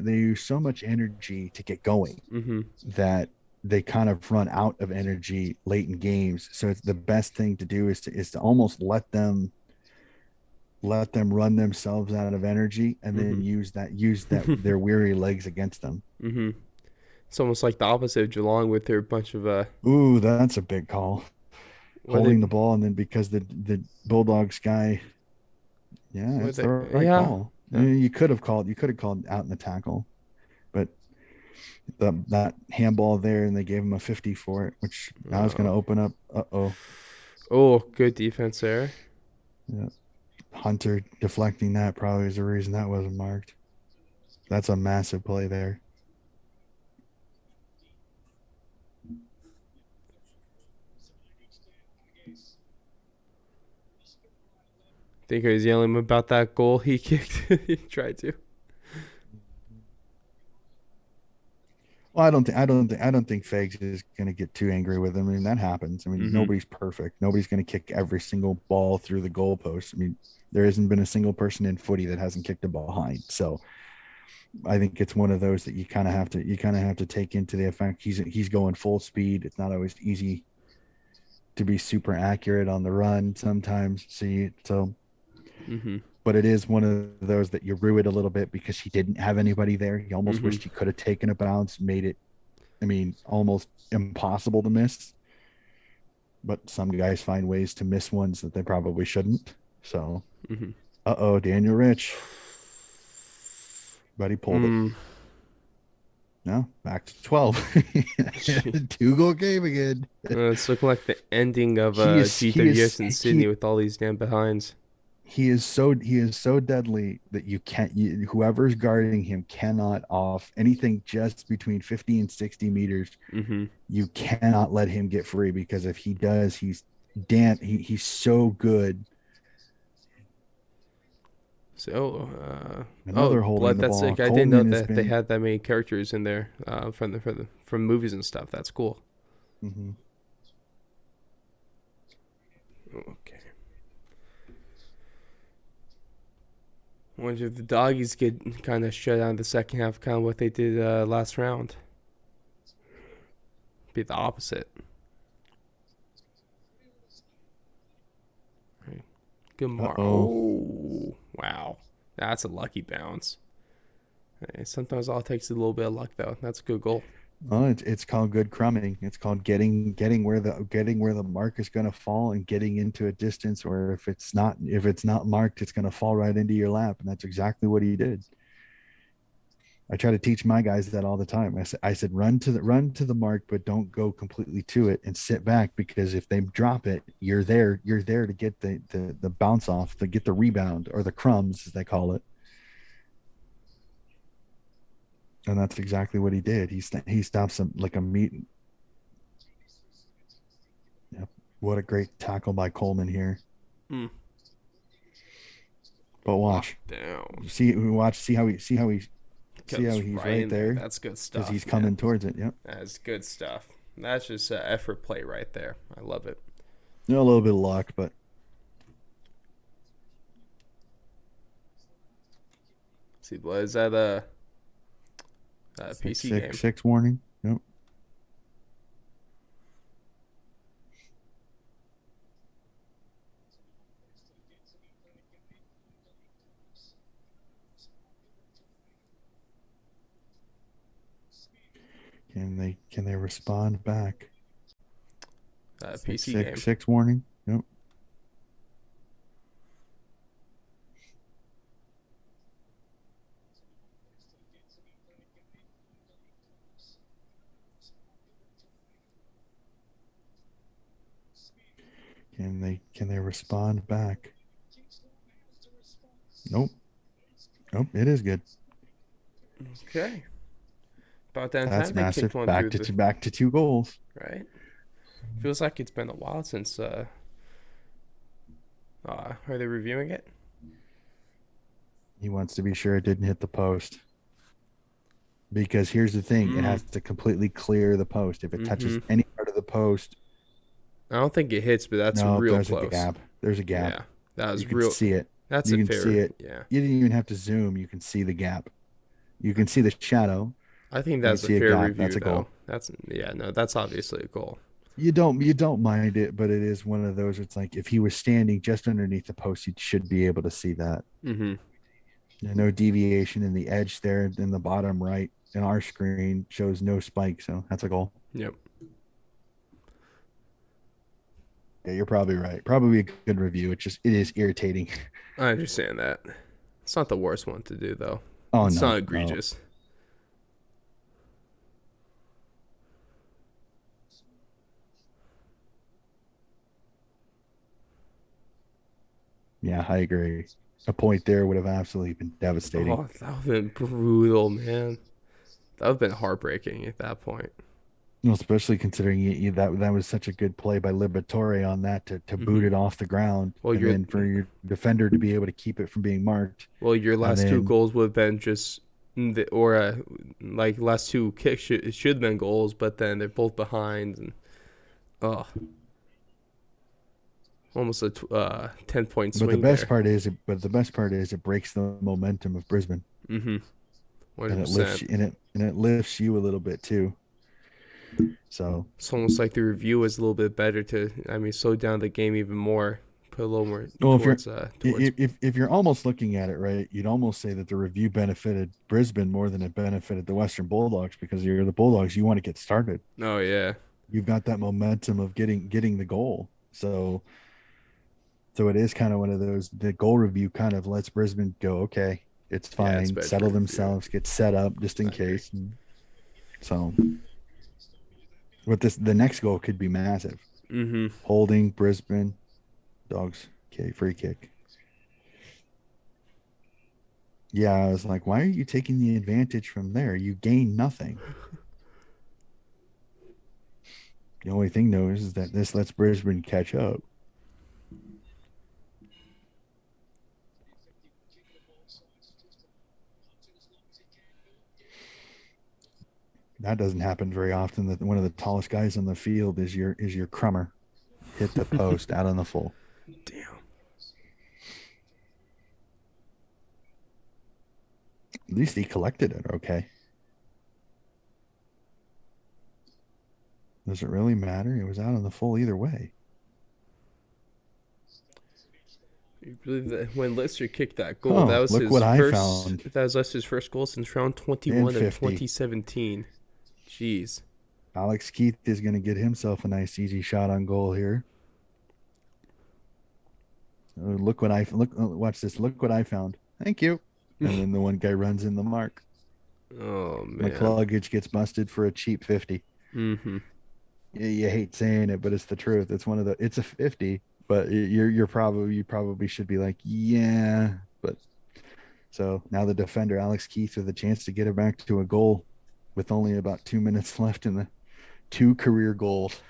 energy to get going Mm-hmm. that they kind of run out of energy late in games. So it's the best thing to do is to almost let them run themselves out of energy and then Mm-hmm. use that their weary legs against them. Mm-hmm. It's almost like the opposite of Geelong with their bunch of Ooh, that's a big call. what Holding they the ball and then because the Bulldogs guy, yeah, what it's they the right yeah. call. Yeah. You could have called out in the tackle, but that handball there and they gave him a 50 for it, which now is going Oh. to open up. Uh-oh. Oh, good defense there. Yeah. Hunter deflecting that probably is the reason that wasn't marked. That's a massive play there. Think I was yelling about that goal he kicked. He tried to. Well, I don't think Fags is going to get too angry with him. I mean, that happens. I mean, Mm-hmm. nobody's perfect. Nobody's going to kick every single ball through the goalpost. I mean, there hasn't been a single person in footy that hasn't kicked a ball behind. So I think it's one of those that you kind of have to take into the effect. He's going full speed. It's not always easy to be super accurate on the run sometimes. So Mm-hmm. but it is one of those that you rue it a little bit because he didn't have anybody there. He almost Mm-hmm. wished he could have taken a bounce, made it, I mean, almost impossible to miss. But some guys find ways to miss ones that they probably shouldn't. So, Mm-hmm. Daniel Rich, but he pulled it. Mm. No, back to 12. 2-goal game again. It's looking like the ending of He GWS is in Sydney with all these damn behinds. he is so deadly that whoever's guarding him cannot off anything just between 50 and 60 meters. Mm-hmm. You cannot let him get free because if he does, he's so good. So, Another holding blood. the That's ball. sick. I didn't know Coleman has that they been. had that many characters in there from movies and stuff. That's cool. Mhm. Okay. I wonder if the doggies get kind of shut out in the second half, kind of what they did last round. Be the opposite. Right. Good mark. Uh-oh. Oh, wow. That's a lucky bounce. Hey, sometimes all it takes is a little bit of luck, though. That's a good goal. Well, it's called good crumbing. It's called getting where the mark is going to fall and getting into a distance where if it's not marked, it's going to fall right into your lap, and that's exactly what he did. I try to teach my guys that all the time. I said run to the mark, but don't go completely to it and sit back because if they drop it, you're there to get the bounce off, to get the rebound or the crumbs as they call it. And that's exactly what he did. He stops him like a meat. Yep. What a great tackle by Coleman here. Mm. But watch, Locked down. see how Goes he's right right in there. there That's good because stuff, he's man. coming towards it. Yep. That's good stuff. That's just effort play right there. I love it. A little bit of luck, but See, what is that a six PC six game? six warning. Yep. Can they respond back? Six PC six game. six warning. Yep. Can they respond back? Nope. Nope. It is good. Okay. About that time That's they kicked massive. one through the Back to 2 goals. right. Feels like it's been a while since. Are they reviewing it? He wants to be sure it didn't hit the post. Because here's the thing, it Mm. has to completely clear the post. If it touches Mm-hmm. any part of the post, I don't think it hits, but that's nope, real there's a close. gap. There's a gap. Yeah, that You was can real. see it. That's You a can see fair. it. Yeah, You didn't even have to zoom. You can see the gap. You can see the shadow. I think You can that's a see a fair gap. That's review a though. goal. That's yeah, no, that's obviously a goal. You don't mind it, but it is one of those. It's like if he was standing just underneath the post, you should be able to see that. Mm-hmm. No deviation in the edge there in the bottom right. And our screen shows no spike, so that's a goal. Yep, Yeah, you're probably right. Probably a good review. It is irritating. I understand that. It's not the worst one to do though. Oh It's not no. egregious. Yeah, I agree. A point there would have absolutely been devastating. Oh, that would have been brutal, man. That would have been heartbreaking at that point. Well, especially considering that was such a good play by Liberatore on that to boot Mm-hmm. it off the ground, Well, and your then for your defender to be able to keep it from being marked, your and last two then goals would have been just or like last two kicks should have been goals, but then they're both behind and oh, almost a 10 point swing there. but the best part is it breaks the momentum of Brisbane, Mm-hmm. and 100%. it lifts you a little bit too. So It's almost like the review was a little bit better to, I mean, slow down the game even more, put a little more well, towards. if you're almost looking at it right, you'd almost say that the review benefited Brisbane more than it benefited the Western Bulldogs because you're the Bulldogs. You want to get started. Oh yeah, You've got that momentum of getting the goal. So it is kind of one of those. The goal review kind of lets Brisbane go. Okay, it's yeah, it's fine. better Settle review. themselves. Get set up just in I agree. case. And so with this, the next goal could be massive. Mm-hmm. Holding Brisbane Dogs. Okay, free kick. Yeah, I was like, why are you taking the advantage from there? You gain nothing. The only thing though is that this lets Brisbane catch up. That doesn't happen very often. That one of the tallest guys on the field is your crummer. Hit the post out on the full. Damn. At least he collected it. Okay. Does it really matter? It was out on the full either way. You believe that when Lister kicked that goal, that Oh, was look his what I first. found. That was Lister's first goal since round And 21 in 50. 2017. Jeez. Alex Keith is going to get himself a nice easy shot on goal here. Look what I look. Watch this. Look what I found. Thank you. And then the one guy runs in the mark. Oh man. McCluggage gets busted for a cheap 50. Mm-hmm. You hate saying it, but it's the truth. It's one of the. It's a 50, but you're probably you probably should be like, yeah. But so now the defender Alex Keith with a chance to get it back to a goal with only about 2 minutes left in the two career goals.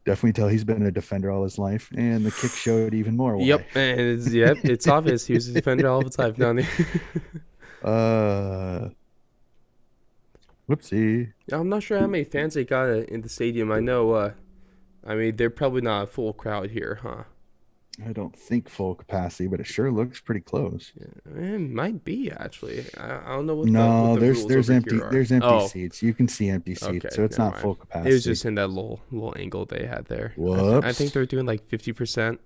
Definitely tell he's been a defender all his life, and the kick showed even more why. Yep, and it's obvious he was a defender all of his life, down there. uh, Whoopsie. I'm not sure how many fans they got in the stadium. I know. I mean, they're probably not a full crowd here, huh? I don't think full capacity, but it sure looks pretty close. Yeah, it might be actually. I don't know what No, the rules over here are. there's empty Oh, seats. You can see empty seats, okay, so it's never not mind. full It was capacity. just in that little angle they had there. I think Whoops. they're doing like 50%.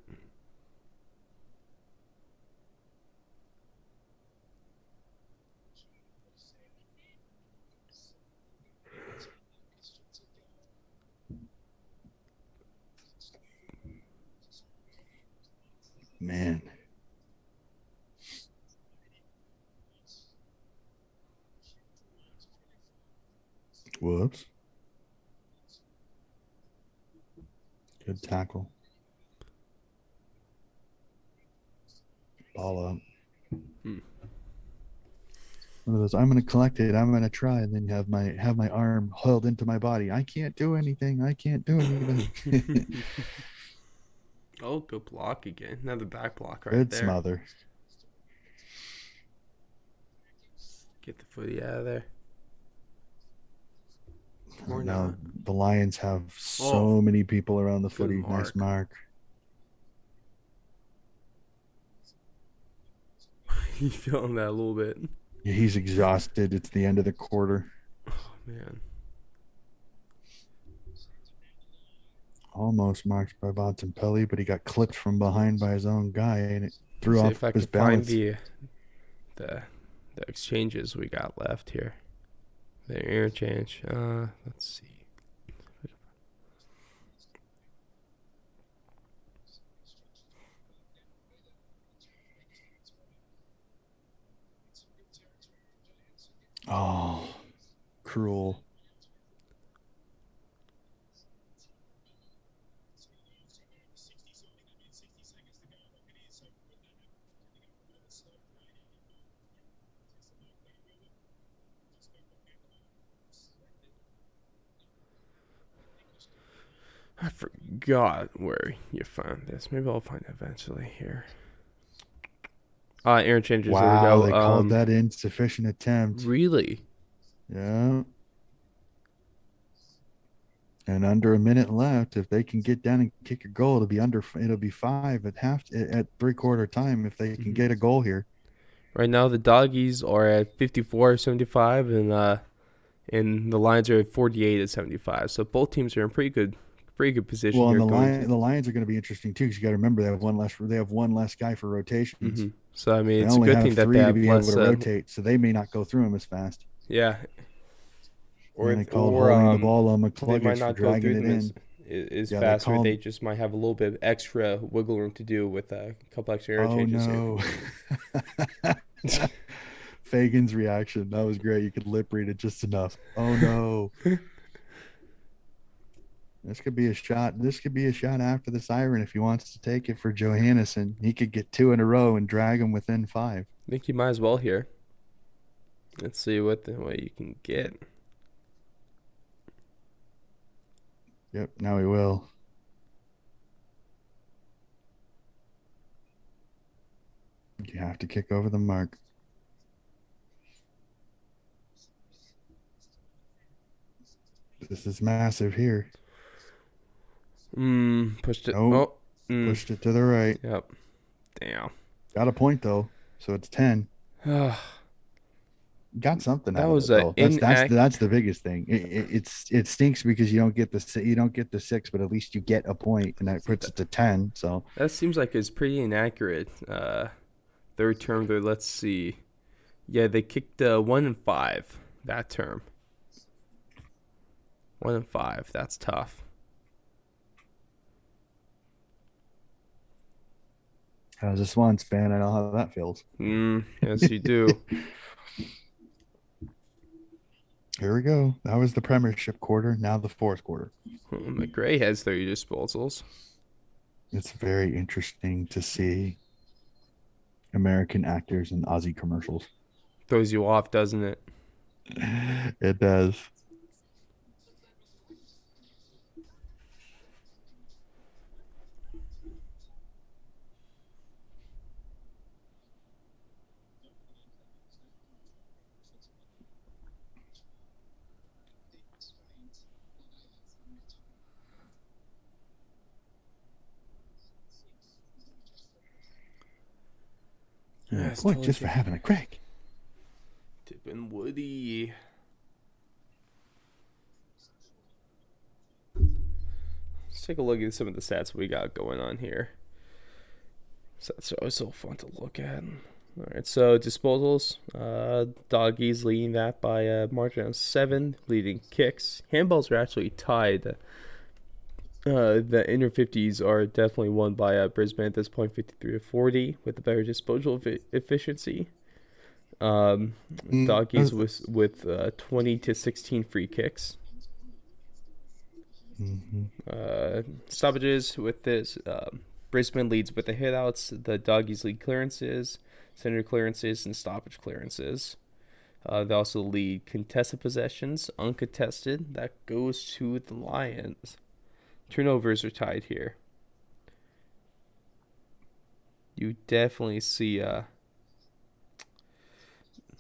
Man. Whoops. Good tackle. Ball up. Hmm. One of those. I'm gonna collect it. I'm gonna try, and then have my arm held into my body. I can't do anything. I can't do anything. Oh, good block again. Another back block right Good there. smother. Get the footy out of there. Or Now not. the Lions have Oh, so many people around the good footy. Nice mark. mark. You feeling that a little bit? He's exhausted. It's the end of the quarter. Oh man. Almost marked by Bontempelli, but he got clipped from behind by his own guy, and it Let's threw see off if I his can find balance. the the exchanges we got left here. The interchange. Let's see. Oh, cruel. I forgot where you found this. Maybe I'll find it eventually here. Interchanges. There we Wow, go. they called that insufficient attempt. Really? Yeah. And under a minute left, if they can get down and kick a goal, it'll be five at 3/4 time if they can Hmm. get a goal here. Right now the doggies are at 54-75, and the Lions are at 48-75. So both teams are in pretty good position Well, and here going to. the Lions are going to be interesting too because you got to remember they have one less guy for rotations. So I mean, They it's a only good have thing that they three to have be able less. to rotate, so they may not go through them as fast. Yeah, And they called or holding the ball on they might McCluggage for not go dragging through it them in. as Yeah, they fast, or they called. just might have a little bit of extra wiggle room to do with a couple extra Oh interchanges here. no. Fagan's reaction. That was great. You could lip read it just enough. Oh no. This could be a shot. This could be a shot after the siren if he wants to take it for Johannesson. He could get two in a row and drag him within five. I think you might as well here. Let's see what you can get. Yep, now he will. You have to kick over the mark. This is massive here. Pushed it. Nope. Oh, Pushed it to the right. yep. Damn. Got a point though, so it's 10. That Got something out of was it a though. inact. That's the biggest thing. It stinks because you don't get the 6, but at least you get a point, and that puts it to 10. So That seems like it's pretty inaccurate. Third term there. Let's see. Yeah, they kicked 1 and 5 that term. 1-5. That's tough. As a Swans fan, I know how that feels. Yes, you do. Here we go. That was the Premiership quarter. Now the fourth quarter. McRae has 30 disposals. It's very interesting to see American actors in Aussie commercials. Throws you off, doesn't it? It does. And a That's point totally just for different. having a crack. Tipping Woody. Let's take a look at some of the stats we got going on here. So that's always so fun to look at. All right, so disposals. Doggies leading that by a margin of 7, leading kicks. Handballs are actually tied. The inner 50s are definitely won by Brisbane at this point, 53-40, with a better disposal efficiency. Um, Mm, Doggies with 20-16 free kicks. mhm. Stoppages with this. Brisbane leads with the hitouts. The Doggies lead clearances, center clearances, and stoppage clearances. They also lead contested possessions, uncontested. That goes to the Lions. Turnovers are tied here. You definitely see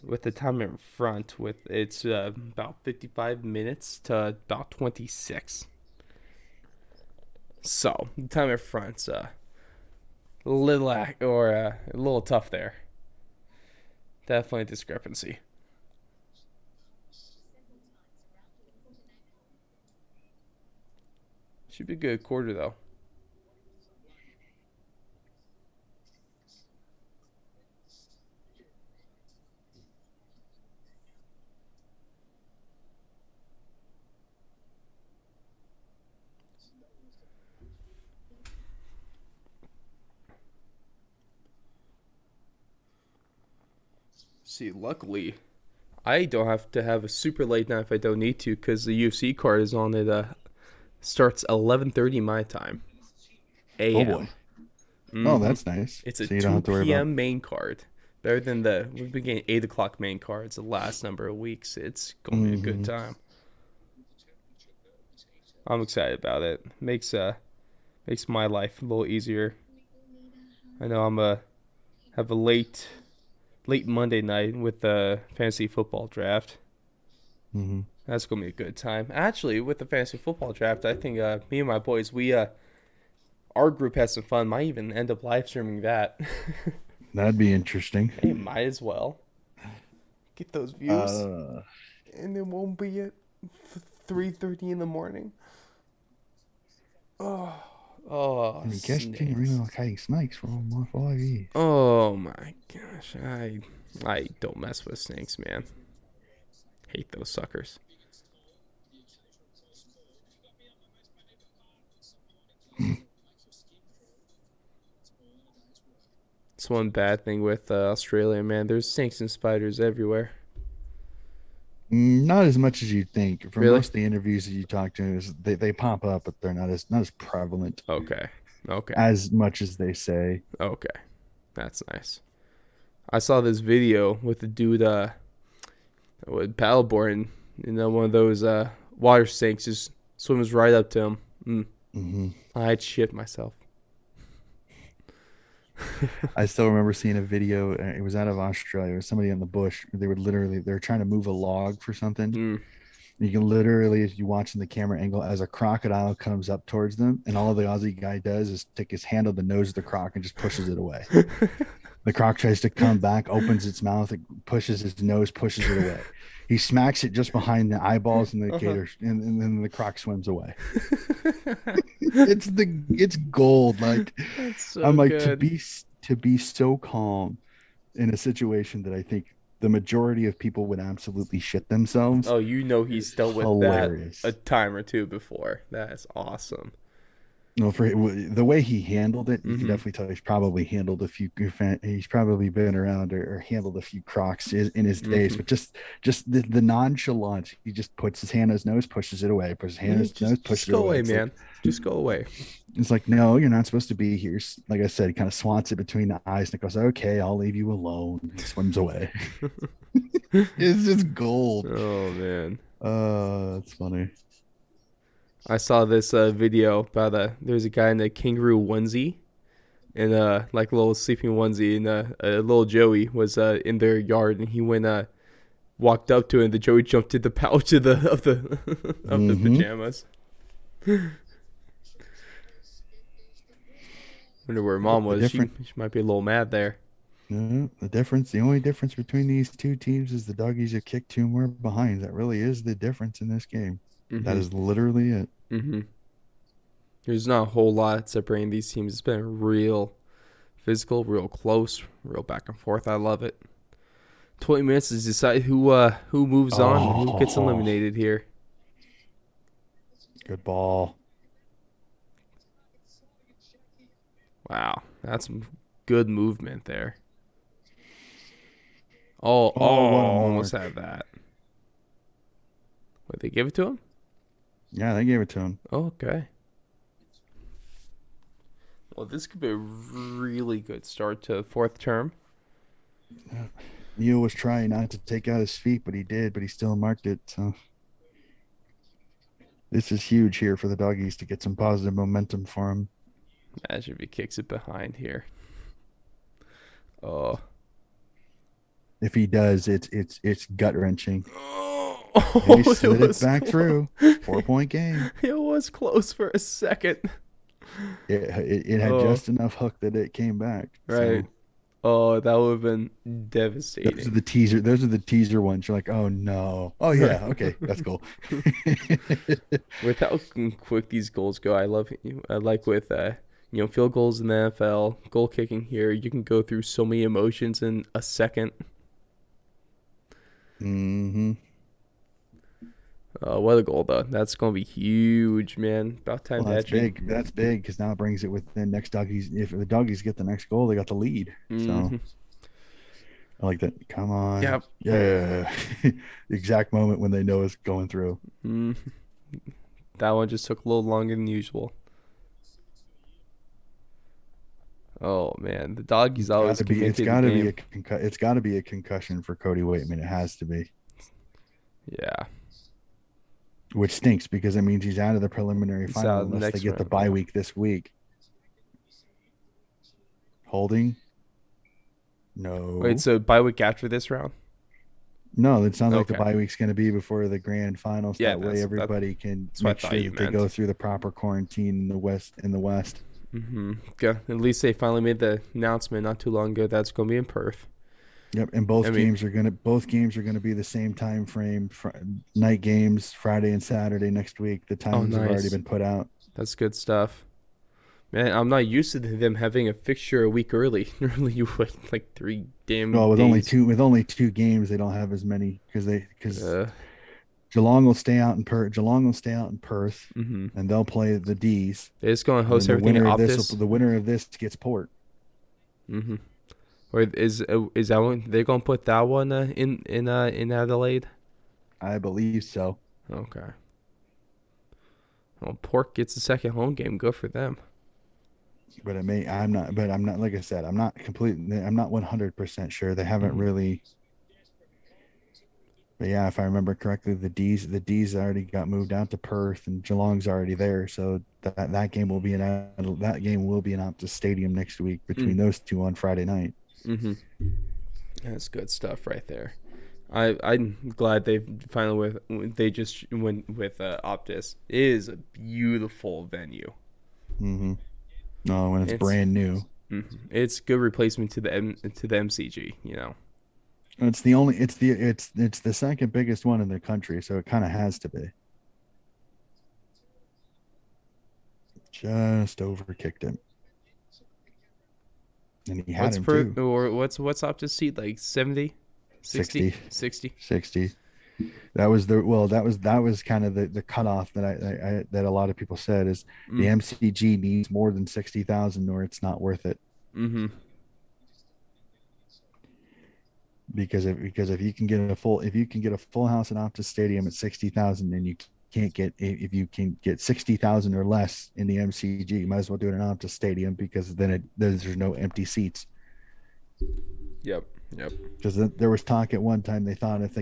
with the time in front, with it's about 55 minutes to about 26. So the time in front's a little tough there. Definitely a discrepancy. Should be a good quarter though. See, luckily, I don't have to have a super late night if I don't need to, because the UFC card is on. It starts 11:30 my time, Oh boy. a.m. Oh, Mm-hmm. that's nice. It's a So you don't have to worry 2 about. p.m. main card. Better than we've been getting 8 o'clock main cards the last number of weeks. It's gonna be a good Hmm. time. I'm excited about it. Makes my life a little easier. I know I'm a have a late Monday night with the fantasy football draft. Hmm. That's gonna be a good time. Actually, with the fantasy football draft, I think me and my boys, we our group has some fun. Might even end up live streaming that. That'd be interesting. Hey, might as well get those views, Uh, and it won't be at 3:30 in the morning. Oh, oh, I've been catching snakes. relocating snakes for almost 5 years. Oh my gosh, I don't mess with snakes, man. Hate those suckers. It's one bad thing with Australia, man. There's snakes and spiders everywhere. Not as much as you'd think. From Really? most of the interviews that you talk to, is they pop up, but they're not as prevalent Okay. Okay. as much as they say. Okay. That's nice. I saw this video with the dude with paddleboarding, one of those water snakes just swims right up to him. Hmm. I'd shit myself. I still remember seeing a video. It was out of Australia. It was somebody in the bush. They were trying to move a log for something. Mm. You can literally, as you watching the camera angle, as a crocodile comes up towards them, and all the Aussie guy does is stick his hand on the nose of the croc and just pushes it away. The croc tries to come back, opens its mouth, it pushes his nose, pushes it away. He smacks it just behind the eyeballs and the Uh-huh. gator, and then the croc swims away. It's gold. Like That's I'm so like good. to be so calm in a situation that I think the majority of people would absolutely shit themselves Oh, you know he's is dealt with that a hilarious. time or two before. That's awesome. No, for the way he handled it, you can Mm-hmm. definitely tell he's probably handled a few. He's probably been around or handled a few crocs in his days. Mm-hmm. But just the nonchalance, he just puts his hand on his nose, pushes it away, puts his hand on Yeah, his nose, just pushes it go away. away, man. Just go away. It's like no, you're not supposed to be here. Like I said, he kind of swats it between the eyes and it goes, okay, I'll leave you alone. He swims away. It's just gold. Oh man. That's funny. I saw this video about there's a guy in a kangaroo onesie and like a little sleeping onesie and a little Joey was in their yard and he went walked up to it and the Joey jumped in the pouch of the of the Mm-hmm. pajamas. Wonder where Yep, mom the was. She, different she might be a little mad there. The difference, the only difference between these two teams is the doggies have kicked two more behind. That really is the difference in this game. That Mhm. is literally it. Mhm. There's not a whole lot separating these teams. It's been real physical, real close, real back and forth. I love it. 20 minutes to decide who moves on and who gets Oh, eliminated here. good ball. Wow, that's some good movement there. Oh, Oh, what a almost mark. had that. Wait, they give it to him? Yeah, they gave it to him. Okay. Well, this could be a really good start to fourth term. Neil was trying not to take out his feet, but he did, but he still marked it. So this is huge here for the doggies to get some positive momentum for him. Imagine if he kicks it behind here. Oh. If he does, it's gut wrenching. And he Oh, it slid it was back close. through. 4 point game. It was close for a second. It had Oh, just enough hook that it came back. right. So Oh, that would have been those are devastating. the teaser. Those are the teaser ones. You're like, oh no. Oh Right. yeah. Okay, that's cool. With how quick these goals go, I like with field goals in the NFL, goal kicking here. You can go through so many emotions in a second. Hmm. What a goal though! That's gonna be huge, man. About time Well, to that's actually. big. That's big because now it brings it within next doggies. If the doggies get the next goal, they got the lead. So Mm-hmm. I like that. Come on. Yep. Yeah. The exact moment when they know it's going through. Mm. That one just took a little longer than usual. Oh man, the doggies It's got always to be. can the game. It's got to be a concussion for Cody Waitman. It has to be, Yeah, which stinks because it means he's out of the preliminary it's final out unless they next get the round. bye Yeah. week this week. Holding? Wait, No. so bye week after this round? No, it sounds like the Okay. bye week's going to be before the grand finals. Yeah, That way, that's everybody can that's what make I thought sure you that they meant. go through the proper quarantine in the West. In the West. Mm-hmm. Yeah, at least they finally made the announcement not too long ago that's going to be in Perth. Yep, and I mean, both games are gonna be the same time frame. Night games Friday and Saturday next week. The oh, times have already nice. been put out. That's good stuff. Man, I'm not used to them having a fixture a week early. Normally, you wait like 3 damn Well, days. with only two games, they don't have as many because Uh, Geelong will stay out in Perth. Geelong will stay out in Perth, mm-hmm. and they'll play the D's. They just going to And then host everything at Optus. the winner of this gets Port. Mm-hmm. Or is that one? They're going to put that one in Adelaide. I believe so. Okay. Well, Pork gets the second home game. Go for them. But it may I'm not but I'm not like I said, I'm not 100% sure. They haven't Mm-hmm. really. But yeah, if I remember correctly, the D's already got moved out to Perth, and Geelong's already there. So that game will be in Optus Stadium next week between those two on Friday night. Mm-hmm. That's good stuff right there. I'm glad they finally they just went with Optus. It is a beautiful venue. Mm-hmm. No, when it's It's brand new, it's good replacement to the MCG. You know. it's the second biggest one in the country, so it kind of has to be. Just overkicked him, and he had What's him per too. or what's Optus seat like 70? 60? 60, 60? 60. That was that was kind of the cutoff that that a lot of people said is the Mm. MCG needs more than 60,000 or it's not worth it. Mm-hmm. Because if you can get a full house at Optus Stadium at 60,000 and you can't get if you can get 60,000 or less in the MCG, you might as well do it in Optus Stadium because then there's no empty seats. Yep. Yep. Because there was talk at one time they thought if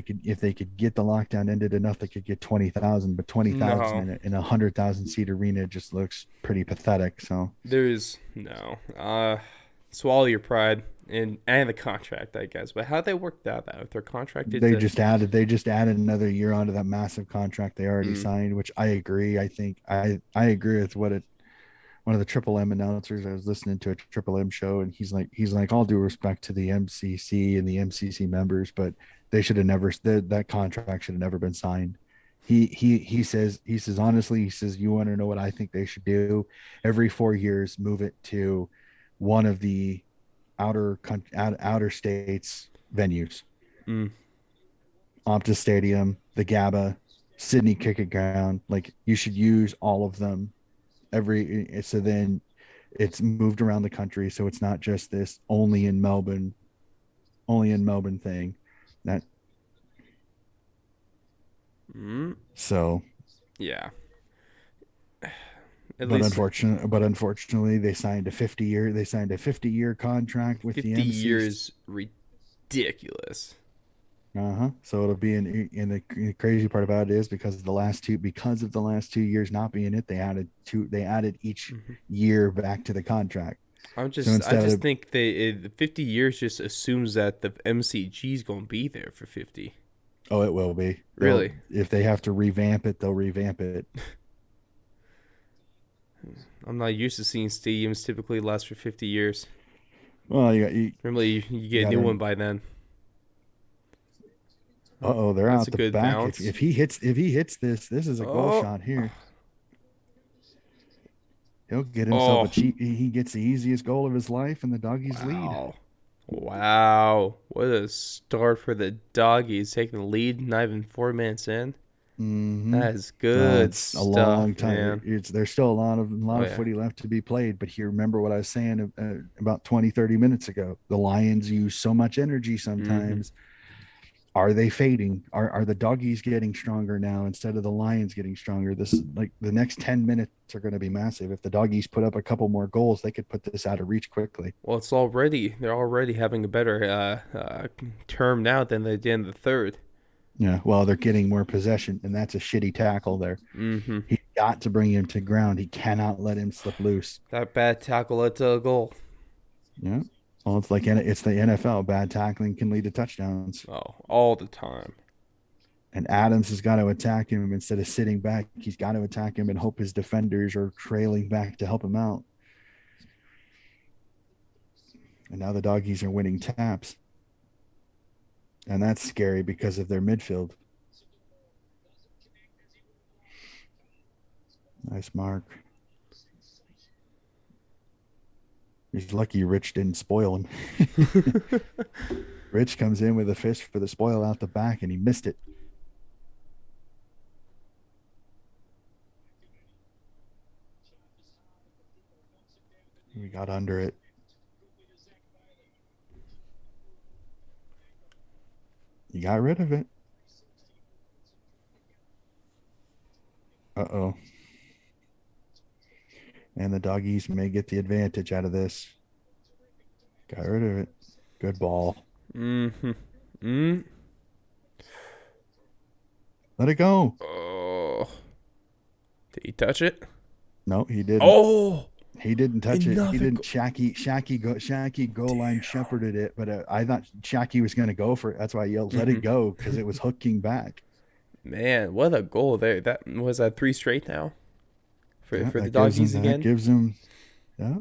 they could get the lockdown ended enough they could get 20,000, but 20,000 No. in a 100,000 seat arena just looks pretty pathetic. So There's no. Swallow your pride and the contract, I guess. But how they worked that out? If they're contracted to. they just added another year onto that massive contract they already Mm. signed, which I agree. I think I agree with what it one of the Triple M announcers. I was listening to a Triple M show, and he's like, all due respect to the MCC and the MCC members, but they should have never that contract should have never been signed. He says honestly, he says, you want to know what I think they should do? Every 4 years, move it to one of the outer states venues, Mm. Optus Stadium, the GABA, Sydney Cricket Ground. Like you should use all of them so then it's moved around the country so it's not just this only in Melbourne thing that Mm. so Yeah. At but least unfortunately they signed a 50-year contract with the 50 MCs. years ridiculous. So it'll be in the crazy part about it is because of the last 2 years not being it, they added each Hmm. year back to the contract. So I instead just of think the 50 years just assumes that the MCG is going to be there for 50. Oh, it will be. They'll Really. If they have to revamp it, they'll revamp it. I'm not used to seeing stadiums typically last for 50 years. Well, you Normally you you get a got new to. one by then. Oh, Oh, they're that's out a the good back. bounce. If he hits this is a goal Oh. shot here. He'll get himself a Oh. cheap. He gets the easiest goal of his life, and the doggies lead. Wow. Wow. What a start for the doggies taking the lead, not even 4 minutes in. Mm-hmm. That is good It's a long stuff, time. man. There's still a Oh lot of yeah. footy left to be played. But here, remember what I was saying about 20, 30 minutes ago. The Lions use so much energy Mm-hmm. sometimes. Are they fading? Are the doggies getting stronger now instead of the Lions getting stronger? This is like the next 10 minutes are going to be massive. If the doggies put up a couple more goals, they could put this out of reach quickly. Well, they're already having a better term now than they did in the third. Yeah, well, they're getting more possession, and that's a shitty tackle there. Mm-hmm. He's got to bring him to ground. He cannot let him slip loose. That bad tackle led to a goal. Yeah. Well, it's the NFL. Bad tackling can lead to touchdowns. Oh, all the time. And Adams has got to attack him instead of sitting back. He's got to attack him and hope his defenders are trailing back to help him out. And now the doggies are winning taps. And that's scary because of their midfield. Nice mark. He's lucky Rich didn't spoil him. Rich comes in with a fist for the spoil out the back and he missed it. We got under it. You got rid of it. Uh-oh. And the doggies may get the advantage out of this. Got rid of it. Good ball. Mm-hmm. Mm. Let it go. Oh. Did he touch it? No, he didn't. Oh, He didn't touch it. He another didn't. goal. Shacky goal line Damn. shepherded it, but I thought Shacky was going to go for it. That's why I yelled, "Let Mm-hmm. it go," because it was hooking back. Man, what a goal there. That was that three straight now Yeah, for the that gives him. doggies That again. gives him. Yeah,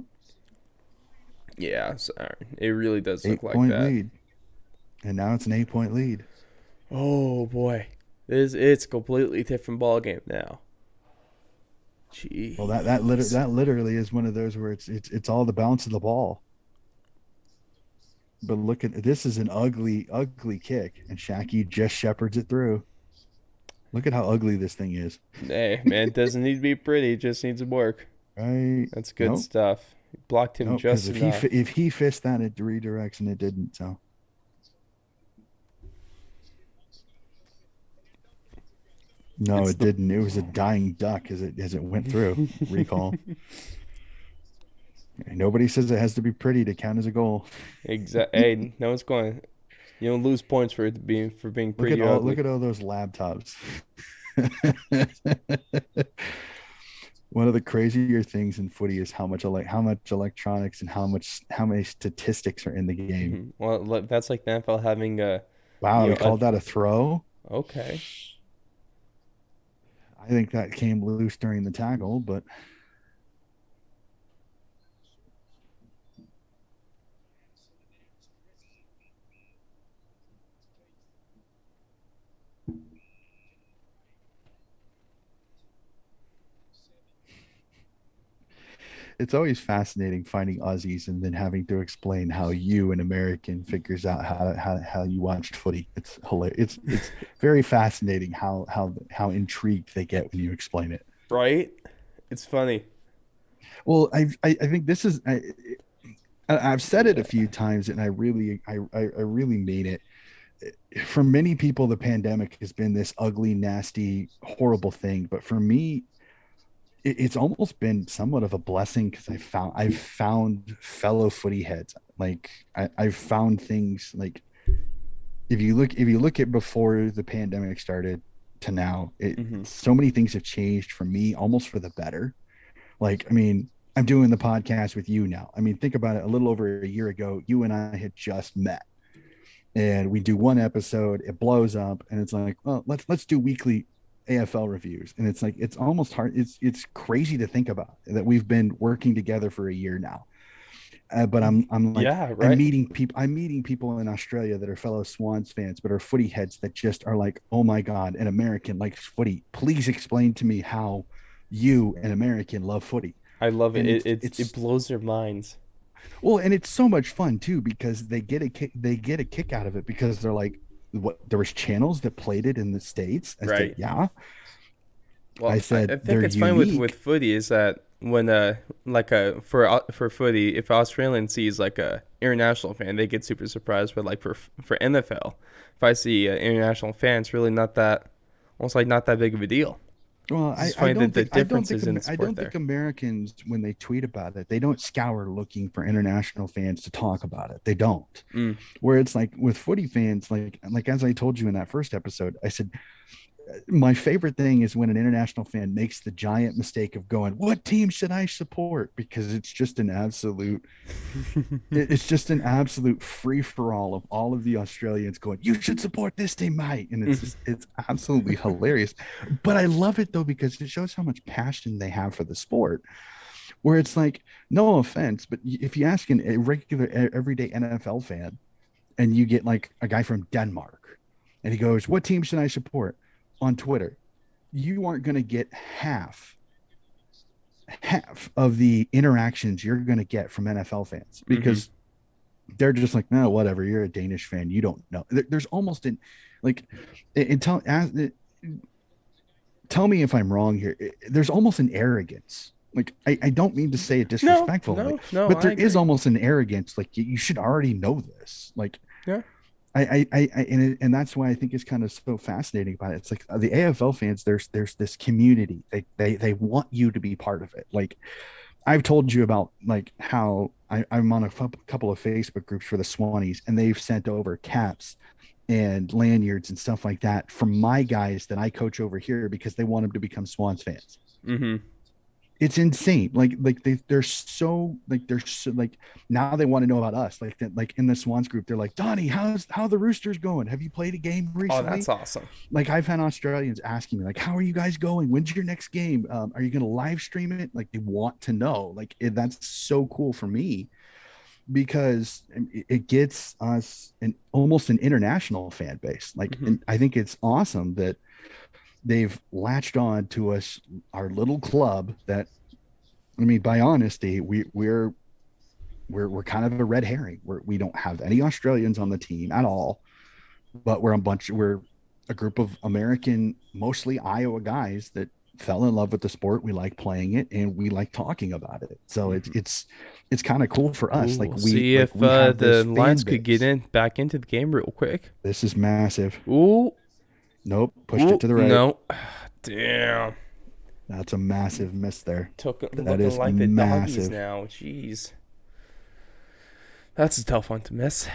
Yeah, sorry. It really does look eight like point that. lead, and now it's an 8 point lead. Oh boy, it's a completely different ball game now. Well, that Jeez. literally is one of those where it's all the bounce of the ball. but look at this is an ugly, ugly kick, and Shaqy just shepherds it through. Look at how ugly this thing is. Hey, man, it doesn't need to be pretty. It just needs to work. Right? That's good Nope. stuff. Blocked him Nope. Because just enough. if he fished that, it redirects, and it didn't. So no, It's it the didn't. It was a dying duck as it went through. Recall. Nobody says it has to be pretty to count as a goal. exact. Hey, no one's going. You don't lose points for it being pretty or Look ugly. at all those laptops. One of the crazier things in footy is how much electronics and how many statistics are in the game. Well, that's like the NFL having a, Wow, you they know, a called that a throw. okay. I think that came loose during the tackle, but it's always fascinating finding Aussies and then having to explain how you, an American, figures out how you watched footy. It's hilarious. It's very fascinating how intrigued they get when you explain it. Right? It's funny. Well, I think this is I've said it a few times, and I really mean it. For many people, the pandemic has been this ugly, nasty, horrible thing, but for me, it's almost been somewhat of a blessing because I've found fellow footy heads. Like I've found things like if you look at before the pandemic started to now, it Hmm. so many things have changed for me almost for the better. Like, I mean, I'm doing the podcast with you now. I mean, think about it. A little over a year ago, you and I had just met, and we do one episode, it blows up, and it's like, well, let's do weekly AFL reviews, and it's like it's almost hard. It's crazy to think about that we've been working together for a year now. But I'm like Yeah, right. I'm meeting people in Australia that are fellow Swans fans, but are footy heads that just are like, oh my god, an American likes footy. Please explain to me how you, an American, love footy. I love it. And It blows their minds. well, and it's so much fun too because they get a kick out of it because they're like, what, there was channels that played it in the States. I said, Right. yeah. I Well, I said think they're it's fine with unique. footy is that when like for footy, if Australian sees like a international fan, they get super surprised. But like for NFL, if I see an international fan, it's really not that almost like not that big of a deal. Well, It's just funny that the differences in I sport don't think there. Americans, when they tweet about it, they don't scour looking for international fans to talk about it. They don't. Mm. Where it's like with footy fans, like as I told you in that first episode, I said my favorite thing is when an international fan makes the giant mistake of going, "What team should I support?" Because it's just an absolute free for all of all of the Australians going, "You should support this team, mate," and it's absolutely hilarious. But I love it though because it shows how much passion they have for the sport. Where it's like, no offense, but if you ask a regular everyday NFL fan, and you get like a guy from Denmark, and he goes, "What team should I support?" on Twitter, you aren't going to get half of the interactions you're going to get from NFL fans Hmm. because they're just like, no, whatever. You're a Danish fan. You don't know. There's almost an like, and tell me if I'm wrong here. There's almost an arrogance. Like, I don't mean to say it No, disrespectfully, no, no. but I there is agree. almost an arrogance. Like, you should already know this. Like, Yeah. and that's why I think it's kind of so fascinating about it. It's like the AFL fans, there's this community. They want you to be part of it. Like I've told you about like how I'm on a couple of Facebook groups for the Swannies, and they've sent over caps and lanyards and stuff like that from my guys that I coach over here because they want them to become Swans fans. Hmm. It's insane. They're so like now they want to know about us. Like that, like in the Swans group, they're like, Donnie, how the Roosters going? Have you played a game Oh, recently? that's awesome. Like I've had Australians asking me, like, how are you guys going? When's your next game? Are you going to live stream it? Like they want to know. That's so cool for me because it gets us an almost an international fan base. Like, Hmm. and I think it's awesome that they've latched on to us, our little club that I mean, by honesty, we're we're kind of a red herring. We don't have any Australians on the team at all, but we're a group of American, mostly Iowa guys that fell in love with the sport. We like playing it and we like talking about it. So Mhm. it's kind of cool for us. Ooh, Like we'll see if we have the this Lions fan could get base. in back into the game real quick. This is massive. Ooh, Nope, pushed it ooh, to the right. no, damn. That's a massive miss there. That Looking is like the doggies massive. now. Jeez, that's a tough one to miss.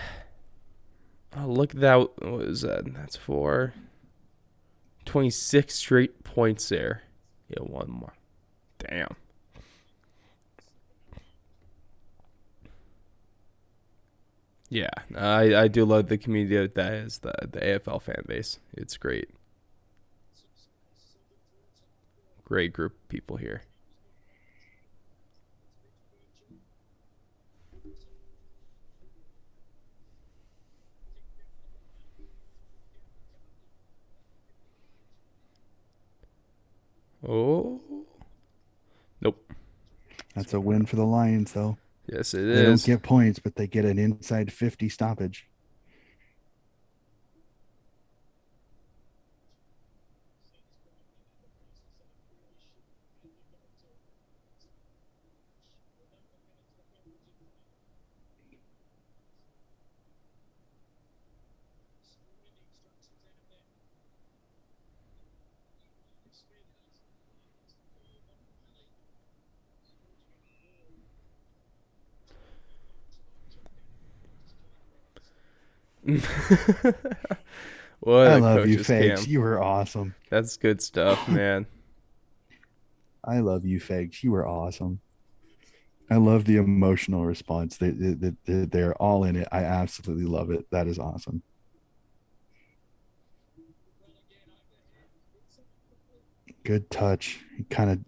Oh, look at that. What is that? That's for 26 straight points there. Yeah, one more. Damn. Yeah, I do love the community that is the AFL fan base. It's great. Great group of people here. Oh, nope. That's a win for the Lions, though. Yes, it They don't is. get points, but they get an inside 50 stoppage. What I a love you, coach's Fags. cam. You were awesome. That's good stuff, man. I love you, Fags. You were awesome. I love the emotional response. They're all in it. I absolutely love it. That is awesome. Good touch. He kind of,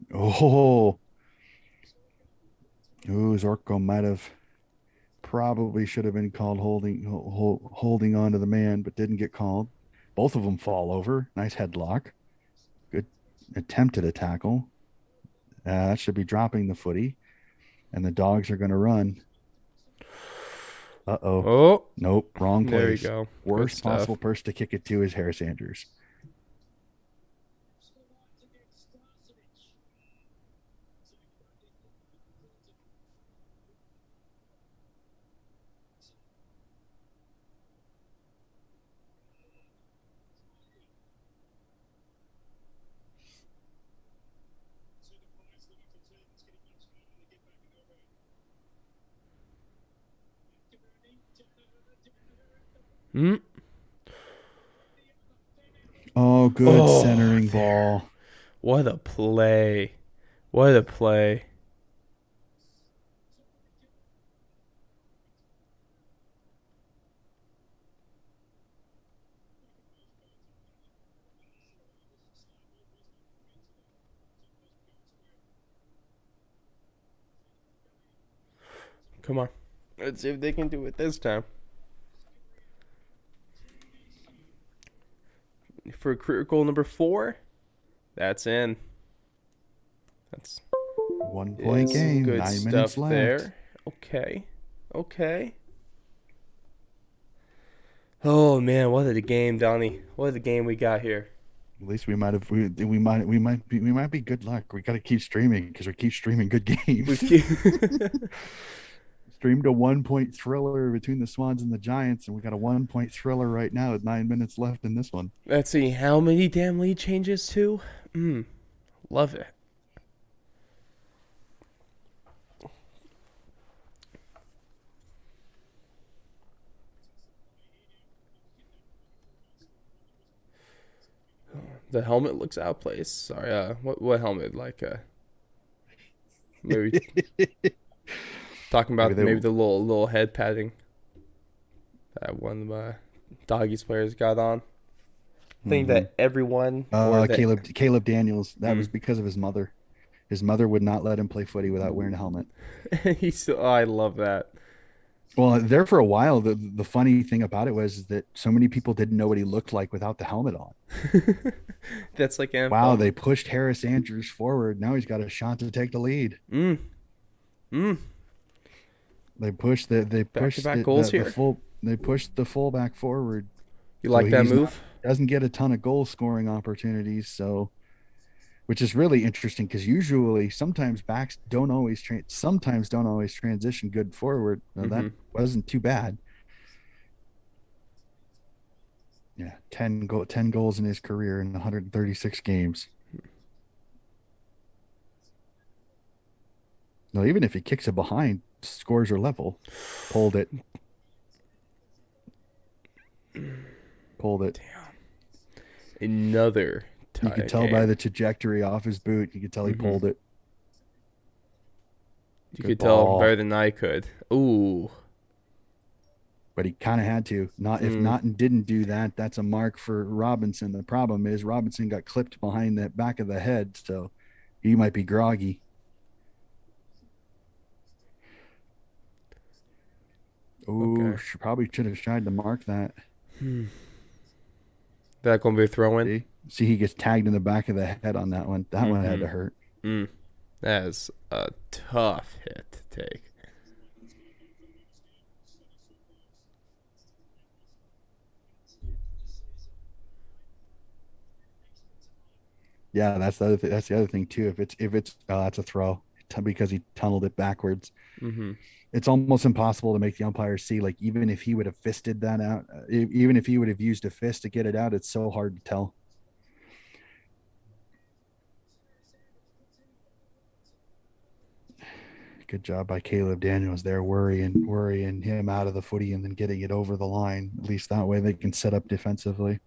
Zorko might have probably should have been called holding on to the man, but didn't get called. Both of them fall over. Nice headlock. Good attempt at a tackle. That should be dropping the footy, and the dogs are going to run. Uh-oh. Oh, Nope, wrong there we place. go. Good Worst stuff. possible person to kick it to is Harris Andrews. Mm. Oh, good Oh, centering there. ball. What a play. What a play. Come on. Let's see if they can do it this time. For career goal number 4, that's in. That's 1 point is game. good 9 minutes stuff left. there. Okay. Okay. Oh man, what a game, Donnie. What a game we got here. At least we might be good luck. We got to keep streaming because we keep streaming good We games. keep Streamed a 1 point thriller between the Swans and the Giants, and we got a 1 point thriller right now with 9 minutes left in this one. Let's see how many damn lead changes too. Love it. The helmet looks out of place. Sorry, what helmet? Like maybe talking Maybe about they maybe the little head padding that one of my doggies players got on. I think mm-hmm. that everyone or that Caleb Daniels. That mm, was because of his mother. His mother would not let him play footy without wearing a helmet. he's oh, I love that. Well, there for a while, the funny thing about it was that so many people didn't know what he looked like without the helmet on. That's like Wow, anthem. they pushed Harris Andrews forward. Now he's got a shot to take the lead. Mm, mm. they pushed Back-to-back goals the here. full they pushed the fullback forward, You so like that he's not move? doesn't get a ton of goal scoring opportunities. So, which is really interesting because usually sometimes backs don't always transition good forward. Now, that Mm-hmm. wasn't too bad. Yeah, 10 goals in his career in 136 games. No, even if he kicks it behind, scores are level. Pulled it, pulled it. Another You could tie tell by game. the trajectory off his boot. You could tell he Mm-hmm. pulled it. You Good could tell better ball. than I could. Ooh. But he kind of had to. Not if Mm. Naughton didn't do that, that's a mark for Robinson. The problem is Robinson got clipped behind the back of the head, so he might be groggy. Oh, Okay. probably should have tried to mark that. Hmm. That gonna be a throw in? See, he gets tagged in the back of the head on that one. That one had Mm-hmm. to hurt. Mm. That is a tough hit to take. Yeah, that's the other thing. That's the other thing too. If it's that's a throw because he tunneled it backwards. Mm-hmm. It's almost impossible to make the umpire see. Like even if he would have fisted that out, even if he would have used a fist to get it out, it's so hard to tell. Good job by Caleb Daniels there, worrying him out of the footy and then getting it over the line. At least that way they can set up defensively.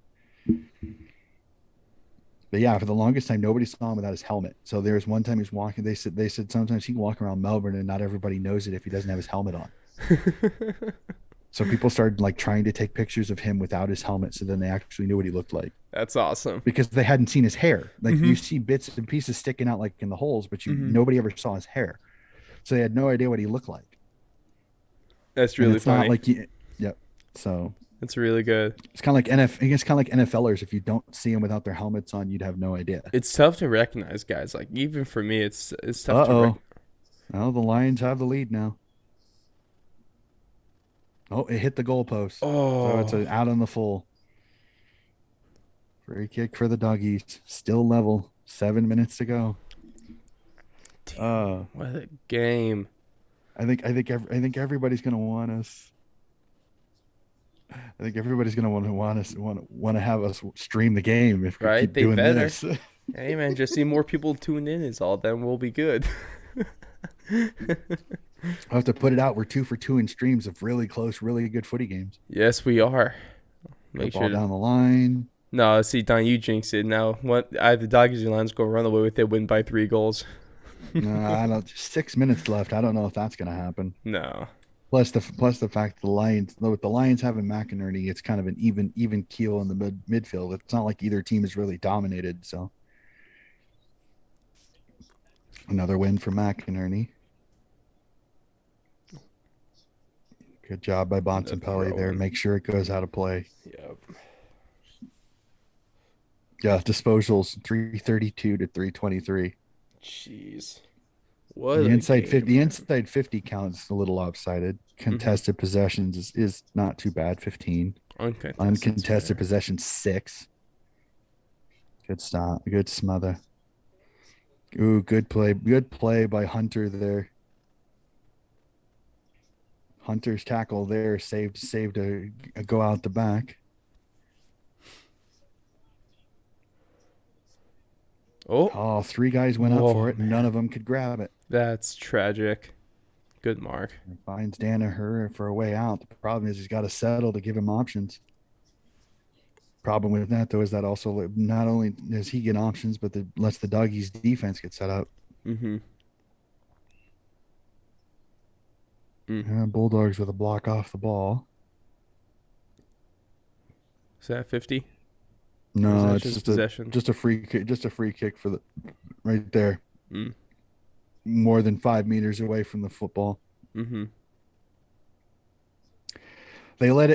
But yeah, for the longest time, nobody saw him without his helmet. So there was one time he's walking. They said sometimes he can walk around Melbourne and not everybody knows it if he doesn't have his helmet on. So people started like trying to take pictures of him without his helmet, so then they actually knew what he looked like That's awesome. because they hadn't seen his hair. Like Mm-hmm. you see bits and pieces sticking out like in the holes, but you Mm-hmm. nobody ever saw his hair, so they had no idea what he looked like. That's And really it's not funny. like you, yep. So That's really good. it's kind of like NF. I guess kind of like NFLers. If you don't see them without their helmets on, you'd have no idea. It's tough to recognize guys. Like even for me, it's tough Uh to oh. Well, the Lions have the lead now. Oh, it hit the goalpost. So it's Oh, out on the full. Free kick for the doggies. Still level. 7 minutes to go. damn! Uh, What a game, I think everybody's gonna want us. I think everybody's gonna want to have us stream the game if we right? keep They doing better. this. Hey man, just see more people tune in is all. Then we'll be good. I'll have to put it out. We're 2 for 2 in streams of really close, really good footy games. Yes, we are. Good Make ball sure to. down the line. No, see, Don, you jinxed it. Now, what? I the Dodgers and Lions go run away with it, win by 3 goals. I don't. 6 minutes left. I don't know if that's gonna happen. No. Plus the fact the Lions, though, with the Lions having McInerney, it's kind of an even keel in the midfield. It's not like either team is really dominated. So another win for McInerney. Good job by The Bontempelli there. throwing. Make sure it goes out of play. Yep. Yeah, disposals 332 to 323. Jeez. What The a inside 50, game, the man. inside 50 counts a little lopsided. Mm-hmm. Contested possessions is not too bad, 15. Uncontested's Uncontested fair. possession 6. Good stop. Good smother. Ooh, good play. Good play by Hunter there. Hunter's tackle there saved a go out the back. Oh, Oh, 3 guys went up for whoa, it. None man. of them could grab it. That's tragic. Good mark. And finds Danaher for a way out. The problem is he's got to settle to give him options. Problem with that though is that also not only does he get options, but lets the doggies defense get set up. Mm-hmm. Mm. Bulldogs with a block off the ball. Is that 50? Or is No, that it's just possession? just a free kick, just a free kick for the right there, Mm. more than 5 meters away from the football. Mm-hmm. They let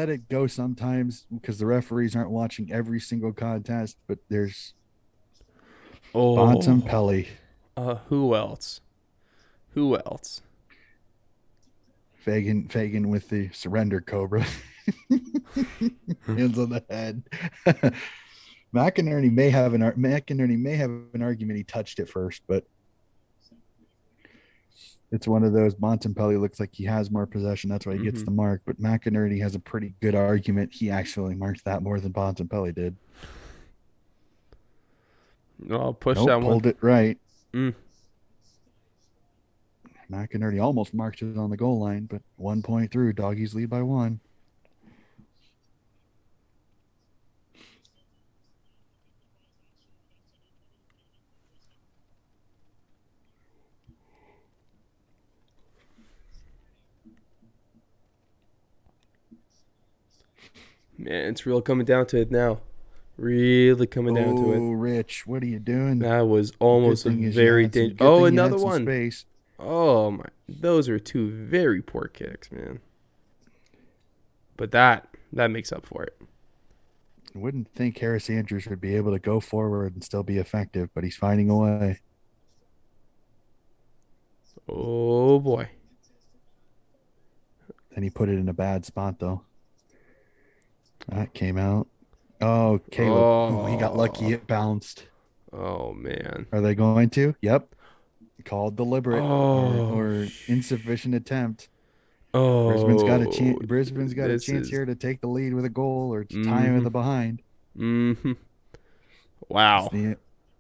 it go sometimes because the referees aren't watching every single contest. But there's Oh. Bontempelli. Who else? Who else? Fagan with the surrender cobra. Hands on the head. McInerney may have an argument he touched it first, but it's one of those. Bontempelli looks like he has more possession. That's why he gets Mm-hmm. the mark. But McInerney has a pretty good argument. He actually marked that more than Bontempelli did. I'll push Nope, that one. pulled it right. Mm. McInerney almost marked it on the goal line, but 1 point through. Doggies lead by 1. Man, it's real coming down to it now. Really coming down to it. Oh, Rich, what are you doing? That was Good almost a thing is you very had some. dangerous. Good Oh, thing you another had some one. space. Oh my, those are two very poor kicks, man. But that makes up for it. I wouldn't think Harris Andrews would be able to go forward and still be effective, but he's finding a way. Oh boy. And he put it in a bad spot though. That came out. Oh, Caleb. Oh, he got lucky. Oh. It bounced. Oh man. Are they going to? Yep. Called deliberate Oh. or insufficient attempt. Oh. Brisbane's got a This chance is. here to take the lead with a goal or tie with Mm-hmm. the behind. Mm-hmm. It's Wow. the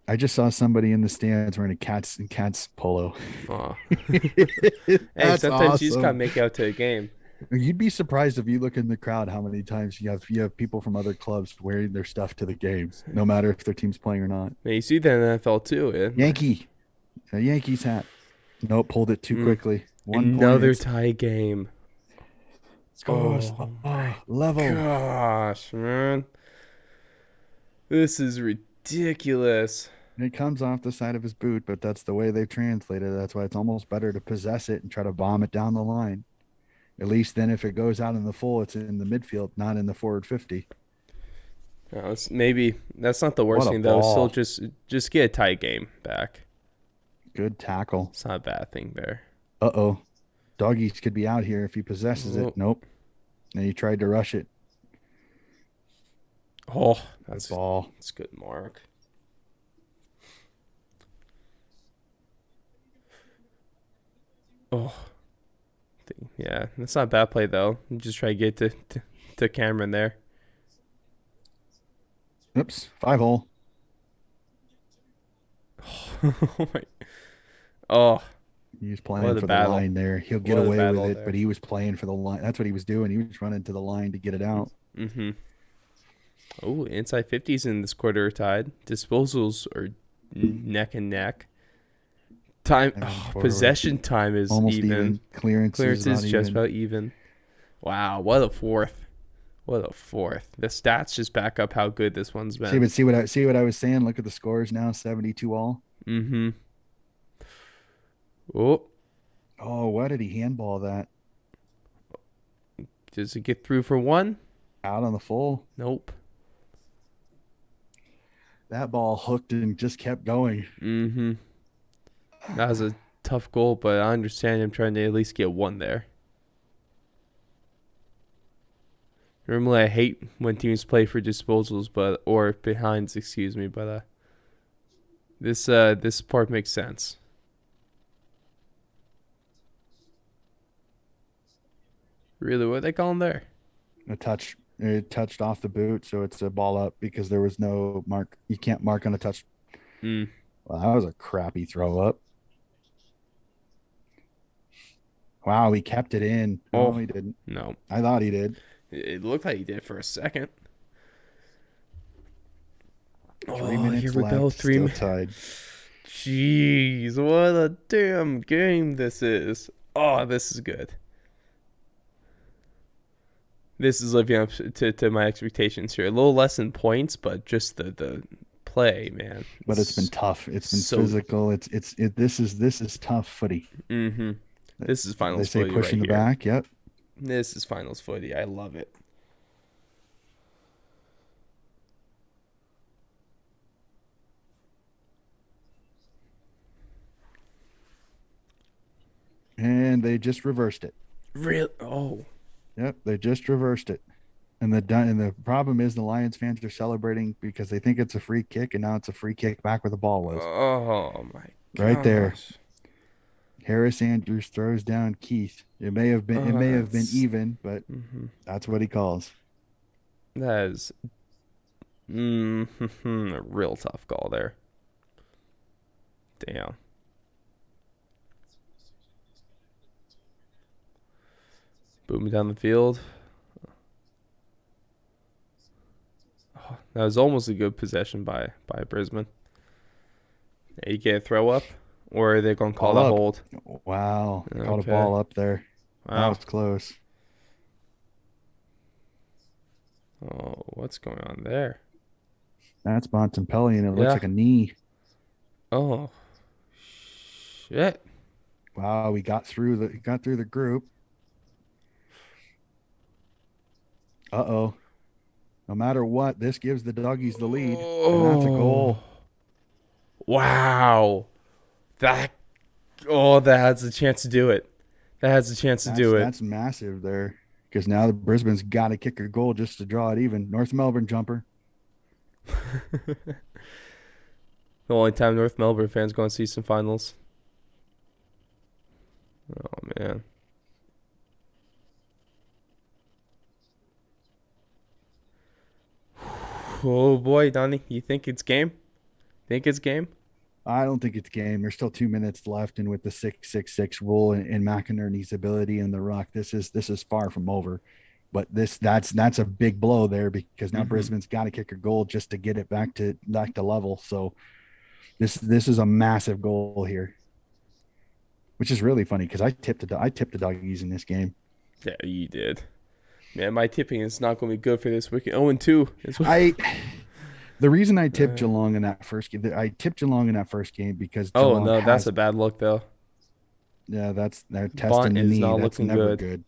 I just saw somebody in the stands wearing a cats polo. Oh. Hey, That's sometimes you just gotta awesome. make it out to a game. You'd be surprised if you look in the crowd how many times you have people from other clubs wearing their stuff to the games, no matter if their team's playing or not. Man, you see that in the NFL too. Yankee, a Yankees hat. Nope, pulled it too Mm. quickly. 1 point. Another tie game. Scores. Oh my Level. gosh, man. This is ridiculous. It comes off the side of his boot, but that's the way they've translated it. That's why it's almost better to possess it and try to bomb it down the line. At least then, if it goes out in the full, it's in the midfield, not in the forward 50. Maybe that's not the What worst a thing though. Still, ball. just get a tie game back. Good tackle. It's not a bad thing there. Uh-oh. Doggies could be out here if he possesses it. Oh, Nope. And he tried to rush it. oh Good ball. that's good, Mark. Oh, yeah, that's not a bad play though. Just try to get to Cameron there. Oops. 5-hole. Oh my. Oh, He was what playing a for the battle! line there. He'll get What a away with battle it, but there. he was playing for the line. That's what he was doing. He was running to the line to get it out. Mm-hmm. Oh, inside 50s in this quarter are tied. Disposals are neck and neck. Forward. Possession time is Almost even. even. Clearance is Clearance about is just even. about even. Wow, what a fourth! What a fourth! The stats just back up how good this one's See, been. but see what I was saying. Look at the scores now. 72 all. Mm-hmm. Oh, Oh, why did he handball that does it get through for one? out on the full? Nope. That ball hooked and just kept going. Mm-hmm. That was a tough goal, but I understand him trying to at least get one there. Normally, I hate when teams play for disposals, or behinds, excuse me. But this part makes sense. Really, what are they calling there? A touch. It touched off the boot, so it's a ball up because there was no mark. You can't mark on a touch. Mm. Well, that was a crappy throw up. Wow, he kept it in. No, Oh he didn't. no, I thought he did. it looked like he did for a second. 3 minutes Here we go. left, Three. still tied. Jeez, what a damn game this is. Oh, this is good. This is living up to my expectations here. A little less in points, but just the play, man. But it's been tough. It's been So. physical. This is tough footy. Mm-hmm. This is They finals say footy push right in the here. back. Yep. This is finals footy. I love it. And they just reversed it. Real? Oh. Yep, they just reversed it. And the problem is the Lions fans are celebrating because they think it's a free kick, and now it's a free kick back where the ball was. Oh my Right there. gosh. Harris Andrews throws down Keith. It Oh, may have been that's. even, but Mm-hmm. that's what he calls. That is a real tough call there. Damn. Booming down the field. Oh, that was almost a good possession by Brisbane. Yeah, you get a throw up, or are they gonna call Ball that up. hold? Wow. Caught a Okay. ball up there. That was Wow. close. Oh, what's going on there? That's Bontempelli, and it looks Yeah. like a knee. Oh shit. Wow, he got through the group. Uh-oh. No matter what, this gives the doggies the lead, and that's a Oh. goal. Wow. That. Oh, that has a chance to do it. That has a chance to That's do it. that's massive there. Because now the Brisbane's got to kick a goal just to draw it even. North Melbourne jumper. The only time North Melbourne fans going to see some finals. Oh man. Oh boy, Donnie, you think it's game? Think it's game? I don't think it's game. There's still 2 minutes left, and with the 6-6-6 rule and McInerney's ability in the ruck, this is far from over. But that's a big blow there because now Mm-hmm. Brisbane's got to kick a goal just to get it back to level. So this is a massive goal here, which is really funny because I tipped the doggies in this game. Yeah, you did. Man, my tipping is not going to be good for this weekend. 0-2 as well. I The reason I tipped Uh, Geelong in that first game, I tipped Geelong in that first game because oh Geelong no, that's has, a bad look though. yeah, that's they're Bont testing the is knee. not That's looking never good. good.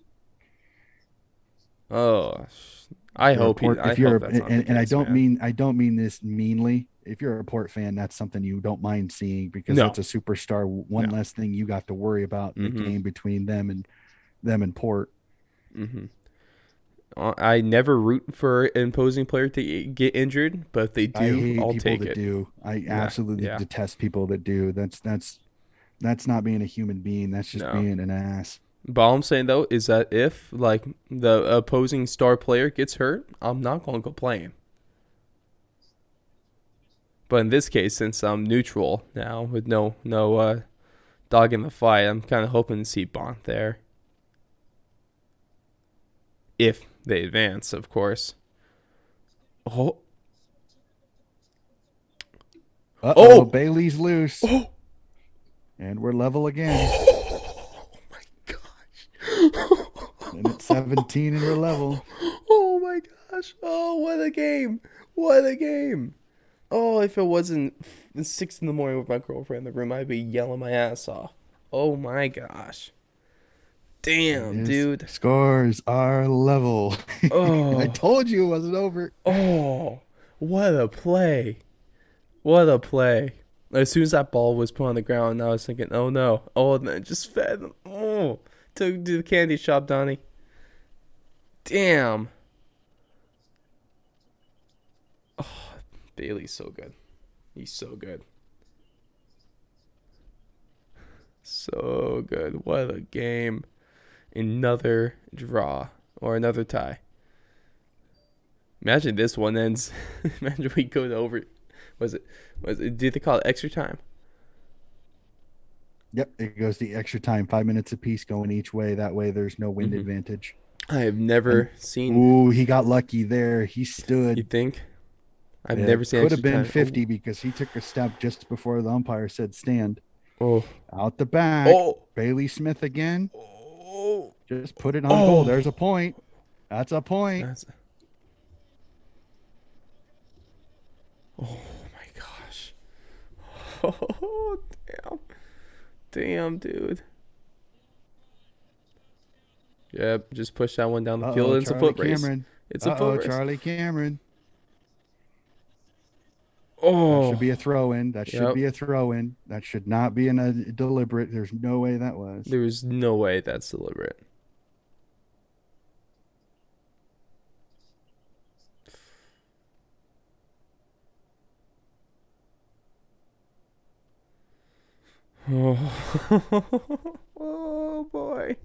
Oh, If I you're a hope he. port, I if you're, hope a, that's not the and case, man. I don't mean this meanly. If you're a Port fan, that's something you don't mind seeing because No, that's a superstar. One no. less thing you got to worry about in the Mm-hmm. game between them and Port. Mm-hmm. I never root for an opposing player to get injured, but if they I do, hate I'll people take that it. do. I Yeah, absolutely yeah. detest people that do. That's not being a human being. That's just No. being an ass. But all I'm saying though is that if like the opposing star player gets hurt, I'm not going to complain. But in this case, since I'm neutral now with no dog in the fight, I'm kind of hoping to see Bont there if they advance, of course. Oh, Uh-oh, oh, Bailey's loose, oh, and we're level again. oh my gosh! And it's 17, and we're level. Oh my gosh! Oh, what a game! What a game! Oh, if it wasn't 6 in the morning with my girlfriend in the room, I'd be yelling my ass off. Oh my gosh! It Damn, is dude. scores are level. I Oh, told you it wasn't over. oh, what a play! What a play! As soon as that ball was put on the ground, I was thinking, oh no, oh, and then it just fed. Oh, to the candy shop, Donnie. Damn. Bailey's so good. He's so good. So good. What a game. Another draw or another tie. Imagine this one ends. Imagine we go to over. Was it? Was it? Did they call it extra time? Yep, it goes the extra time, 5 minutes apiece going each way. That way, there's no wind Mm-hmm. advantage. I have And never seen. ooh, he got lucky there. He You stood. think? I've never It seen could have extra been time. Oh, 50 because he took a step just before the umpire said stand. oh, Out the back, oh, Bailey Smith again. oh, Just put it on goal. There's a oh. point. That's a point. That's. Oh my gosh. Oh damn, damn, dude. Yep, just push that one down the field. Uh-oh, It's a Charlie foot race. Cameron. It's a foot Uh-oh, race. Charlie Cameron. That should Oh, be a throw in. That should yep. be a throw in. That should not be in a deliberate. There's no way that was. There was no way that's deliberate. Oh, oh boy,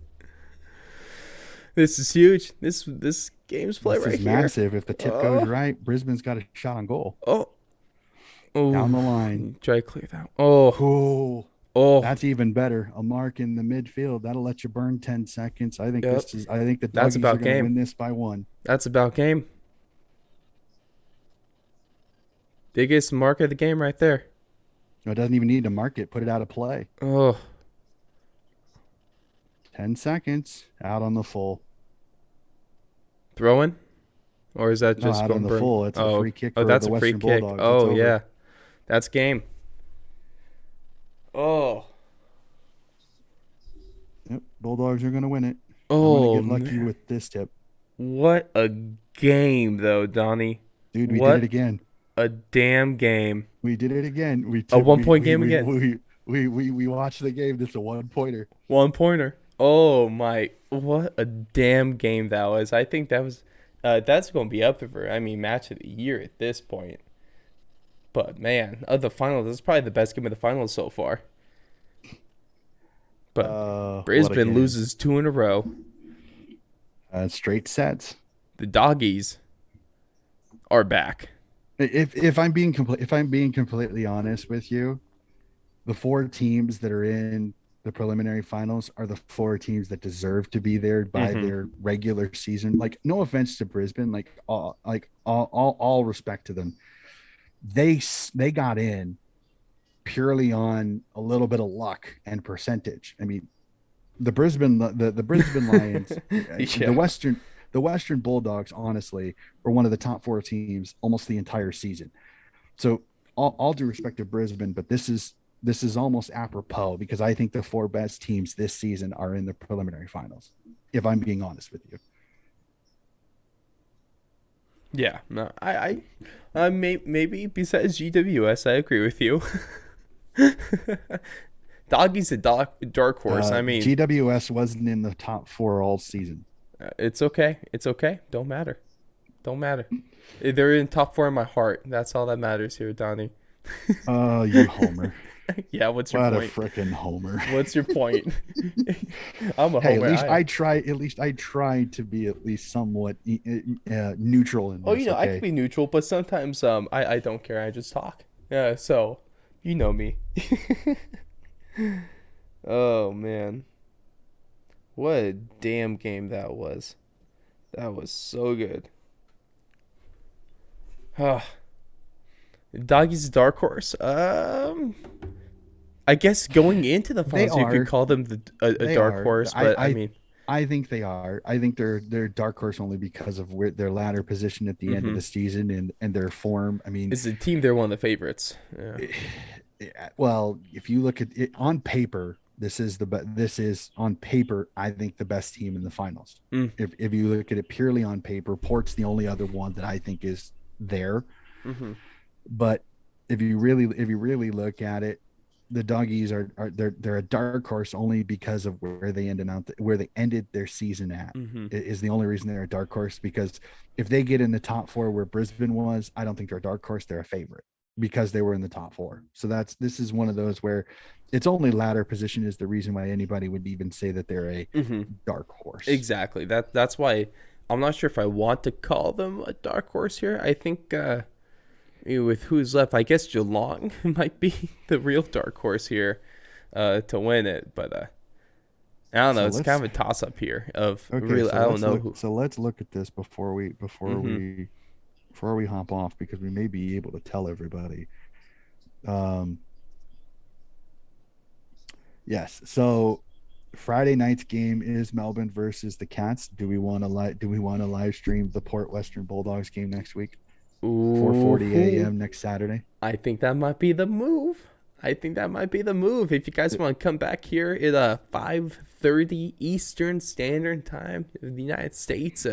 this is huge. This game's play This right is here. massive. If the tip goes Oh, right, Brisbane's got a shot on goal. oh, Down oh! the line. Try to clear that. Oh, Cool. oh, That's even better. A mark in the midfield. That'll let you burn 10 seconds. yep. I think the That's doggies are about going to game. win this by one. That's about game. Biggest mark of the game right there. No, it doesn't even need to mark it. Put it out of play. Oh, 10 seconds out on the full. throwing, or is that No, just out on going the burn? full. It's a Oh, free kick oh, for that's the a free Western kick. Bulldogs. It's Oh over. yeah, that's game. Oh, Yep, Bulldogs are going to win it. I'm going to oh get lucky man, with this tip. what a game though, Donnie. Dude, we did it What again. a damn game. We did it again. We A tip, 1 point game again. we watched the game. This is a one pointer. 1 pointer. Oh my, what a damn game that was. I think that was that's going to be up there for, I mean, match of the year at this point. But man, of the finals, this is probably the best game of the finals so far. But What a Brisbane game. loses two in a row. Straight sets. The doggies are back. If I'm being completely honest with you, the four teams that are in the preliminary finals are the four teams that deserve to be there by Mm-hmm. their regular season. Like, no offense to Brisbane, all respect to them. They got in purely on a little bit of luck and percentage. I mean, the Brisbane Lions, the Yeah. Western Bulldogs, honestly, are one of the top four teams almost the entire season. So all due respect to Brisbane, but this is almost apropos because I think the four best teams this season are in the preliminary finals. If I'm being honest with you, Yeah. No, maybe besides GWS, I agree with you. Doggy's a dark horse. I mean, GWS wasn't in the top four all season. it's okay. It's okay. Don't matter. Don't matter. They're in top four in my heart. That's all that matters here, Donnie. Oh, you homer! Yeah. What's your What a point? freaking homer! What's your point? I'm a Hey, at homer. least I try. At least I try to be at least somewhat neutral in Oh, this. I can Okay. be neutral, but sometimes I don't care. I just talk. Yeah. So you know me. Oh man, what a damn game that was. That was so good. Ah, Doggy's dark horse. I guess going into the They finals, you could are. call them a They dark are. horse, but I mean, I think they are. I think they're dark horse only because of where their ladder position at the end of hmm the season and their form. I mean, is the team they're one of the favorites. Yeah. well, if you look at it on paper, this is on paper. I think the best team in the finals. Mm. If you look at it purely on paper, Port's the only other one that I think is there. hmm But if you really look at it, the doggies are they're a dark horse only because of where they ended their season at hmm is the only reason they're a dark horse. Because if they get in the top four where Brisbane was, I don't think they're a dark horse. They're a favorite because they were in the top four. So this is one of those where it's only ladder position is the reason why anybody would even say that they're a hmm dark horse. Exactly. That's why I'm not sure if I want to call them a dark horse here. I think with who's left, I guess Geelong might be the real dark horse here to win it. But I don't know. So It's kind let's of a toss up here of okay. really. I don't know who. So let's look at this hmm before we hop off because we may be able to tell everybody. Um, yes. So Friday night's game is Melbourne versus the Cats. Do we want to live stream the Port Western Bulldogs game next week? 4:40 Ooh, a.m. next Saturday. I think that might be the move. I think that might be the move. If you guys want to come back here at 5:30 Eastern Standard Time in the United States,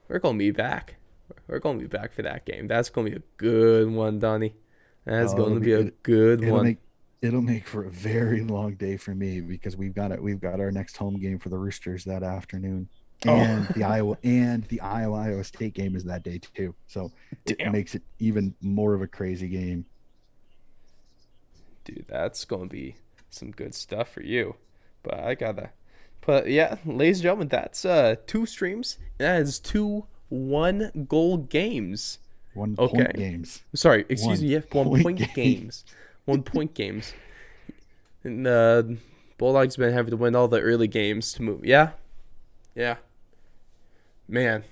we're gonna be back. We're gonna be back for that game. That's gonna be a good one, Donnie. That's Oh, gonna be a good it'll one. make for a very long day for me because we've got our next home game for the Roosters that afternoon. Oh, And the Iowa State game is that day too. So it damn, makes it even more of a crazy game. dude, that's gonna be some good stuff for you. But I gotta. But yeah, ladies and gentlemen, that's two streams. That is two 1 goal games. 1 point Okay. games. Sorry, excuse One me. Yeah, one point point game. games. 1 point games. And Bulldogs been having to win all the early games to move. Yeah, yeah, man.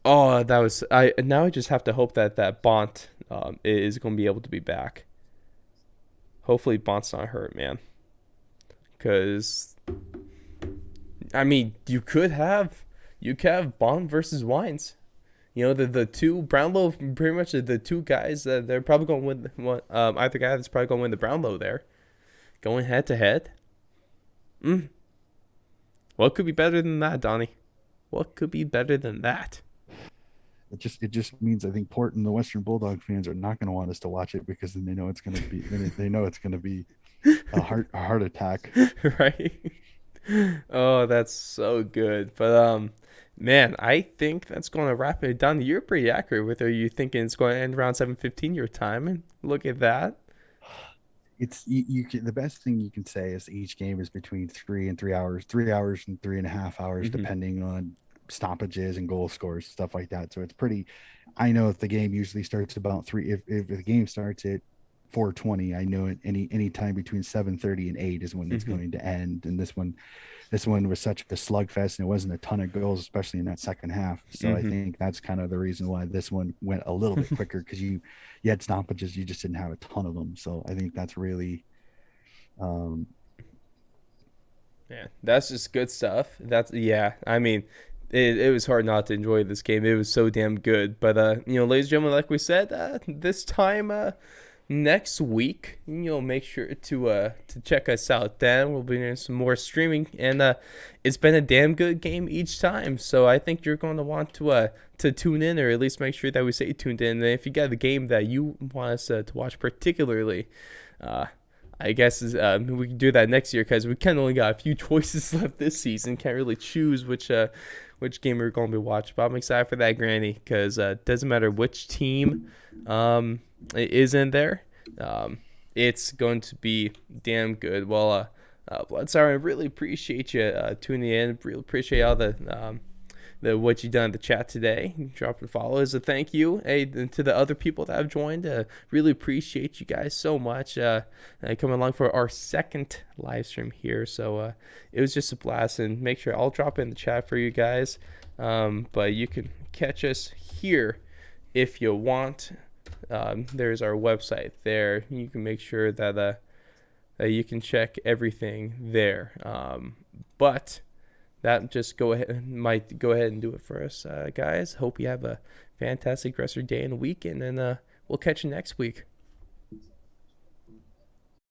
Oh, that was I. Now I just have to hope that Bont is going to be able to be back. Hopefully, Bont's not hurt, man. Because I mean, you could have Bont versus Wines. You know, the two Brownlow, pretty much the two guys that they're probably going to win. Either guy that's probably going to win the Brownlow there, going head to head. What could be better than that, Donnie? What could be better than that? It just means I think Port and the Western Bulldog fans are not going to want us to watch it because then they know it's going to be a heart attack. Right? Oh, that's so good. But man, I think that's going to wrap it down. You're pretty accurate with it. Are you thinking it's going to end around 7:15 your time? And look at that. The best thing you can say is each game is between 3 and 3 hours, 3 hours and 3.5 hours, Mm-hmm. depending on stoppages and goal scores, stuff like that. So it's pretty. I know if the game usually starts about three, if the game starts at 4:20, I know it any time between 7:30 and 8 is when it's Mm-hmm. going to end. And this one was such a slugfest, and it wasn't a ton of goals, especially in that second half. So I Mm-hmm. think that's kind of the reason why this one went a little bit quicker because you had stoppages, you just didn't have a ton of them. So I think that's really um, Yeah, that's just good stuff. That's yeah. I mean, it was hard not to enjoy this game. It was so damn good. But ladies and gentlemen, like we said, this time next week, make sure to check us out. Then we'll be doing some more streaming, and it's been a damn good game each time. So I think you're going to want to tune in, or at least make sure that we say tuned in. And if you got a game that you want us to watch particularly, uh, I guess we can do that next year because we kind of only got a few choices left this season. Can't really choose which game we're going to be watching. But I'm excited for that, Granny, because it doesn't matter which team is in there. Um, it's going to be damn good. Well, Blood Siren, I really appreciate you tuning in. Really appreciate all the what you done in the chat today. Drop a follow as a thank you. Hey, and to the other people that have joined, really appreciate you guys so much coming along for our second live stream here. So it was just a blast, and make sure I'll drop in the chat for you guys. But you can catch us here if you want. There's our website there. You can make sure that you can check everything there. But that just might go ahead and do it for us, guys. Hope you have a fantastic rest of your day and week, and then we'll catch you next week.